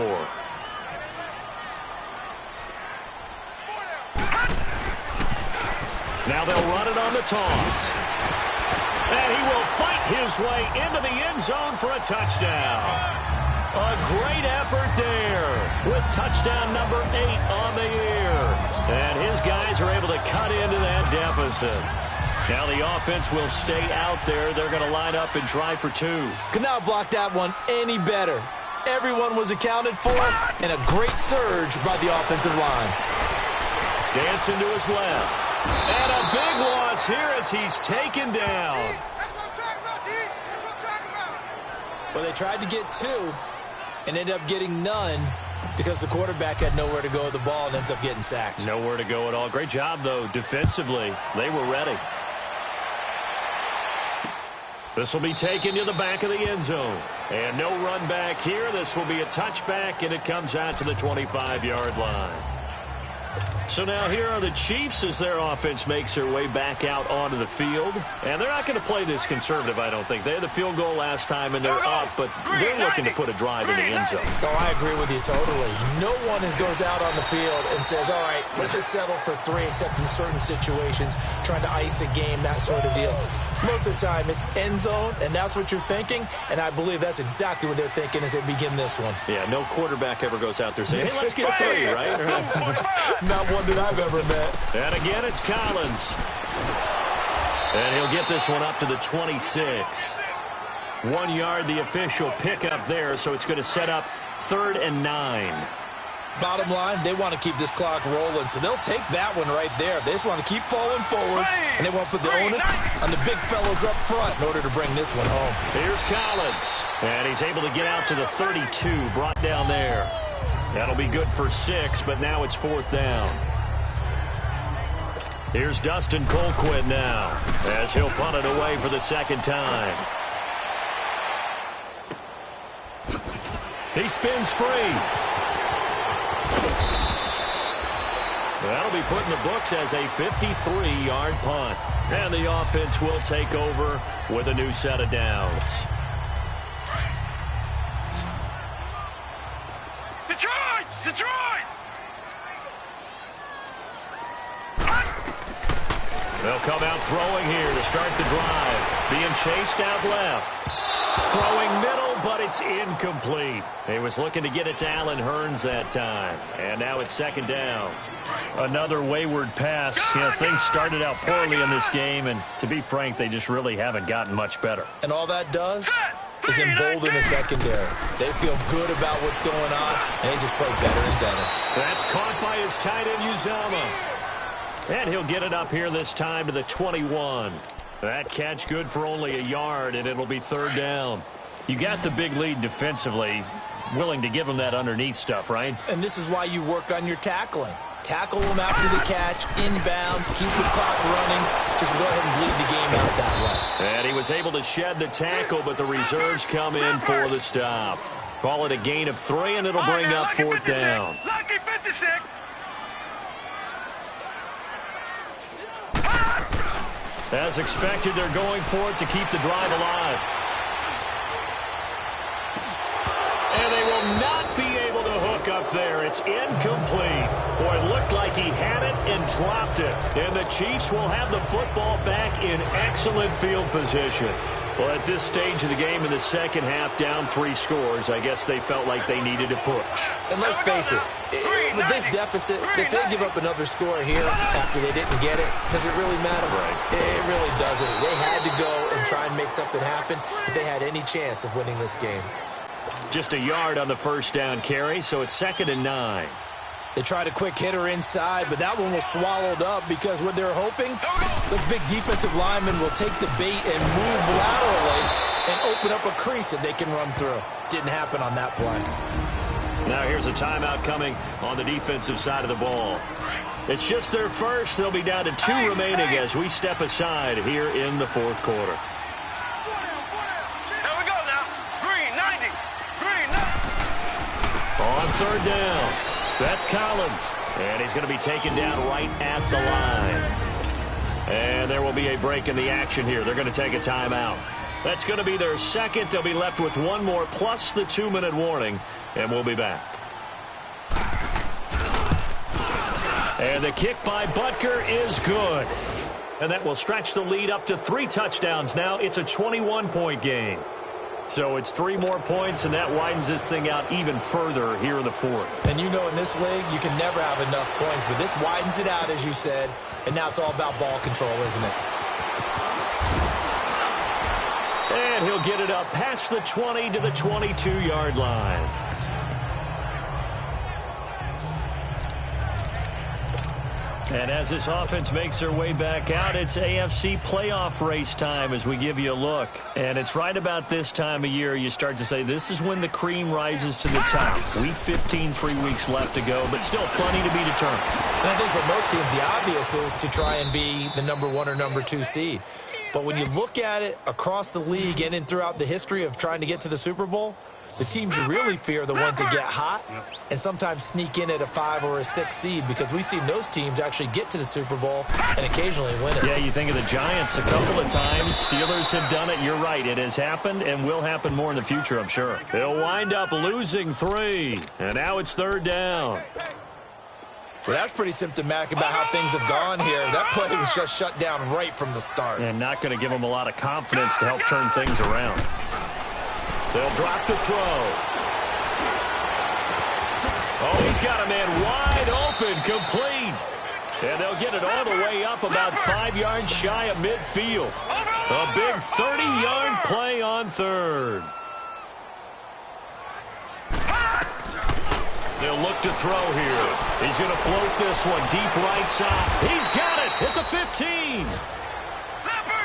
Now they'll run it on the toss. And he will fight his way into the end zone for a touchdown. A great effort there with touchdown number 8 on the year. And his guys are able to cut into that deficit. Now the offense will stay out there. They're going to line up and try for 2. Could not block that one any better. Everyone was accounted for, and a great surge by the offensive line. Dancing to his left. And a big loss here as he's taken down. Well, they tried to get 2 and ended up getting none because the quarterback had nowhere to go with the ball and ends up getting sacked. Nowhere to go at all. Great job, though, defensively. They were ready. This will be taken to the back of the end zone. And no run back here. This will be a touchback, and it comes out to the 25-yard line. So now here are the Chiefs as their offense makes their way back out onto the field. And they're not going to play this conservative, I don't think. They had the field goal last time, and they're up, but they're looking to put a drive in the end zone. Oh, I agree with you totally. No one goes out on the field and says, all right, let's just settle for 3, except in certain situations, trying to ice a game, that sort of deal. Most of the time, it's end zone, and that's what you're thinking, and I believe that's exactly what they're thinking as they begin this one. Yeah, no quarterback ever goes out there saying, hey, let's get 3, right? Not one that I've ever met. And again, it's Collins. And he'll get this one up to the 26. 1 yard, the official pickup there, so it's going to set up 3rd and 9. Bottom line, they want to keep this clock rolling, so they'll take that one right there. They just want to keep falling forward, and they want to put the onus on the big fellas up front in order to bring this one home. Here's Collins, and he's able to get out to the 32, brought down there. That'll be good for 6, but now it's 4th down. Here's Dustin Colquitt now, as he'll punt it away for the 2nd time. He spins free. That'll be put in the books as a 53-yard punt. And the offense will take over with a new set of downs. Detroit! Detroit! They'll come out throwing here to start the drive. Being chased out left. Throwing middle, but it's incomplete. He was looking to get it to Allen Hurns that time. And now it's 2nd down. Another wayward pass. You know, things started out poorly in this game, and to be frank, they just really haven't gotten much better. And all that does is embolden the secondary. They feel good about what's going on, and they just play better and better. That's caught by his tight end, Uzomah. And he'll get it up here this time to the 21. That catch good for only a yard, and it'll be 3rd down. You got the big lead defensively, willing to give him that underneath stuff, right? And this is why you work on your tackling. Tackle them after the catch, inbounds, keep the clock running. Just go ahead and bleed the game out that way. And he was able to shed the tackle, but the reserves come in for the stop. Call it a gain of 3, and it'll bring up 4th down. Lucky 56. As expected, they're going for it to keep the drive alive. And they will not be able to hook up there. It's incomplete. Boy, it looked like he had it and dropped it. And the Chiefs will have the football back in excellent field position. Well, at this stage of the game in the second half, down 3 scores, I guess they felt like they needed to push. And let's face it, with this deficit, if they give up another score here after they didn't get it, does it really matter? Right. It really doesn't. They had to go and try and make something happen if they had any chance of winning this game. Just a yard on the first down carry, so it's 2nd and 9. They tried a quick hitter inside, but that one was swallowed up because what they're hoping, those big defensive linemen will take the bait and move laterally and open up a crease that they can run through. Didn't happen on that play. Now here's a timeout coming on the defensive side of the ball. It's just their first. They'll be down to 2 remaining as we step aside here in the 4th quarter. Here we go now. Green 90. Green 90. On 3rd down. That's Collins, and he's going to be taken down right at the line. And there will be a break in the action here. They're going to take a timeout. That's going to be their second. They'll be left with one more plus the 2-minute warning, and we'll be back. And the kick by Butker is good. And that will stretch the lead up to 3 touchdowns now. It's a 21-point game. So it's 3 more points, and that widens this thing out even further here in the fourth. And you know in this league, you can never have enough points, but this widens it out, as you said, and now it's all about ball control, isn't it? And he'll get it up past the 20 to the 22-yard line. And as this offense makes their way back out, it's AFC playoff race time as we give you a look. And it's right about this time of year you start to say this is when the cream rises to the top. Week 15, 3 weeks left to go, but still plenty to be determined. And I think for most teams, the obvious is to try and be the number 1 or number 2 seed. But when you look at it across the league and in throughout the history of trying to get to the Super Bowl, the teams you really fear are the ones that get hot and sometimes sneak in at a 5 or a 6 seed, because we've seen those teams actually get to the Super Bowl and occasionally win it. Yeah, you think of the Giants a couple of times. Steelers have done it. You're right. It has happened and will happen more in the future, I'm sure. They'll wind up losing 3, and now it's 3rd down. Well, that's pretty symptomatic about how things have gone here. That play was just shut down right from the start. And not going to give them a lot of confidence to help turn things around. They'll drop the throw. Oh, he's got a man wide open, complete. And they'll get it all the way up about 5 yards shy of midfield. A big 30-yard play on 3rd. They'll look to throw here. He's going to float this one deep right side. He's got it at the 15.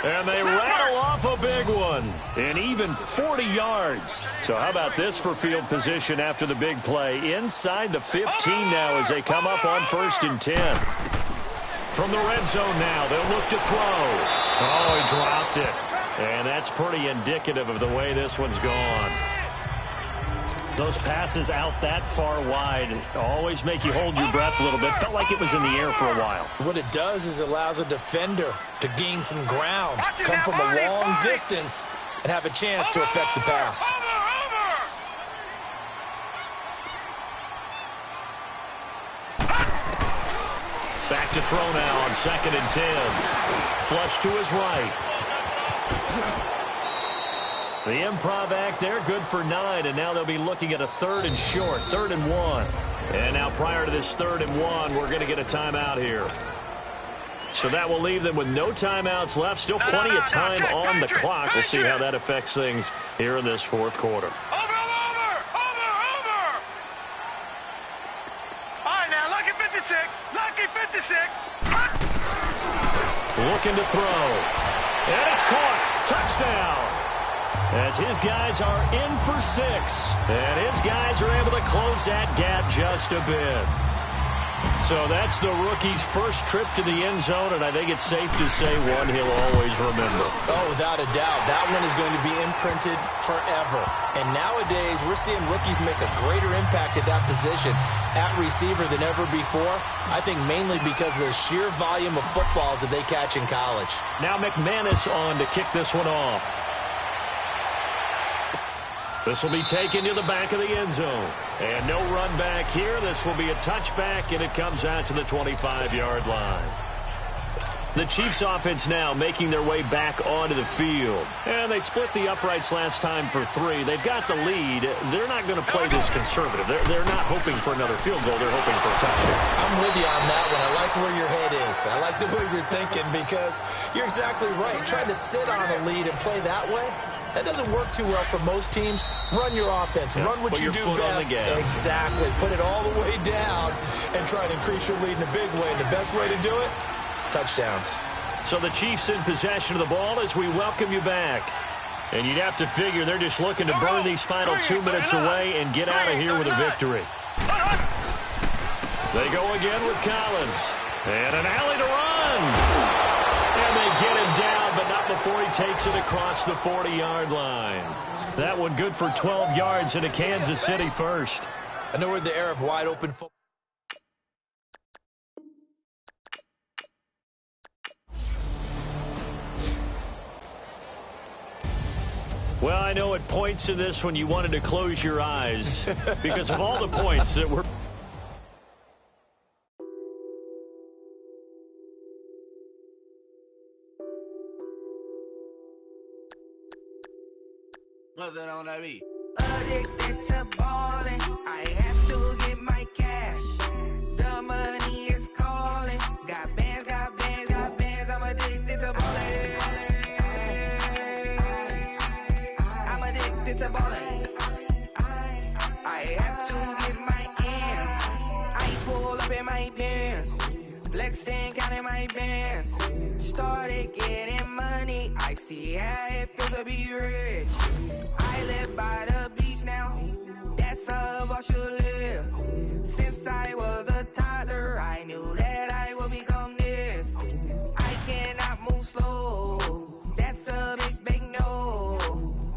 And they rattle off a big one, and even 40 yards. So how about this for field position after the big play? Inside the 15 now as they come up on 1st and 10. From the red zone now, they'll look to throw. Oh, he dropped it. And that's pretty indicative of the way this one's gone. Those passes out that far wide always make you hold your breath a little bit. Felt like it was in the air for a while. What it does is it allows a defender to gain some ground, come from a long distance, and have a chance to affect the pass. Back to throw now on 2nd and 10. Flush to his right. The improv act there, good for 9, and now they'll be looking at a 3rd and short, 3rd and 1. And now prior to this 3rd and 1, we're going to get a timeout here. So that will leave them with no timeouts left. Still plenty of time on the clock. We'll see how that affects things here in this 4th quarter. Over! All right, now, lucky 56. Lucky 56. Looking to throw. And it's caught. Touchdown. As his guys are in for 6. And his guys are able to close that gap just a bit. So that's the rookie's first trip to the end zone, and I think it's safe to say one he'll always remember. Oh, without a doubt. That one is going to be imprinted forever. And nowadays, we're seeing rookies make a greater impact at that position at receiver than ever before. I think mainly because of the sheer volume of footballs that they catch in college. Now McManus on to kick this one off. This will be taken to the back of the end zone. And no run back here. This will be a touchback, and it comes out to the 25-yard line. The Chiefs offense now making their way back onto the field. And they split the uprights last time for 3. They've got the lead. They're not going to play this conservative. They're not hoping for another field goal. They're hoping for a touchdown. I'm with you on that one. I like where your head is. I like the way you're thinking, because you're exactly right. Trying to sit on a lead and play that way, that doesn't work too well for most teams. Run your offense. Run what you do best. Exactly. Put it all the way down and try to increase your lead in a big way. And the best way to do it, touchdowns. So the Chiefs in possession of the ball as we welcome you back. And you'd have to figure they're just looking to burn these final 2 minutes away and get out of here with a victory. They go again with Collins. And an alley to run. And they get him down, but not before he takes it across the 40-yard line. That one good for 12 yards into Kansas City first. I know we're in the era of wide open football. Well, I know at points in this when you wanted to close your eyes because of all the points that were... Nothing on that beat. Addicted to ballin', I have to get my cash. The money is calling. Got bands, got bands, got bands. I'm addicted to ballin'. I'm addicted to ballin'. I have to get my ends. I pull up in my pants, flexing, counting my bands. Started getting money. I see how it feels to be rich. I live by the beach now, that's how I should live. Since I was a toddler, I knew that I would become this. I cannot move slow, that's a big no.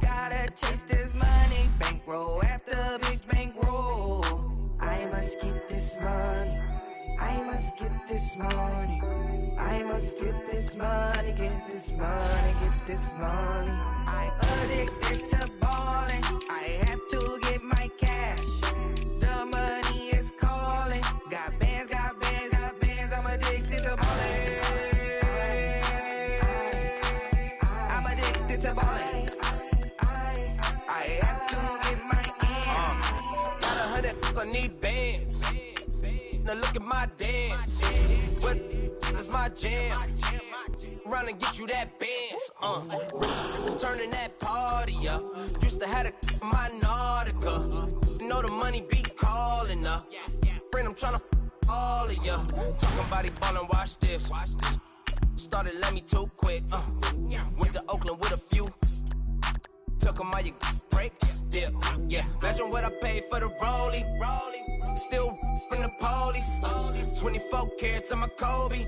Gotta chase this money, bankroll after big bankroll. I must get this money, I must get this money. I must get this money, get this money, get this money. I'm addicted to ballin', I have to get my cash. The money is calling. Got bands, got bands, got bands. I'm addicted to ballin'. I'm addicted to ballin'. I have to get my ends. Got 100, I need bands. Now look at my dance. What is my jam? Run and get you that bands. Turning that party up. Used to have a my Nautica. You know the money be calling up. Friend, I'm tryna all of ya. Talking body ballin', watch this. Started let me too quick. Went to Oakland with a few. Took 'em all you break. Dip. Yeah. Imagine what I paid for the rollie. Still from the police. 24 carats on my Kobe.